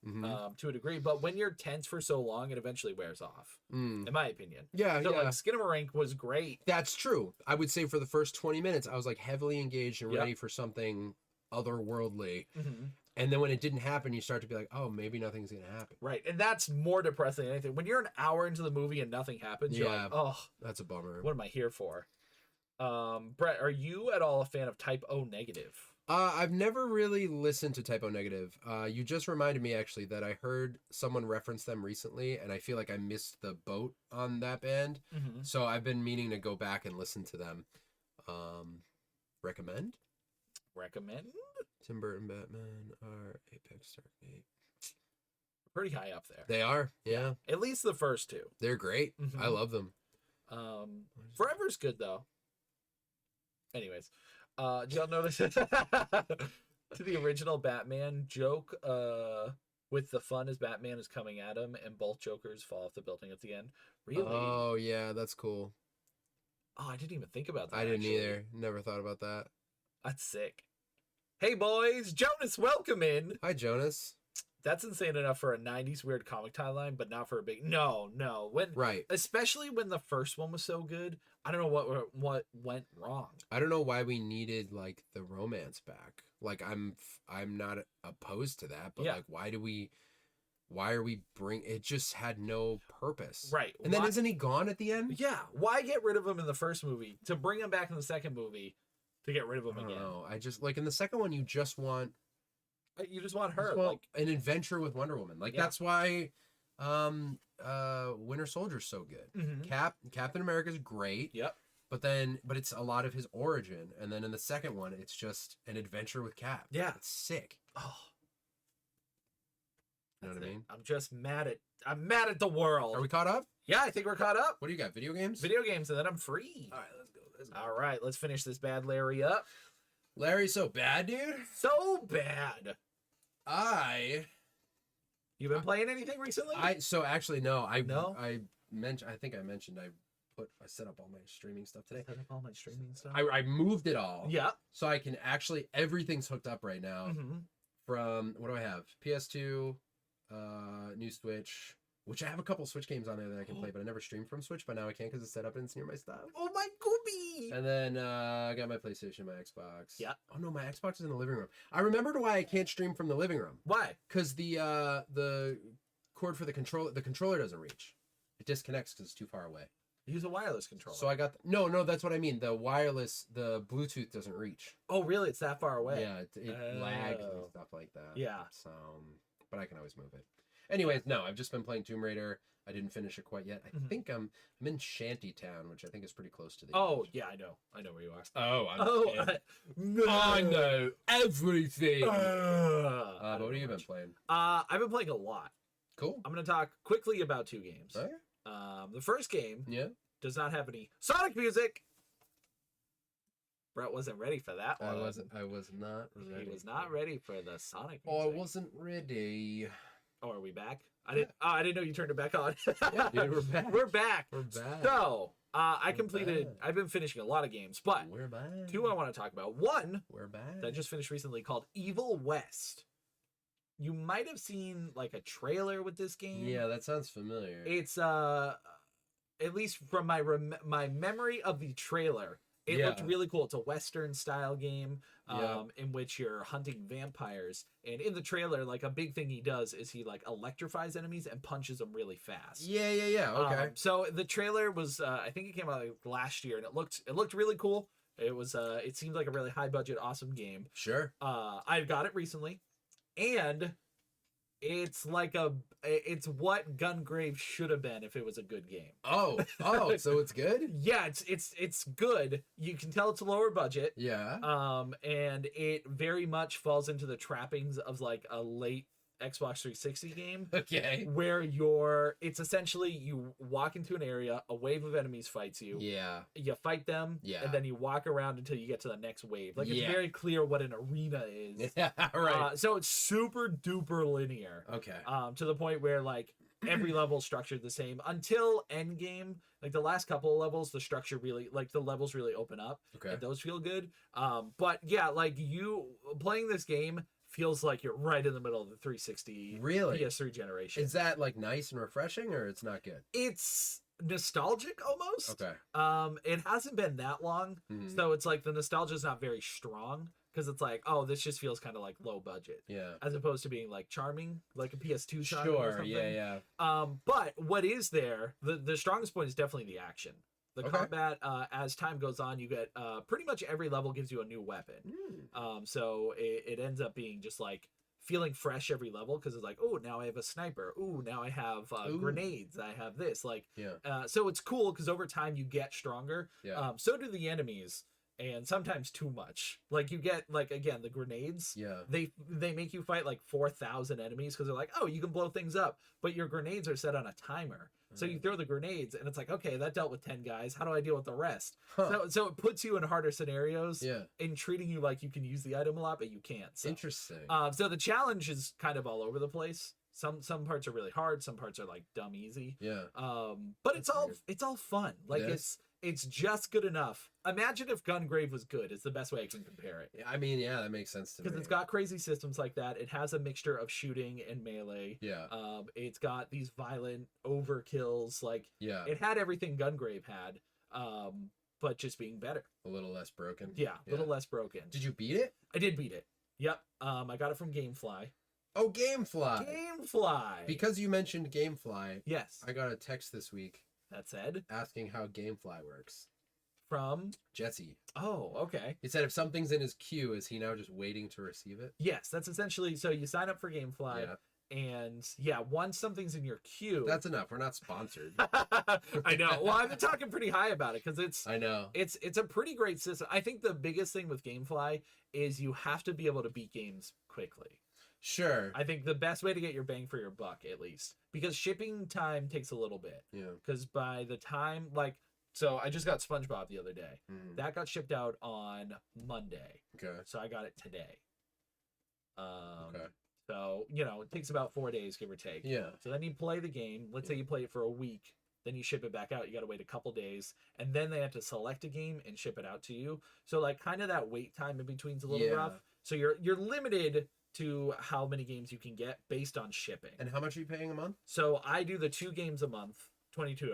to a degree, but when you're tense for so long, it eventually wears off, in my opinion. Yeah, so Skinamarink was great. That's true. I would say for the first 20 minutes, I was heavily engaged and ready for something otherworldly. And then when it didn't happen, you start to be like, oh, maybe nothing's going to happen. Right. And that's more depressing than anything. When you're an hour into the movie and nothing happens, you're like, oh, that's a bummer. What am I here for? Brett, are you at all a fan of Type O Negative? I've never really listened to Type O Negative. You just reminded me actually that I heard someone reference them recently, and I feel like I missed the boat on that band. So I've been meaning to go back and listen to them. Recommend? Tim Burton Batman are Apex Dark Knight. Pretty high up there. They are, yeah. At least the first two. They're great. I love them. Forever's good though. Anyways, did y'all notice to the original Batman joke with the fun as Batman is coming at him and both Jokers fall off the building at the end? Really? Oh yeah, that's cool. Oh, I didn't even think about that. I didn't either. Never thought about that. That's sick. Hey boys, Jonas, welcome in. Hi Jonas. That's insane enough for a 90s weird comic timeline, but not for a big... No. Right. Especially when the first one was so good, I don't know what went wrong. I don't know why we needed, the romance back. I'm not opposed to that, but, why are we it just had no purpose. Right. And then isn't he gone at the end? Yeah. Why get rid of him in the first movie to bring him back in the second movie to get rid of him again? No, I just, in the second one, you just want... You just want her. an adventure with Wonder Woman. That's why Winter Soldier's so good. Mm-hmm. Captain America's great. Yep. But it's a lot of his origin, and then in the second one, it's just an adventure with Cap. Yeah. It's sick. Oh, You know what I mean? I'm mad at the world. Are we caught up? Yeah, I think we're caught up. What do you got? Video games? Video games, and then I'm free. All right, let's go. All right, let's finish this bad Larry up. Larry's so bad, dude. So bad. You been playing anything recently? So actually no. I think I mentioned I set up all my streaming stuff today. Set up all my streaming stuff. I moved it all. Yeah. So I can actually everything's hooked up right now. Mm-hmm. From what do I have? PS2, new Switch, which I have a couple Switch games on there that I can play, but I never stream from Switch, but now I can because it's set up and it's near my stuff. Oh my goobie! And then I got my PlayStation, my Xbox. Yeah. Oh no, my Xbox is in the living room. I remembered why I can't stream from the living room. Why? Because the cord for the controller doesn't reach. It disconnects because it's too far away. Use a wireless controller. So I got no, that's what I mean. The Bluetooth doesn't reach. Oh really? It's that far away? Yeah, it lags and stuff like that. Yeah. So, but I can always move it. Anyways, no, I've just been playing Tomb Raider. I didn't finish it quite yet. I think I'm in Shantytown, which I think is pretty close to the. Oh edge. yeah, I know where you are. Oh, I know everything. But what have you been playing? I've been playing a lot. Cool. I'm gonna talk quickly about 2 games. Okay. The first game does not have any Sonic music. Brett wasn't ready for that one. I was not ready. He was not ready for the Sonic music. Oh, I wasn't ready. Oh, are we back? I didn't know you turned it back on. Yeah, dude, we're back. We're back. We're back. So, I've been finishing a lot of games, but we're back. 2 I want to talk about. One, we're back. that I just finished recently called Evil West. You might have seen like a trailer with this game. Yeah, that sounds familiar. It's at least from my memory of the trailer, it looked really cool. It's a Western style game in which you're hunting vampires. And in the trailer, like a big thing he does is he like electrifies enemies and punches them really fast. Yeah. Okay. So the trailer was I think it came out like last year, and it looked really cool. It was it seemed like a really high budget, awesome game. Sure. I got it recently, and it's what Gungrave should have been if it was a good game. Oh, so it's good? Yeah, it's good. You can tell it's lower budget. Yeah. And it very much falls into the trappings of like a late Xbox 360 game. Okay. Where it's essentially you walk into an area, a wave of enemies fights you. Yeah. You fight them. Yeah. And then you walk around until you get to the next wave. Like it's very clear what an arena is. Yeah, right. So it's super duper linear. Okay. To the point where like every level structured the same until end game. Like the last couple of levels, the structure really like the levels really open up. Okay. And those feel good. But yeah, like you playing this game feels like you're right in the middle of the 360 really PS3 generation. Is that like nice and refreshing, or it's not good? It's nostalgic almost. Okay. It hasn't been that long, so it's like the nostalgia is not very strong because it's like, oh, this just feels kind of like low budget. Yeah. As opposed to being like charming, like a PS2 charming or Sure. something. Yeah. But what is there? The strongest point is definitely the action. The combat, as time goes on, you get pretty much every level gives you a new weapon. So it ends up being just like feeling fresh every level because it's like, oh, now I have a sniper. Ooh, now I have grenades. I have this. Like, so it's cool because over time you get stronger. Yeah. So do the enemies. And sometimes too much. Like you get like again the grenades. Yeah. They make you fight like 4,000 enemies because they're like, oh, you can blow things up, but your grenades are set on a timer. So you throw the grenades and it's like, okay, that dealt with 10 guys. How do I deal with the rest? So it puts you in harder scenarios. Yeah. In treating you like you can use the item a lot, but you can't. So. Interesting. So the challenge is kind of all over the place. Some parts are really hard. Some parts are like dumb easy. Yeah. But it's all fun. Like it's just good enough. Imagine if Gungrave was good. It's the best way I can compare it. I mean, yeah, that makes sense to me. Because it's got crazy systems like that. It has a mixture of shooting and melee. Yeah. It's got these violent overkills. Like, it had everything Gungrave had, but just being better. A little less broken. Yeah, a little less broken. Did you beat it? I did beat it. Yep. I got it from GameFly. Oh, GameFly. GameFly. Because you mentioned GameFly. Yes. I got a text this week. That said? Asking how GameFly works. From? Jesse. Oh, okay. He said if something's in his queue, is he now just waiting to receive it? Yes, that's essentially, so you sign up for GameFly, And yeah, once something's in your queue, That's enough. We're not sponsored. I know. Well, I've been talking pretty high about it because I know. it's a pretty great system. I think the biggest thing with GameFly is you have to be able to beat games quickly. Sure. I think the best way to get your bang for your buck, at least, because shipping time takes a little bit. Yeah. Because by the time, like, so I just got SpongeBob the other day. Mm. That got shipped out on Monday. Okay. So I got it today. Okay. So, you know, it takes about 4 days, give or take. Yeah. So then you play the game. Let's say you play it for a week. Then you ship it back out. You got to wait a couple days. And then they have to select a game and ship it out to you. So, like, kind of that wait time in between's a little rough. So you're limited to how many games you can get based on shipping. And how much are you paying a month? So I do the 2 games a month, $22.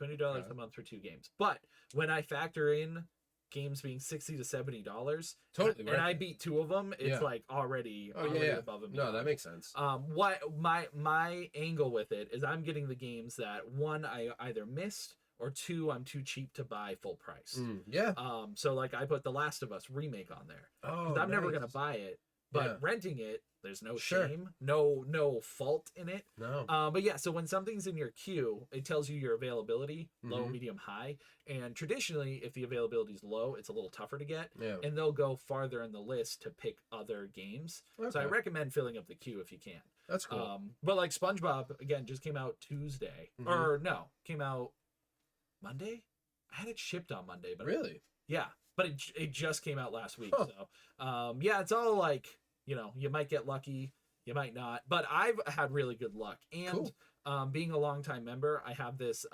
$20 a month for 2 games. But when I factor in games being $60 to $70, Totally. and I beat 2 of them, it's like already above and beyond. No, that makes sense. What my angle with it is I'm getting the games that 1 I either missed or 2 I'm too cheap to buy full price. Yeah. So like I put The Last of Us remake on there. Oh, I'm never gonna buy it, but renting it, there's no Sure. shame, no fault in it. No. But yeah, so when something's in your queue, it tells you your availability, low, Mhm. medium, high. And traditionally, if the availability is low, it's a little tougher to get. Yeah. And they'll go farther in the list to pick other games. So I Okay. recommend filling up the queue if you can. That's cool. But like SpongeBob, again, just came out Tuesday. Mhm. Or no, came out Monday? I had it shipped on Monday, but Really? yeah. But it just came out last week. Huh. So yeah, it's all like, you know, you might get lucky, you might not. But I've had really good luck. And being a longtime member, I have this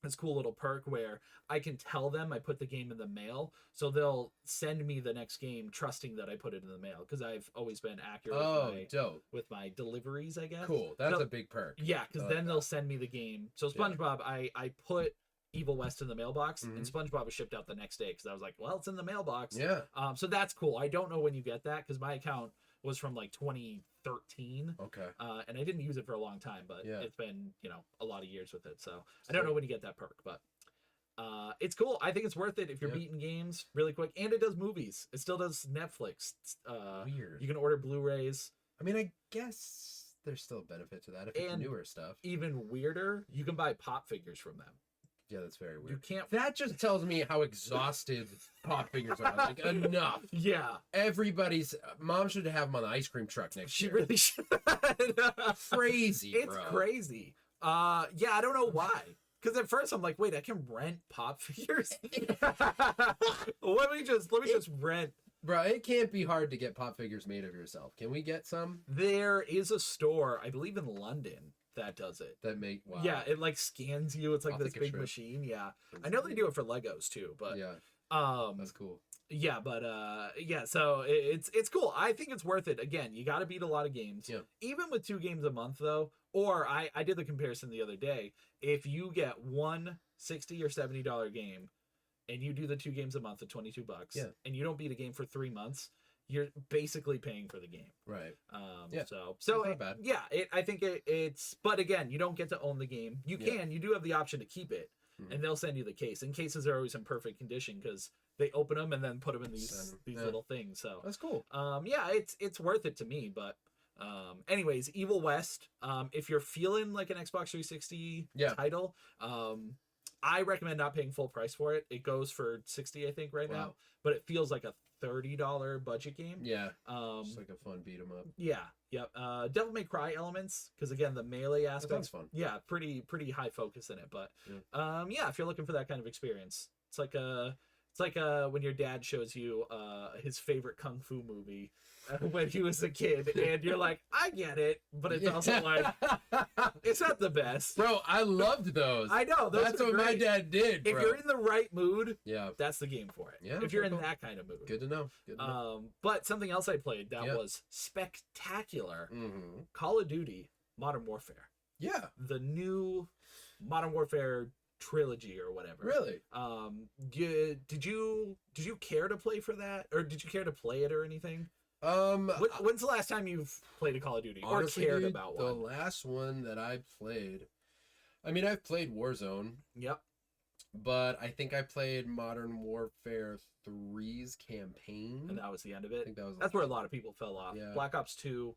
this cool little perk where I can tell them I put the game in the mail, so they'll send me the next game trusting that I put it in the mail, because I've always been accurate dope. with my deliveries, I guess. Cool. That's So- a big perk. Yeah, because I like then that. they'll send me the game. So SpongeBob, I put Evil West in the mailbox, and Mhm. SpongeBob was shipped out the next day because I was like, well, it's in the mailbox. Yeah. So that's cool. I don't know when you get that because my account was from like 2013. Okay. And I didn't use it for a long time, but Yeah. it's been, you know, a lot of years with it. So I don't know when you get that perk, but it's cool. I think it's worth it if you're beating games really quick. And it does movies. It still does Netflix. Weird. You can order Blu-rays. I mean, I guess there's still a benefit to that if it's And newer stuff. Even weirder, you can buy pop figures from them. Yeah, that's very You weird. can't. That just tells me how exhausted pop figures are. Like, enough. Yeah, Everybody's mom should have them on the ice cream truck next she year. really should. Crazy, It's bro. crazy. Yeah, I don't know why. Because at first I'm like, wait, I can rent pop figures. let me just rent. Bro, it can't be hard to get pop figures made of yourself. Can we get some There is a store, I believe in London, that does it. that make? Wow. Yeah, it like scans you. It's like I'll this take a big trip. machine. Yeah, I know they do it for Legos too, but Yeah, that's cool. yeah, but yeah, so it's cool. I think it's worth it. Again, you got to beat a lot of games. Yeah. Even with 2 games a month though, or I did the comparison the other day. If you get one $60 or $70 game and you do the 2 games a month at $22, and you don't beat a game for 3 months, you're basically paying for the game. Right. So That's not bad. yeah, I think it's, but again, you don't get to own the game. You do have the option to keep it, and they'll send you the case. And cases are always in perfect condition because they open them and then put them in these little things. So That's cool. yeah, it's worth it to me. But anyways, Evil West. If you're feeling like an Xbox 360 title, I recommend not paying full price for it. It goes for $60, I think, right now, but it feels like a $30 budget game. Yeah. Just like a fun beat 'em up. Yeah. Yep. Devil May Cry elements, because again, the melee aspects, fun. yeah, pretty high focus in it. But Yeah. yeah, if you're looking for that kind of experience, it's like when your dad shows you his favorite kung fu movie when he was a kid, and you're like, I get it, but it's also like it's not the best. Bro, I loved those. I know That's what my dad did, bro. If you're in the right mood, yeah, that's the game for it. Yeah, if you're in cool. that kind of mood. Good to know. Good to know. But something else I played that was spectacular: Mm-hmm. Call of Duty Modern Warfare. Yeah. The new Modern Warfare trilogy or whatever. Really? Did you care to play for that, or did you care to play it or anything? When's the last time you've played a Call of Duty Honestly, or cared dude, about the one? last one that I played, I mean, I've played Warzone. Yep. But I think I played Modern Warfare 3's campaign. And that was the end of I it. think that was. That's where a lot of people fell off. Yeah. Black Ops 2.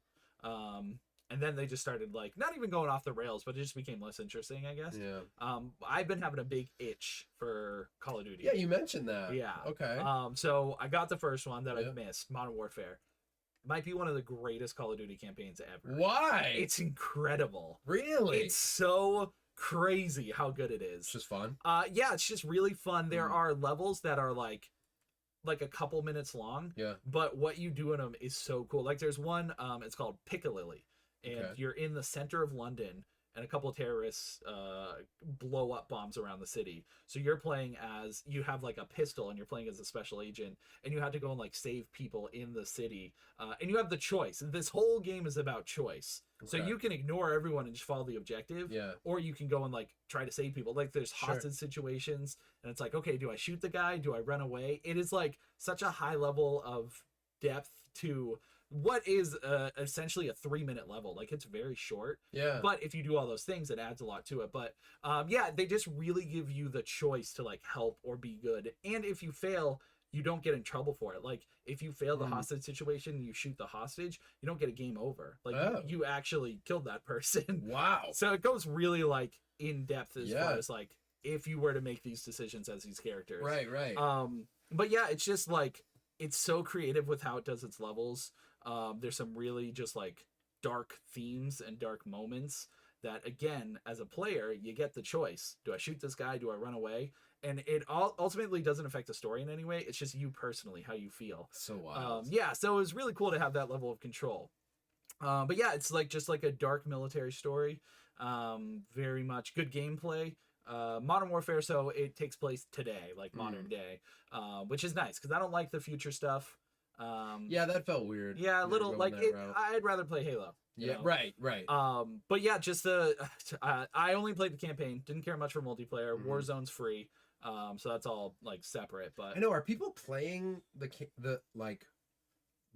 And then they just started like not even going off the rails, but it just became less interesting, I guess. Yeah. I've been having a big itch for Call of Duty. Yeah, you mentioned that. Yeah. Okay. So I got the first one that Yeah. I've missed, Modern Warfare. Might be one of the greatest Call of Duty campaigns ever. Why? It's incredible. Really? It's so crazy how good it is. It's just fun. Yeah, it's just really fun. There are levels that are like a couple minutes long. Yeah. But what you do in them is so cool. Like there's one, it's called Piccadilly, and Okay. you're in the center of London, and a couple of terrorists blow up bombs around the city. So you're playing as, you have like a pistol, and you're playing as a special agent, and you have to go and like save people in the city. And you have the choice. This whole game is about choice. So Okay. you can ignore everyone and just follow the objective. Yeah. Or you can go and like try to save people. Like there's Sure. hostage situations, and it's like, okay, do I shoot the guy? Do I run away? It is like such a high level of depth to what is essentially a 3-minute level. Like it's very short, Yeah. but if you do all those things, it adds a lot to it. But yeah, they just really give you the choice to like help or be good. And if you fail, you don't get in trouble for it. Like if you fail the hostage situation and you shoot the hostage, you don't get a game over. Like you actually killed that person. Wow. So it goes really like in depth as Yeah. far as like if you were to make these decisions as these characters. Right. Right. But yeah, it's just like it's so creative with how it does its levels. There's some really just like dark themes and dark moments that, again, as a player, you get the choice. Do I shoot this guy? Do I run away? And it ultimately doesn't affect the story in any way. It's just you personally, how you feel. So wild. Yeah, so it was really cool to have that level of control. But yeah, it's like just like a dark military story. Very much good gameplay. Modern Warfare, so it takes place today, like modern day, which is nice because I don't like the future stuff. Yeah, that felt weird. Yeah, a They were little going like that it, route. I'd rather play Halo. You Yeah. know? Right. Right. But yeah, just I only played the campaign. Didn't care much for multiplayer. Warzone's free. So that's all like separate. But I know. Are people playing the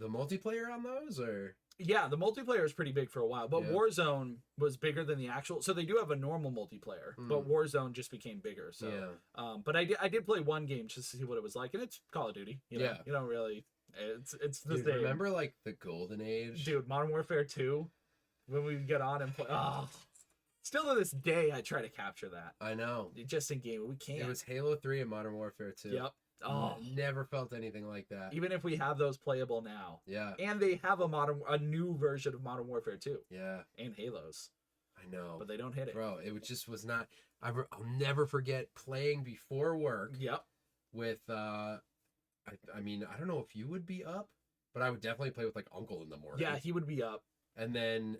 multiplayer on those or? yeah, the multiplayer is pretty big for a while, but Yeah. Warzone was bigger than the actual. So they do have a normal multiplayer, but Warzone just became bigger. So, Yeah. But I did play one game just to see what it was like, and it's Call of Duty. You know? Yeah. You don't really. It's the Dude, same. remember like the golden age? Dude, Modern Warfare 2, when we get on and play. Oh, still to this day, I try to capture that. I know. Just in game, we can't. It was Halo 3 and Modern Warfare 2. Yep. Oh, Never felt anything like that. even if we have those playable now, Yeah. and they have a new version of Modern Warfare 2 Yeah. and Halos, I know. but they don't hit it. Bro, just was not. I'll never forget playing before work Yep. with. I mean, I don't know if you would be up, but I would definitely play with like Uncle in the morning. Yeah, he would be up. And then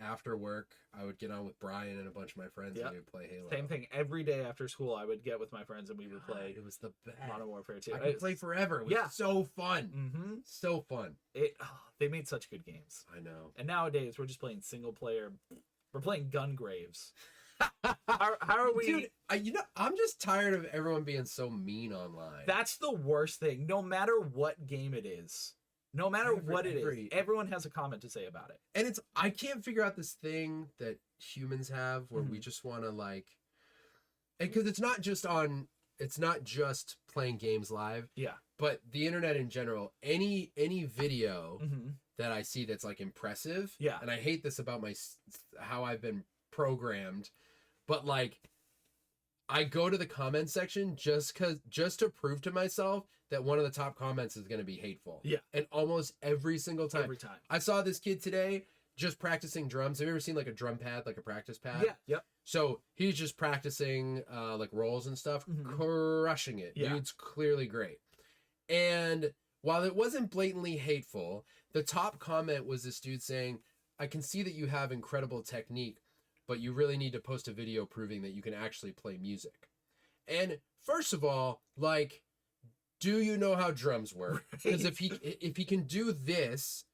after work, I would get on with Brian and a bunch of my friends Yep. and we would play Halo. Same thing every day after school. I would get with my friends and we would play It was the best. Modern Warfare 2. I could play forever. It was Yeah. so fun. Mm-hmm. So fun. They made such good games. I know. And nowadays we're just playing single player. We're playing Gungraves. how are we? Dude, I'm just tired of everyone being so mean online. That's the worst thing. No matter what game it is, no matter what it is, everyone has a comment to say about it. And I can't figure out this thing that humans have where we just want to like, because it's not just playing games live. Yeah. But the internet in general, any video that I see that's like impressive. Yeah. And I hate this about how I've been programmed, but like I go to the comment section just to prove to myself that one of the top comments is going to be hateful. Yeah. And almost every single time. Every time. I saw this kid today just practicing drums. Have you ever seen like a drum pad, like a practice pad? Yeah. Yep. So he's just practicing like rolls and stuff, crushing it. Yeah. Dude's clearly great. And while it wasn't blatantly hateful, the top comment was this dude saying, I can see that you have incredible technique, but you really need to post a video proving that you can actually play music. And first of all, like, do you know how drums work? Because if he can do this,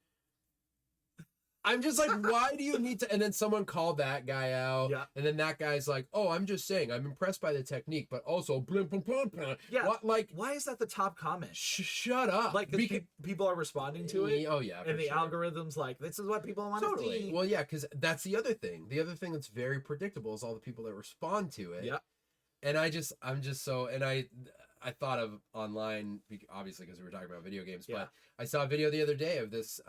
I'm just like, why do you need to? And then someone called that guy out. Yeah. And then that guy's like, oh, I'm just saying, I'm impressed by the technique, but also, blim, blim, blim, blim. Yeah. What, like, Why is that the top comment? shut up. Like, people are responding to it. Oh, yeah. And the sure. algorithm's like, this is what people want to see. Well, yeah, because that's the other thing. The other thing that's very predictable is all the people that respond to it. Yeah. And I thought of online, obviously because we were talking about video games, Yeah. but I saw a video the other day of this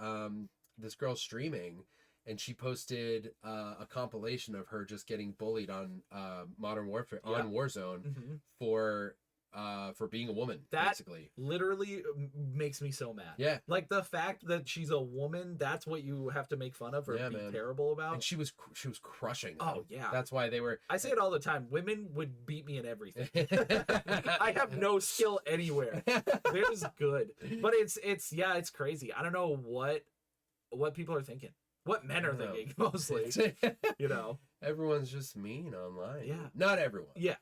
this girl streaming, and she posted a compilation of her just getting bullied on Modern Warfare on Warzone for being a woman. That basically literally makes me so mad. Yeah. Like the fact that she's a woman, that's what you have to make fun of or be terrible about. And she was crushing them. Oh yeah. That's why they were. I say it all the time. Women would beat me in everything. I have no skill anywhere. They're just good. But it's crazy. I don't know what people are thinking. What men are thinking mostly. You know. Everyone's just mean online. Yeah. Not everyone. Yeah.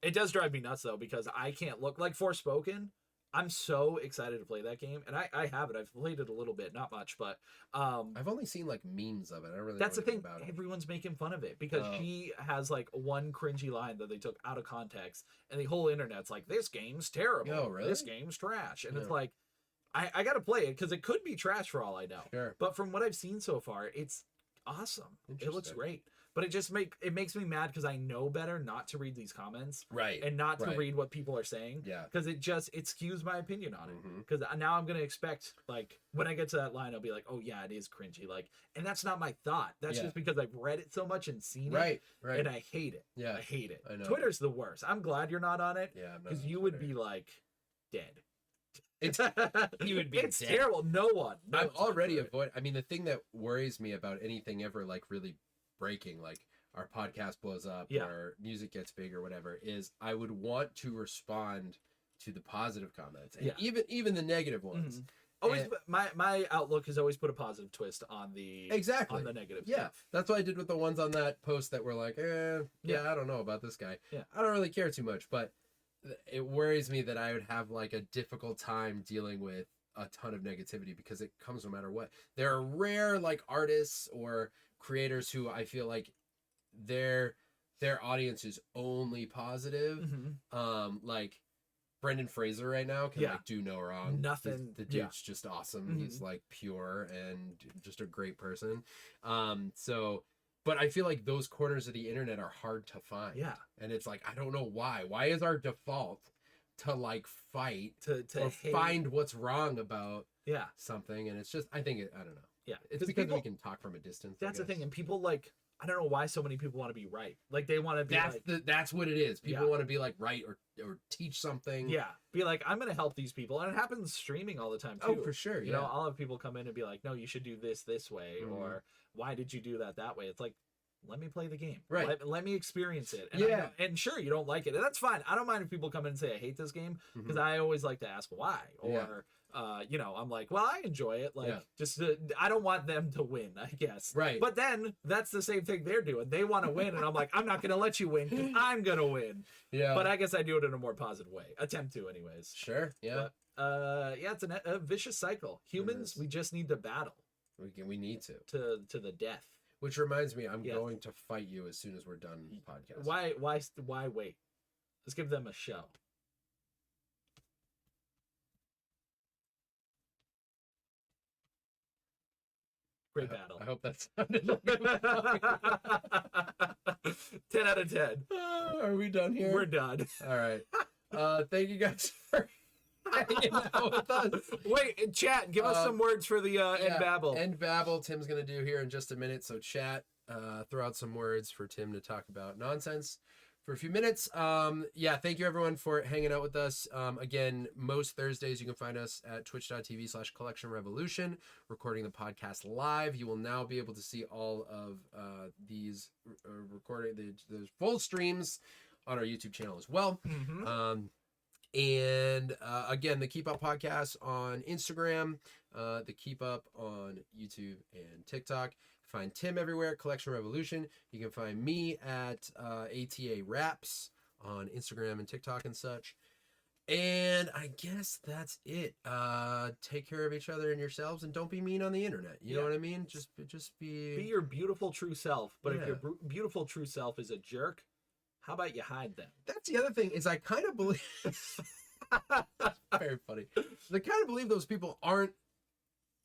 It does drive me nuts though, because I can't look like Forspoken. I'm so excited to play that game, and I have it. I've played it a little bit, not much, but I've only seen like memes of it. I don't really. That's know the thing. about it. Everyone's making fun of it because she has like one cringy line that they took out of context, and the whole internet's like, "This game's terrible. Oh, really? This game's trash," and it's like, I got to play it because it could be trash for all I know. Sure. But from what I've seen so far, it's awesome. It looks great. But it makes me mad because I know better not to read these comments, right, and not to read what people are saying, because it skews my opinion on it. Because now I'm gonna expect, like, when I get to that line, I'll be like, oh yeah, it is cringy, like, and that's not my thought. That's just because I've read it so much and seen it, and I hate it. Yeah, I hate it. I know. Twitter's the worst. I'm glad you're not on it. Yeah, because you would be like dead. You would be. It's dead. terrible. No one. I'm already I mean, the thing that worries me about anything ever like really breaking, like our podcast blows up or music gets big or whatever, is I would want to respond to the positive comments and even the negative ones. Always, my outlook has always put a positive twist on the negative stuff. That's what I did with the ones on that post that were like, I don't know about this guy. I don't really care too much, but it worries me that I would have like a difficult time dealing with a ton of negativity because it comes no matter what. There are rare like artists or creators who I feel like their audience is only positive. Like Brendan Fraser right now can like do no wrong. Nothing. The dude's just awesome. He's like pure and just a great person. But I feel like those corners of the internet are hard to find. Yeah. And it's like, I don't know why. Why is our default to like fight to find what's wrong about something? And it's just, I don't know. Yeah. It's because we can talk from a distance. That's the thing. And people like, I don't know why so many people want to be right. Like they want to be that's what it is. People want to be like right or teach something. Yeah. Be like, I'm going to help these people. And it happens streaming all the time too. Oh, for sure. You know, I'll have people come in and be like, no, you should do this way. Or why did you do that way? It's like, let me play the game. Right. Let me experience it. And and sure, you don't like it. And that's fine. I don't mind if people come in and say, I hate this game. Because I always like to ask why. Or, you know, I'm like, well, I enjoy it. Like, just, I don't want them to win, I guess. Right. But then that's the same thing they're doing. They want to win. And I'm like, I'm not going to let you win because I'm going to win. Yeah. But I guess I do it in a more positive way. Attempt to, anyways. Sure. Yeah. But, it's a vicious cycle. Humans, we just need to battle. We need to the death. Which reminds me, I'm going to fight you as soon as we're done podcast. Why wait? Let's give them a show. Great battle. I hope that sounded like 10 out of 10. Are we done here? We're done. All right. Thank you guys for hanging out with us. Wait, chat, give us some words for the end babble. End babble Tim's going to do here in just a minute. So chat, throw out some words for Tim to talk about nonsense for a few minutes. Thank you everyone for hanging out with us. Again, most Thursdays you can find us at twitch.tv/collectionrevolution, recording the podcast live. You will now be able to see all of these recording, the full streams on our YouTube channel as well. And again, the Keep Up podcast on Instagram, the Keep Up on YouTube and TikTok. Find Tim everywhere, Collection Revolution. You can find me at ATA Raps on Instagram and TikTok and such. And I guess that's it. Take care of each other and yourselves, and don't be mean on the internet. You know what I mean? Just be your beautiful true self. But if your beautiful true self is a jerk, how about you hide them? That's the other thing, is I kind of believe very funny. I kind of believe those people aren't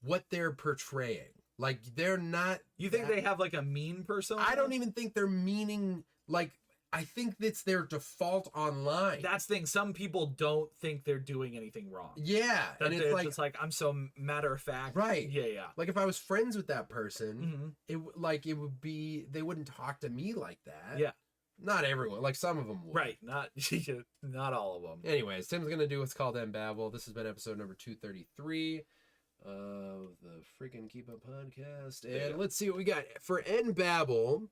what they're portraying. Like, they're not. You think they have like a mean persona? I don't even think they're meaning, like, I think it's their default online. That's the thing. Some people don't think they're doing anything wrong. Yeah, That and it's like, just like, I'm so matter of fact. right. Yeah. Like if I was friends with that person, Mm-hmm. it would be, they wouldn't talk to me like that. Yeah. Not everyone, like some of them would. Right. Not all of them. Anyways, Tim's gonna do what's called Babble. This has been episode number 233 of the freaking Keep Up podcast. And let's see what we got for Babble.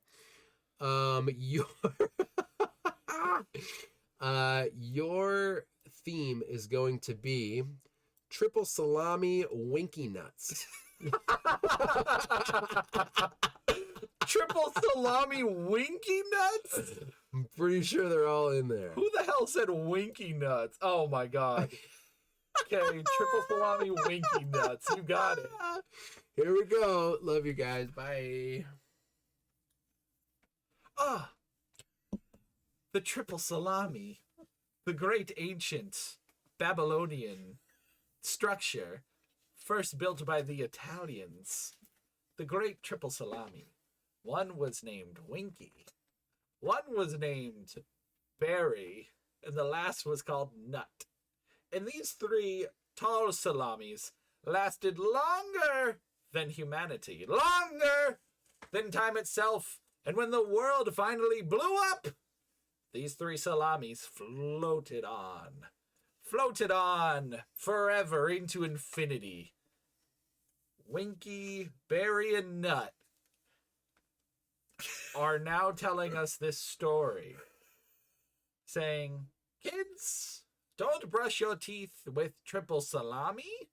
Your theme is going to be triple salami winky nuts. Triple salami winky nuts? I'm pretty sure they're all in there. Who the hell said winky nuts? Oh my god. Okay, triple salami winky nuts. You got it. Here we go. Love you guys. Bye. The triple salami. The great ancient Babylonian structure, first built by the Italians. The great triple salami. One was named Winky. One was named Berry. And the last was called Nut. And these three tall salamis lasted longer than humanity. Longer than time itself. And when the world finally blew up, these three salamis floated on. Floated on forever into infinity. Winky, Berry, and Nut are now telling us this story. Saying, kids, don't brush your teeth with triple salami.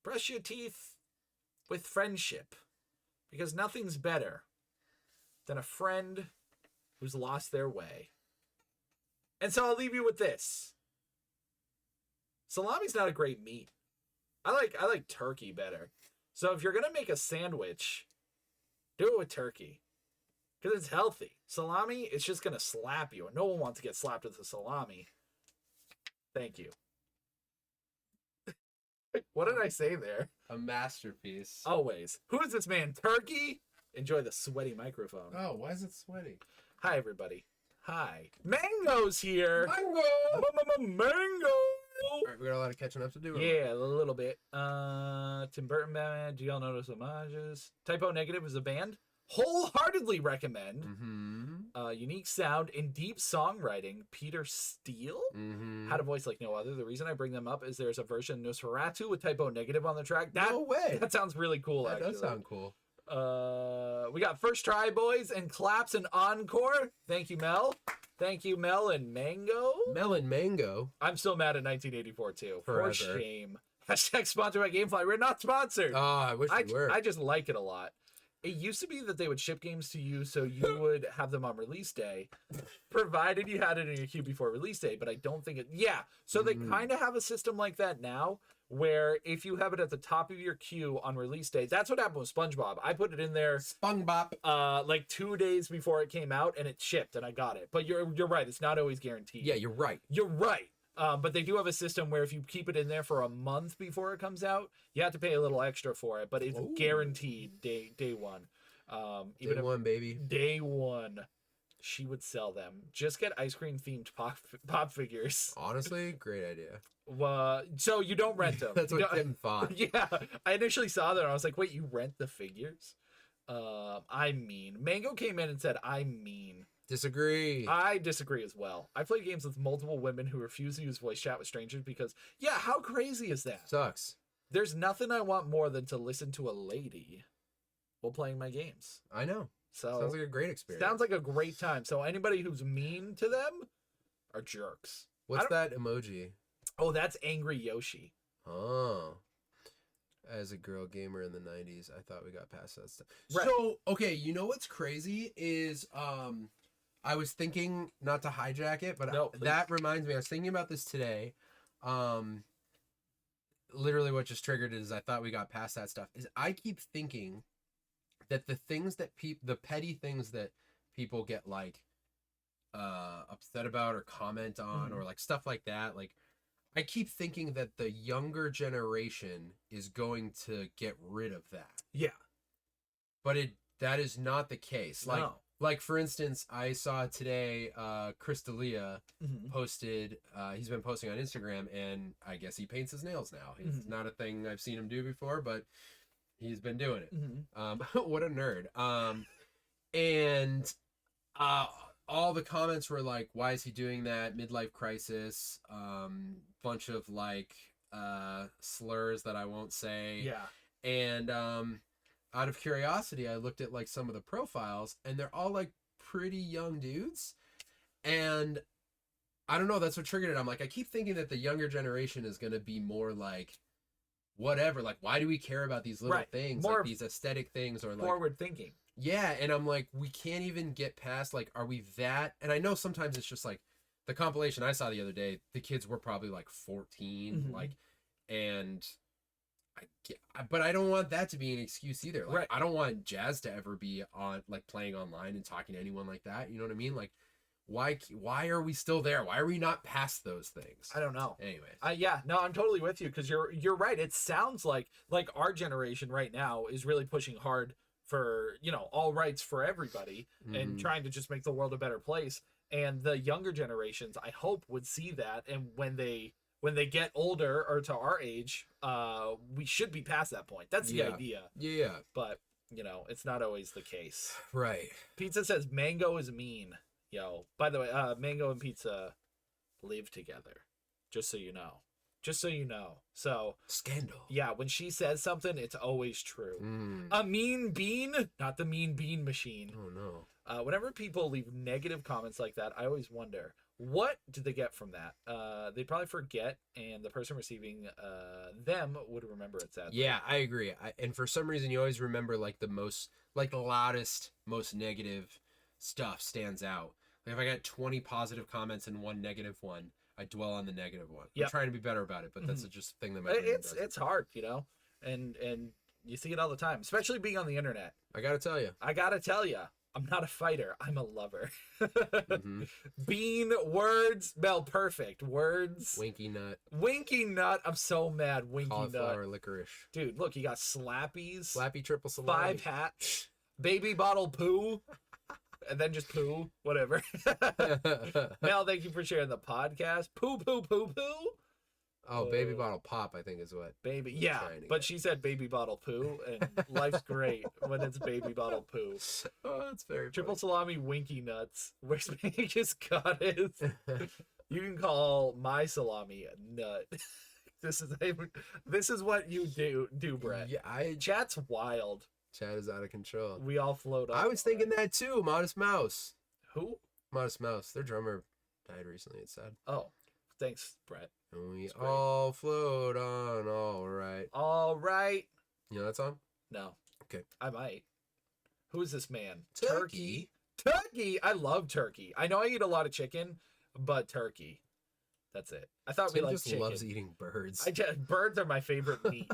Brush your teeth with friendship. Because nothing's better than a friend who's lost their way. And so I'll leave you with this. Salami's not a great meat. I like turkey better. So if you're going to make a sandwich, do it with turkey. Because it's healthy. Salami, it's just going to slap you. And no one wants to get slapped with a salami. Thank you. What did I say there? A masterpiece. Always. Who is this man? Turkey? Enjoy the sweaty microphone. Oh, why is it sweaty? Hi, everybody. Hi. Mango's here. Mango! Mango! All right, we got a lot of catching up to do. Yeah, a little bit. Tim Burton Batman. Do y'all notice homages? Typo Negative is a band. Wholeheartedly recommend. Unique sound and deep songwriting. Peter Steele had a voice like no other. The reason I bring them up is there's a version of Nosferatu with Typo Negative on the track. No way. That sounds really cool. That actually does sound cool. We got First Try Boys and Claps and Encore. Thank you, Mel. Thank you, Mel and Mango. Mel and Mango. I'm still mad at 1984 too. Forever. For shame. Hashtag sponsored by Gamefly. We're not sponsored. Oh, I wish we were. I just like it a lot. It used to be that they would ship games to you so you would have them on release day, provided you had it in your queue before release day, but I don't think it... Yeah, so they kind of have a system like that now, where if you have it at the top of your queue on release day, that's what happened with SpongeBob. I put it in there... SpongeBob. Like 2 days before it came out, and it shipped, and I got it. But you're right, it's not always guaranteed. Yeah, you're right. You're right. But they do have a system where if you keep it in there for a month before it comes out, you have to pay a little extra for it, but it's guaranteed day one. Even Day one, baby. Day one, she would sell them. Just get ice cream themed pop figures. Honestly, great idea. So you don't rent them. That's what Tim thought. Yeah, I initially saw that and I was like, wait, you rent the figures? I mean, Mango came in and said, I mean. Disagree. I disagree as well. I play games with multiple women who refuse to use voice chat with strangers because, yeah, how crazy is that? Sucks. There's nothing I want more than to listen to a lady while playing my games. I know. So sounds like a great experience. Sounds like a great time. So anybody who's mean to them are jerks. What's that emoji? Oh, that's Angry Yoshi. Oh. As a girl gamer in the 90s, I thought we got past that stuff. Right. So, okay, you know what's crazy is I was thinking, not to hijack it, but that reminds me, I was thinking about this today. Literally what just triggered it is I thought we got past that stuff. Is I keep thinking that the things that the petty things that people get like upset about or comment on or like stuff like that, like I keep thinking that the younger generation is going to get rid of that. Yeah. But that is not the case. Like no. Like, for instance, I saw today Chris D'Elia posted, he's been posting on Instagram, and I guess he paints his nails now. It's not a thing I've seen him do before, but he's been doing it. What a nerd. And all the comments were like, why is he doing that? Midlife crisis. Bunch of like slurs that I won't say. Yeah. And out of curiosity, I looked at like some of the profiles, and they're all like pretty young dudes. And I don't know, that's what triggered it. I'm like, I keep thinking that the younger generation is going to be more like, whatever, like, why do we care about these little things, more like these aesthetic things, or like forward thinking? Yeah, and I'm like, we can't even get past, like, are we that? And I know sometimes it's just like the compilation I saw the other day, the kids were probably like 14, like, and but I don't want that to be an excuse either. Like, I don't want Jazz to ever be on, like, playing online and talking to anyone like that. You know what I mean? Like, why are we still there? Why are we not past those things? I don't know. Anyways. Yeah, no, I'm totally with you, because you're right. It sounds like our generation right now is really pushing hard for, you know, all rights for everybody and trying to just make the world a better place. And the younger generations, I hope, would see that, and when they get older or to our age, we should be past that point. That's the idea. Yeah. But, you know, it's not always the case. Right. Pizza says Mango is mean. Yo, by the way, Mango and Pizza live together. Just so you know. So scandal. Yeah, when she says something, it's always true. A mean bean, not the mean bean machine. Oh no. Whenever people leave negative comments like that, I always wonder, what did they get from that? They probably forget, and the person receiving them would remember it sadly. Yeah, I agree. And for some reason, you always remember like the loudest, most negative stuff stands out. Like, if I got 20 positive comments and one negative one, I dwell on the negative one. I'm trying to be better about it, but that's just a thing that my brain does. It's hard, you know, and you see it all the time, especially being on the internet. I gotta tell you, I'm not a fighter. I'm a lover. Bean, words, Mel, perfect. Words. Winky nut. I'm so mad. Winky Cauliflower nut. Licorice. Dude, look, you got slappies. Slappy triple salami. 5 hats. Baby bottle poo. And then just poo. Whatever. Mel, thank you for sharing the podcast. Poo. Oh, baby bottle pop, I think is what. Baby, yeah, but she said baby bottle poo, and life's great when it's baby bottle poo. Oh, that's very Triple salami winky nuts. Where's Vegas goddess? You can call my salami a nut. This is what you do, Brett. Yeah, Chat's wild. Chat is out of control. We all float up. I was thinking that too. Modest Mouse. Who? Modest Mouse. Their drummer died recently, it's sad. Oh, thanks, Brett. And we all float on, all right. All right. You know that song? No. Okay. I might. Who is this man? Turkey. Turkey. I love turkey. I know I eat a lot of chicken, but turkey. That's it. I thought Tim we liked just chicken. loves eating birds. Birds are my favorite meat.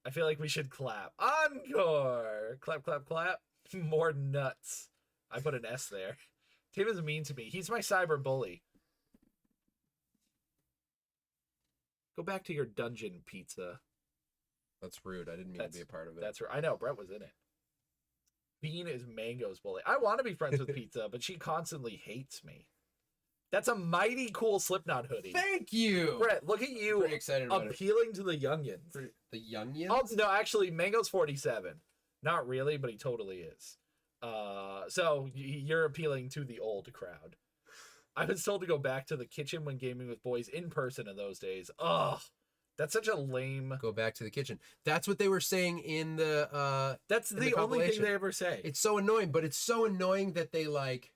I feel like we should clap. Encore. Clap, clap, clap. More nuts. I put an S there. Tim is mean to me. He's my cyber bully. Go back to your dungeon, Pizza. That's rude. I didn't mean to be a part of it. That's right. I know. Brett was in it. Bean is Mango's bully. I want to be friends with Pizza, but she constantly hates me. That's a mighty cool Slipknot hoodie. Thank you, Brett. Look at you. Pretty excited about appealing to the youngins. The youngins? Oh no, actually, Mango's 47. Not really, but he totally is. So you're appealing to the old crowd. I was told to go back to the kitchen when gaming with boys in person in those days. Ugh. That's such a lame. Go back to the kitchen. That's what they were saying in the. That's the only thing they ever say. It's so annoying, but it's so annoying that they like.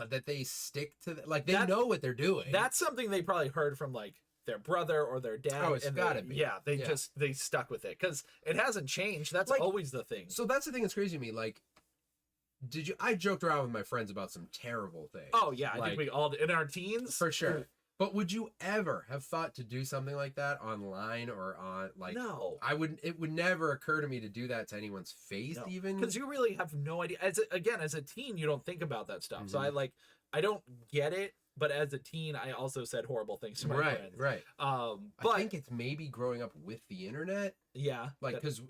That they stick to like they know what they're doing. That's something they probably heard from like their brother or their dad. Oh, it's gotta be. Yeah, they stuck with it because it hasn't changed. That's like, always the thing. So that's the thing that's crazy to me. Like, I joked around with my friends about some terrible things. Oh yeah, I think we all in our teens for sure. But would you ever have thought to do something like that online or on like? No, I wouldn't. It would never occur to me to do that to anyone's face, even because you really have no idea. As a teen, you don't think about that stuff. So I don't get it. But as a teen, I also said horrible things to my friends. Right. But I think it's maybe growing up with the internet. Yeah. Like, because,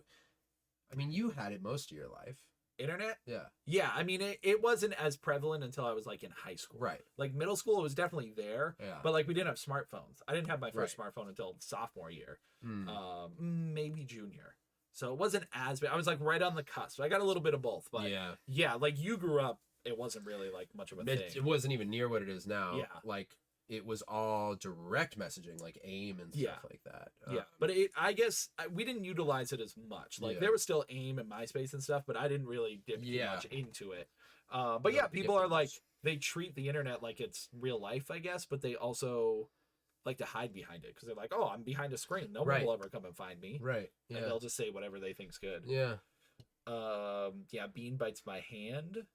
I mean, you had it most of your life. Internet? Yeah. Yeah, I mean, it wasn't as prevalent until I was like in high school. Right. Like middle school, it was definitely there. Yeah. But like we didn't have smartphones. I didn't have my first Right. smartphone until sophomore year, Mm. maybe junior. So it wasn't as big. I was like right on the cusp. I got a little bit of both. But yeah, like you grew up, it wasn't really like much of a thing. It wasn't even near what it is now. Yeah. Like it was all direct messaging, like AIM and stuff like that. Yeah, but I guess we didn't utilize it as much. Like there was still AIM and MySpace and stuff, but I didn't really dip too much into it. But yeah, people are like, they treat the internet like it's real life, I guess, but they also like to hide behind it because they're like, oh, I'm behind a screen. No one will ever come and find me. Right. Yeah. And they'll just say whatever they think's good. Yeah. Yeah, Bean bites my hand.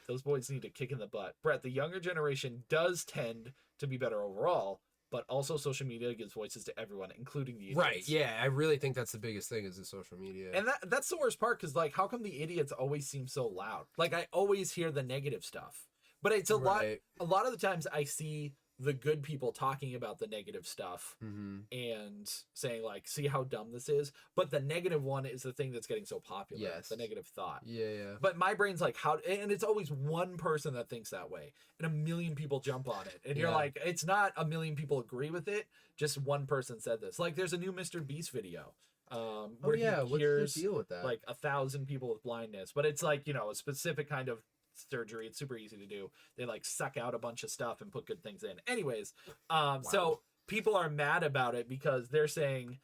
Those boys need a kick in the butt. Brett, the younger generation does tend to be better overall, but also social media gives voices to everyone, including the idiots. Right. Yeah, I really think that's the biggest thing is the social media. And that's the worst part because, like, how come the idiots always seem so loud? Like, I always hear the negative stuff, but it's a lot. A lot of the times, I see the good people talking about the negative stuff and saying like, see how dumb this is. But the negative one is the thing that's getting so popular. Yes. The negative thought. Yeah. But my brain's like, how, and it's always one person that thinks that way and a million people jump on it. And you're like, it's not a million people agree with it. Just one person said this. Like there's a new Mr. Beast video. Where he hears what's the deal with that? like 1,000 people with blindness, but it's like, you know, a specific kind of surgery. It's super easy to do. They like suck out a bunch of stuff and put good things in. Anyways, so people are mad about it because they're saying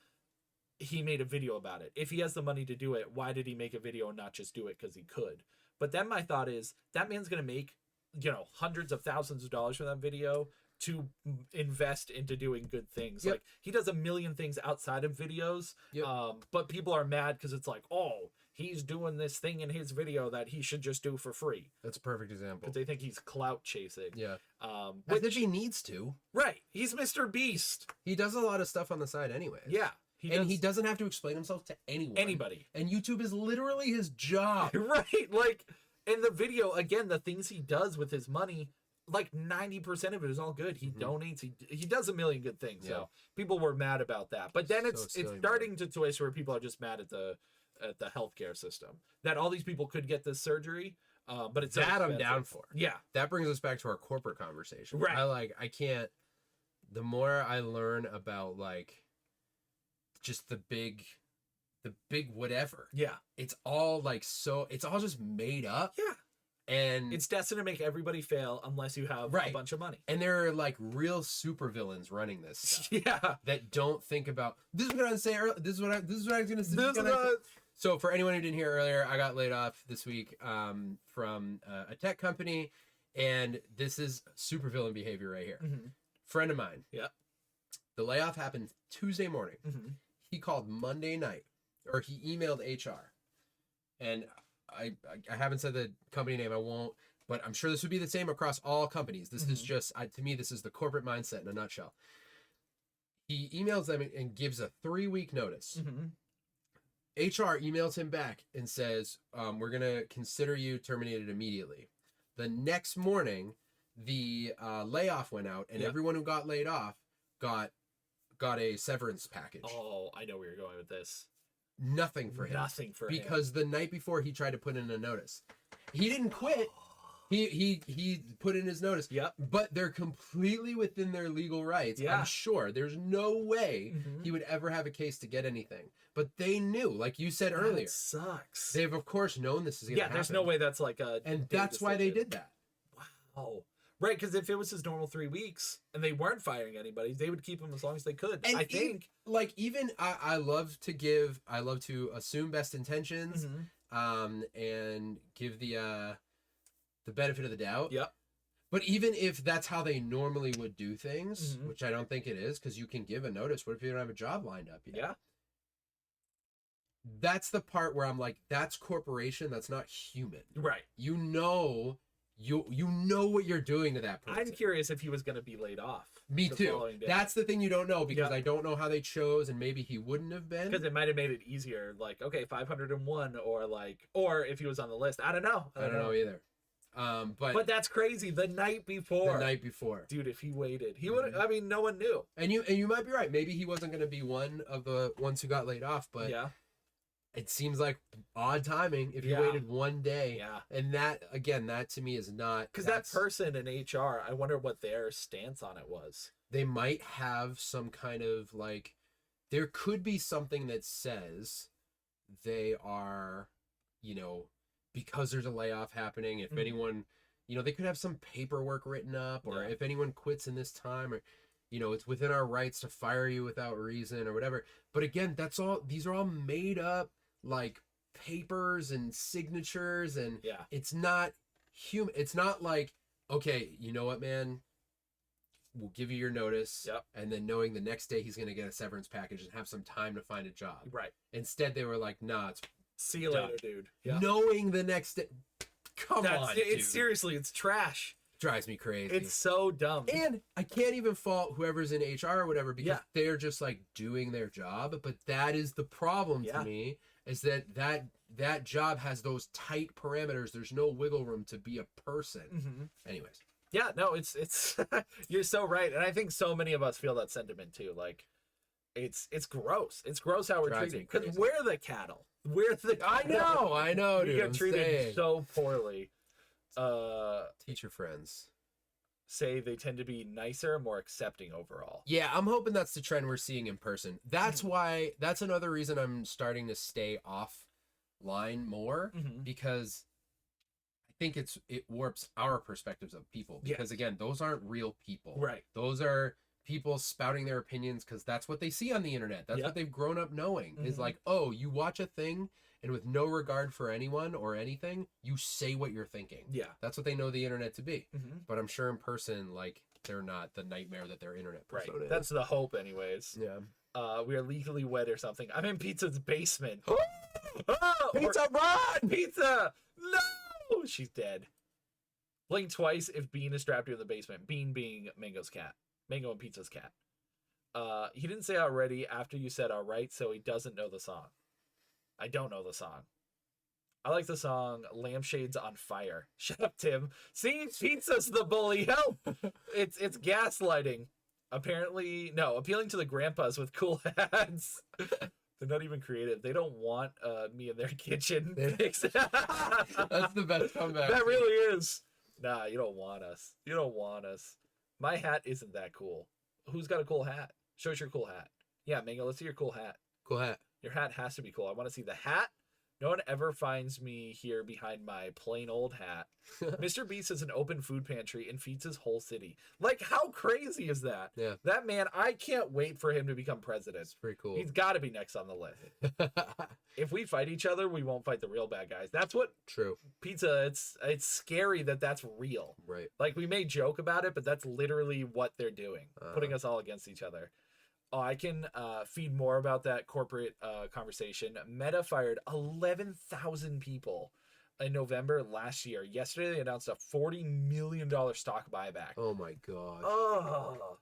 he made a video about it. If he has the money to do it, why did he make a video and not just do it because he could? But then my thought is that man's going to make, you know, hundreds of thousands of dollars for that video to invest into doing good things. Like he does a million things outside of videos. But people are mad because it's like, oh, he's doing this thing in his video that he should just do for free. That's a perfect example. Because they think he's clout chasing. Yeah. Which he needs to. Right. He's Mr. Beast. He does a lot of stuff on the side anyway. Yeah. He doesn't have to explain himself to anyone. Anybody. And YouTube is literally his job. Right. Like in the video, again, the things he does with his money, like 90% of it is all good. He donates. He does a million good things. So people were mad about that. But then it's starting to twist where people are just mad at the healthcare system that all these people could get this surgery, but it's that I'm down for. Yeah, that brings us back to our corporate conversation. Right. I can't. The more I learn about like just the big whatever. Yeah, it's all like it's all just made up. Yeah. And it's destined to make everybody fail unless you have a bunch of money. And there are like real supervillains running this stuff. Yeah. That don't think about this is what I was saying earlier. This is what I was gonna say. So for anyone who didn't hear earlier, I got laid off this week from a tech company, and this is supervillain behavior right here. Friend of mine. Yeah. The layoff happened Tuesday morning. He called Monday night, or he emailed HR, and I haven't said the company name. I won't, but I'm sure this would be the same across all companies. This is just, to me, this is the corporate mindset in a nutshell. He emails them and gives a 3-week notice. HR emails him back and says, we're going to consider you terminated immediately. The next morning, the layoff went out, and everyone who got laid off got a severance package. Oh, I know where you're going with this. Nothing for him. Because the night before he tried to put in a notice. He didn't quit. He put in his notice. Yep. But they're completely within their legal rights. Yeah. I'm sure. There's no way he would ever have a case to get anything. But they knew, like you said earlier. That sucks. They've of course known this is gonna happen. There's no way that's like a and that's why they did that. Wow. Right, because if it was his normal 3 weeks and they weren't firing anybody, they would keep him as long as they could. And I think I love to assume best intentions, and give the benefit of the doubt. Yep. But even if that's how they normally would do things, which I don't think it is, because you can give a notice. What if you don't have a job lined up yet? Yeah. That's the part where I'm like, that's corporation. That's not human. Right. You know what you're doing to that person. I'm curious if he was going to be laid off. Me too. That's the thing you don't know, because I don't know how they chose, and maybe he wouldn't have been. Because it might have made it easier, like, okay, 501, or if he was on the list. I don't know. I don't know either. But that's crazy. The night before. Dude, if he waited, he would. I mean, no one knew. And you might be right. Maybe he wasn't going to be one of the ones who got laid off, but it seems like odd timing if you Yeah. waited one day. Yeah. And that, again, that to me is not... Because that person in HR, I wonder what their stance on it was. They might have some kind of, like... There could be something that says they are, you know, because there's a layoff happening, if anyone... You know, they could have some paperwork written up, or if anyone quits in this time, or, you know, it's within our rights to fire you without reason or whatever. But again, these are all made up, like, papers and signatures, and it's not human. It's not like, okay, you know what, man, we'll give you your notice, and then knowing the next day he's going to get a severance package and have some time to find a job. Right. Instead, they were like, nah, it's see you later, dude. Yeah. Knowing the next day... Come on, dude. It's seriously, it's trash. Drives me crazy. It's so dumb. And I can't even fault whoever's in HR or whatever, because they're just like doing their job. But that is the problem to me, is that job has those tight parameters. There's no wiggle room to be a person. Anyways. Yeah, no, it's you're so right. And I think so many of us feel that sentiment too. Like, it's gross. It's gross how we're treated. Because we're the cattle. We're the cattle. I know, dude. We get treated so poorly. Teacher friends say they tend to be nicer, more accepting overall. Yeah, I'm hoping that's the trend we're seeing in person. That's why, that's another reason I'm starting to stay offline more, because I think it warps our perspectives of people. Because again, those aren't real people. Right. Those are people spouting their opinions because that's what they see on the internet. That's what they've grown up knowing. Is like, oh, you watch a thing and with no regard for anyone or anything, you say what you're thinking. Yeah. That's what they know the internet to be. But I'm sure in person, like, they're not the nightmare that their internet persona is. That's the hope anyways. Yeah. We are legally wed or something. I'm in Pizza's basement. Pizza, run! Pizza! No! She's dead. Blink twice if Bean is strapped in the basement. Bean being Mango's cat. Mango and Pizza's cat. He didn't say already after you said alright, so he doesn't know the song. I don't know the song. I like the song Lampshades on Fire. Shut up, Tim. See, Pizza's the bully. Help! It's gaslighting. Appealing to the grandpas with cool hats. They're not even creative. They don't want me in their kitchen. That's the best comeback. That really is. Nah, you don't want us. You don't want us. My hat isn't that cool. Who's got a cool hat? Show us your cool hat. Yeah, Mango, let's see your cool hat. Cool hat. Your hat has to be cool. I want to see the hat. No one ever finds me here behind my plain old hat. Mr. Beast has an open food pantry and feeds his whole city. Like, how crazy is that? Yeah. That man, I can't wait for him to become president. It's pretty cool. He's got to be next on the list. If we fight each other, we won't fight the real bad guys. That's what... True. Pizza, it's scary that that's real. Right. Like, we may joke about it, but that's literally what they're doing. Putting us all against each other. Oh, I can feed more about that corporate conversation. Meta fired 11,000 people in November last year. Yesterday, they announced a $40 million stock buyback. Oh, my God. Oh.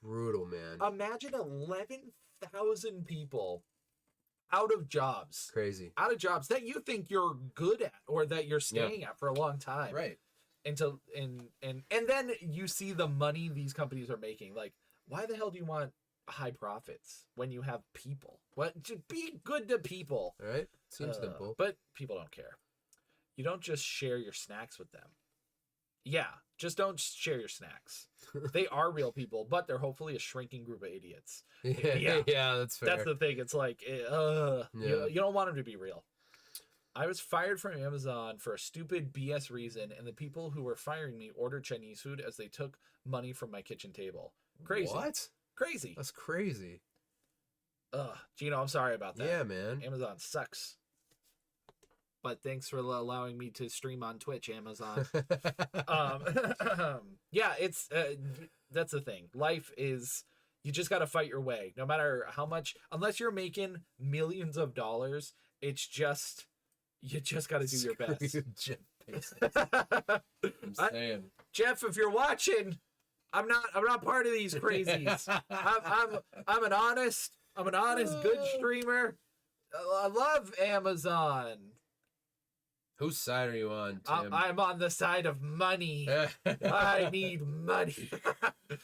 Brutal, man. Imagine 11,000 people out of jobs. Crazy. Out of jobs that you think you're good at or that you're staying at for a long time. Right. And then you see the money these companies are making. Like, why the hell do you want high profits when you have people? What? Just be good to people. All right. Seems simple. But people don't care. You don't just share your snacks with them. Yeah, just don't share your snacks. They are real people, but they're hopefully a shrinking group of idiots. Yeah, that's fair. That's the thing. It's like, you don't want them to be real. I was fired from Amazon for a stupid BS reason, and the people who were firing me ordered Chinese food as they took money from my kitchen table. Crazy. What? Crazy. That's crazy. Gino, I'm sorry about that. Yeah, man. Amazon sucks. But thanks for allowing me to stream on Twitch, Amazon. Yeah, it's that's the thing. Life is, you just got to fight your way. No matter how much, unless you're making millions of dollars, it's just, you just got to do your best. I'm saying. Jeff, if you're watching, I'm not part of these crazies. I'm an honest, good streamer. I love Amazon. Whose side are you on, Tim? I'm on the side of money. I need money.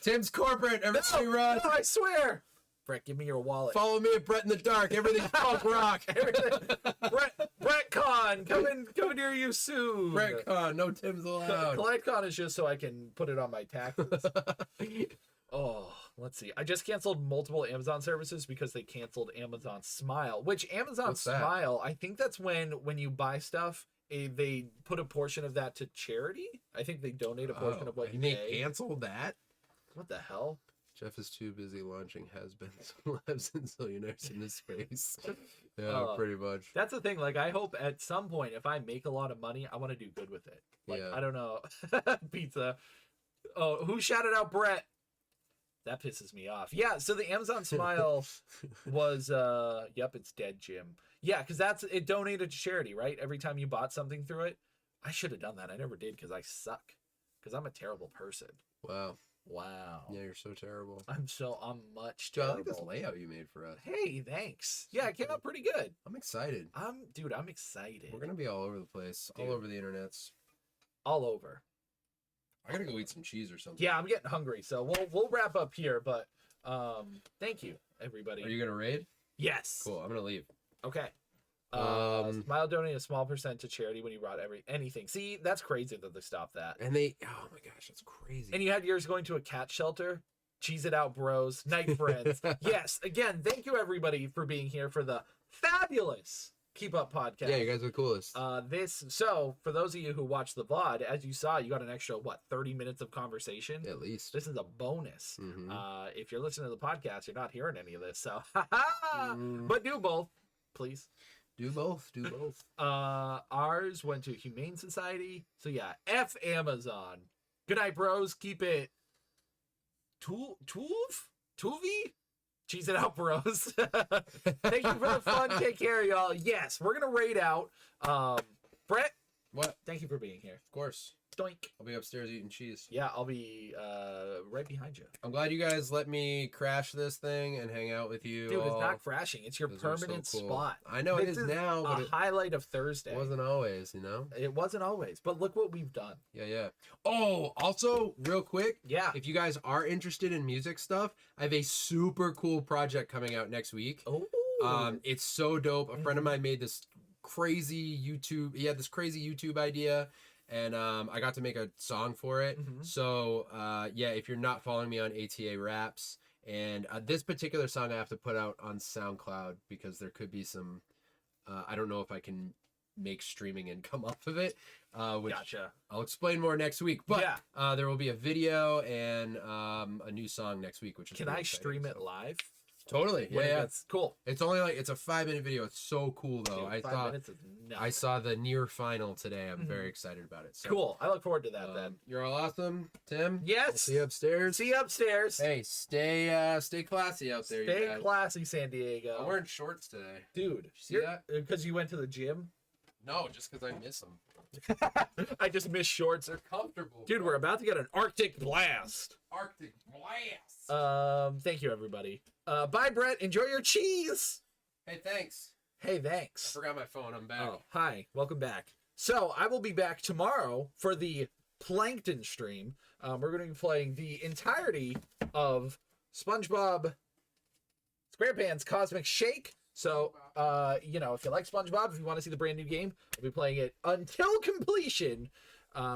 Tim's corporate. Everybody run. No, I swear. Brett, give me your wallet. Follow me at Brett in the Dark. Everything's punk rock. Brett Con, coming near you soon. Brett Con, no Tim's allowed. Collect Con is just so I can put it on my taxes. Oh, let's see. I just canceled multiple Amazon services because they canceled Amazon Smile, which Amazon What's that? Smile, I think that's when you buy stuff, they put a portion of that to charity. I think they donate a portion of what you and they pay. canceled that? What the hell? Jeff is too busy launching has-beens, celebs, and zillionaires into space. Yeah, pretty much. That's the thing. Like, I hope at some point, if I make a lot of money, I want to do good with it. Like, Yeah. I don't know. Pizza. Oh, who shouted out Brett? That pisses me off. Yeah, so the Amazon Smile was, yep, it's dead, Jim. Yeah, because it donated to charity, right? Every time you bought something through it. I should have done that. I never did because I suck. Because I'm a terrible person. Wow. Wow. Yeah, you're so terrible. I'm much Dude, I terrible. like this layout you made for us. Hey, thanks. Yeah, it came out pretty good. I'm excited. Dude, I'm excited. We're gonna be all over the place, Dude. all over the internets. All over. I gotta go eat some cheese or something. Yeah, I'm getting hungry, so we'll wrap up here. But thank you, everybody. Are you gonna raid? Yes. Cool. I'm gonna leave. Okay. Um, Smile donated a small percent to charity when you brought anything. See, that's crazy that they stopped that. And oh my gosh, that's crazy. And you had yours going to a cat shelter. Cheese it out, bros. Night friends. Yes. Again, thank you everybody for being here for the fabulous Keep Up podcast. Yeah, you guys are the coolest. So for those of you who watched the VOD, as you saw, you got an extra 30 minutes of conversation. At least. This is a bonus. Mhm. If you're listening to the podcast, you're not hearing any of this. So, but do both, please. Do both. Do both. Ours went to Humane Society. So yeah, F Amazon. Good night, bros. Keep it. Tuvi? Cheese it out, bros. Thank you for the fun. Take care, y'all. Yes, we're gonna raid out. Brett, What? thank you for being here. Of course. Doink. I'll be upstairs eating cheese. Yeah, I'll be right behind you. I'm glad you guys let me crash this thing and hang out with you. Dude, it's all. not crashing. It's your 'Cause we're so permanent cool. spot. I know This it is now, but a it highlight of Thursday. wasn't always, you know? It wasn't always, but look what we've done. Yeah. Oh, also, real quick, Yeah. if you guys are interested in music stuff, I have a super cool project coming out next week. Oh. It's so dope. A friend of mine made this crazy YouTube. He had this crazy YouTube idea, and I got to make a song for it. Mhm. So yeah, if you're not following me on ATA Raps, and this particular song I have to put out on SoundCloud because there could be some. I don't know if I can make streaming income off of it. Which Gotcha. I'll explain more next week. But Yeah. there will be a video and a new song next week, which is Can pretty I exciting, stream it so- live? Totally. When it Yeah. gets- cool. It's only it's a 5-minute video. It's so cool though. Dude, I 5 thought minutes is nuts. I saw the near final today. I'm Mhm. very excited about it. So, Cool. I look forward to that then. You're all awesome, Tim. Yes. I'll see you upstairs. See you upstairs. Hey, stay classy out there. you Stay guys. classy, San Diego. I'm wearing shorts today. Dude, see that? Because you went to the gym? No, just because I miss them. I just missed shorts. They're comfortable. Dude, we're about to get an Arctic blast. Arctic blast. Thank you, everybody. Bye, Brett. Enjoy your cheese. Hey, thanks. Hey, I thanks. forgot my phone. I'm back. Oh, hi. Welcome back. So, I will be back tomorrow for the Plankton stream. We're going to be playing the entirety of SpongeBob SquarePants Cosmic Shake. So, if you like SpongeBob, if you want to see the brand new game, I'll be playing it until completion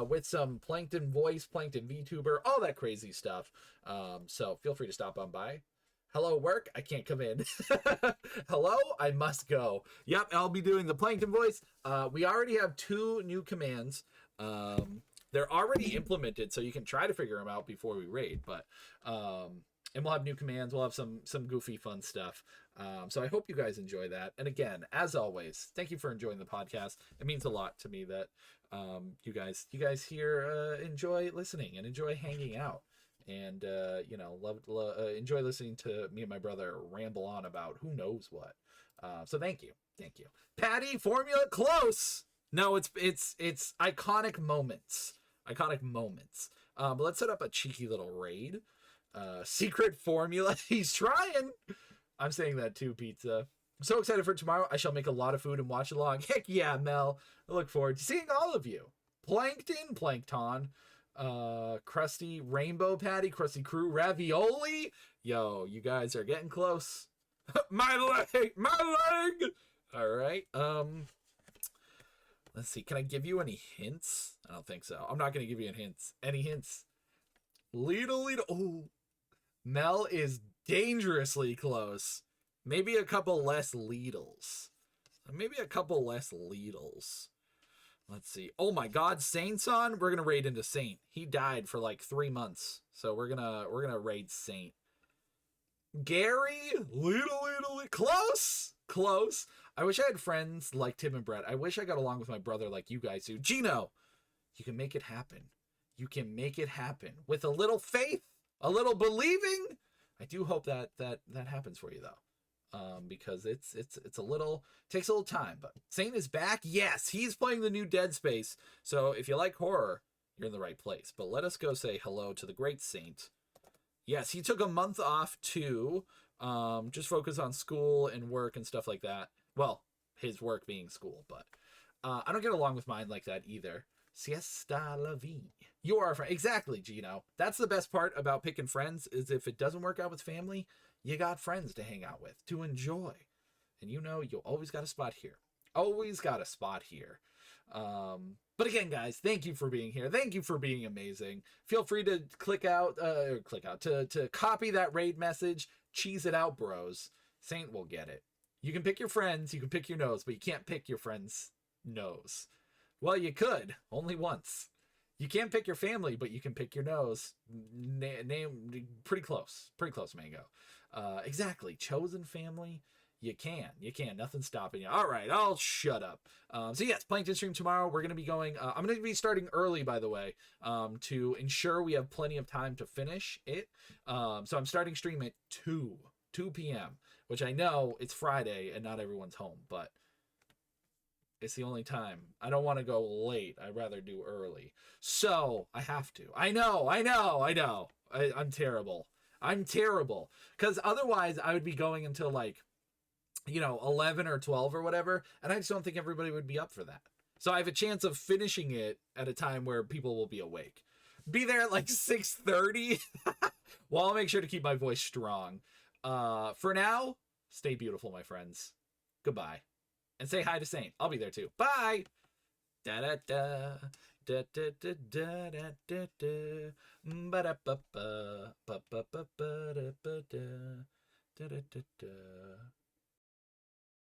with some Plankton voice, Plankton VTuber, all that crazy stuff. So feel free to stop on by. Hello, work. I can't come in. Hello, I must go. Yep, I'll be doing the Plankton voice. We already have 2 new commands. They're already implemented, so you can try to figure them out before we raid. But and we'll have new commands. We'll have some goofy, fun stuff. So I hope you guys enjoy that. And again, as always, thank you for enjoying the podcast. It means a lot to me that you guys here enjoy listening and enjoy hanging out. And enjoy listening to me and my brother ramble on about who knows what. So thank you. Patty, formula close. No, it's iconic moments. But let's set up a cheeky little raid. Secret formula. He's trying. I'm saying that too, Pizza. I'm so excited for tomorrow. I shall make a lot of food and watch along. Heck yeah, Mel. I look forward to seeing all of you. Plankton. Krusty Rainbow Patty, Krusty Crew Ravioli. Yo, you guys are getting close. My leg. All right. Let's see. Can I give you any hints? I don't think so. I'm not gonna give you any hints. Little. Oh, Mel is dangerously close. Maybe a couple less Lidls. Let's see. Oh my God, Saint's on. We're gonna raid into Saint. He died for like 3 months, so we're gonna raid Saint. Gary, little, close. I wish I had friends like Tim and Brett. I wish I got along with my brother like you guys do. Gino, you can make it happen. You can make it happen with a little faith, a little believing. I do hope that happens for you though, because it's a little takes a little time. But Saint is back. Yes, he's playing the new Dead Space. So if you like horror, you're in the right place. But let us go say hello to the great Saint. Yes, he took a month off to just focus on school and work and stuff like that. Well, his work being school, but I don't get along with mine like that either. Siesta la vie. You are a friend. Exactly, Gino. That's the best part about picking friends is if it doesn't work out with family, you got friends to hang out with, to enjoy. And you know, you always got a spot here. Always got a spot here. But again, guys, thank you for being here. Thank you for being amazing. Feel free to to copy that raid message. Cheese it out, bros. Saint will get it. You can pick your friends, you can pick your nose, but you can't pick your friend's nose. Well, you could, only once. You can't pick your family, but you can pick your nose. Name pretty close, Mango. Exactly, chosen family. You can. Nothing's stopping you. All right, I'll shut up. So yes, Plankton stream tomorrow. We're gonna be going. I'm gonna be starting early, by the way, to ensure we have plenty of time to finish it. So I'm starting stream at 2 p.m., which I know it's Friday and not everyone's home, but it's the only time. I don't want to go late. I'd rather do early. So I have to. I know. I'm terrible. Because otherwise I would be going until like, 11 or 12 or whatever. And I just don't think everybody would be up for that. So I have a chance of finishing it at a time where people will be awake. Be there at like 6:30. Well, I'll make sure to keep my voice strong. For now, stay beautiful, my friends. Goodbye. And say hi to Saint. I'll be there too. Bye. Da da da da da da da da da da ba da ba ba ba ba ba ba da ba da da da da da.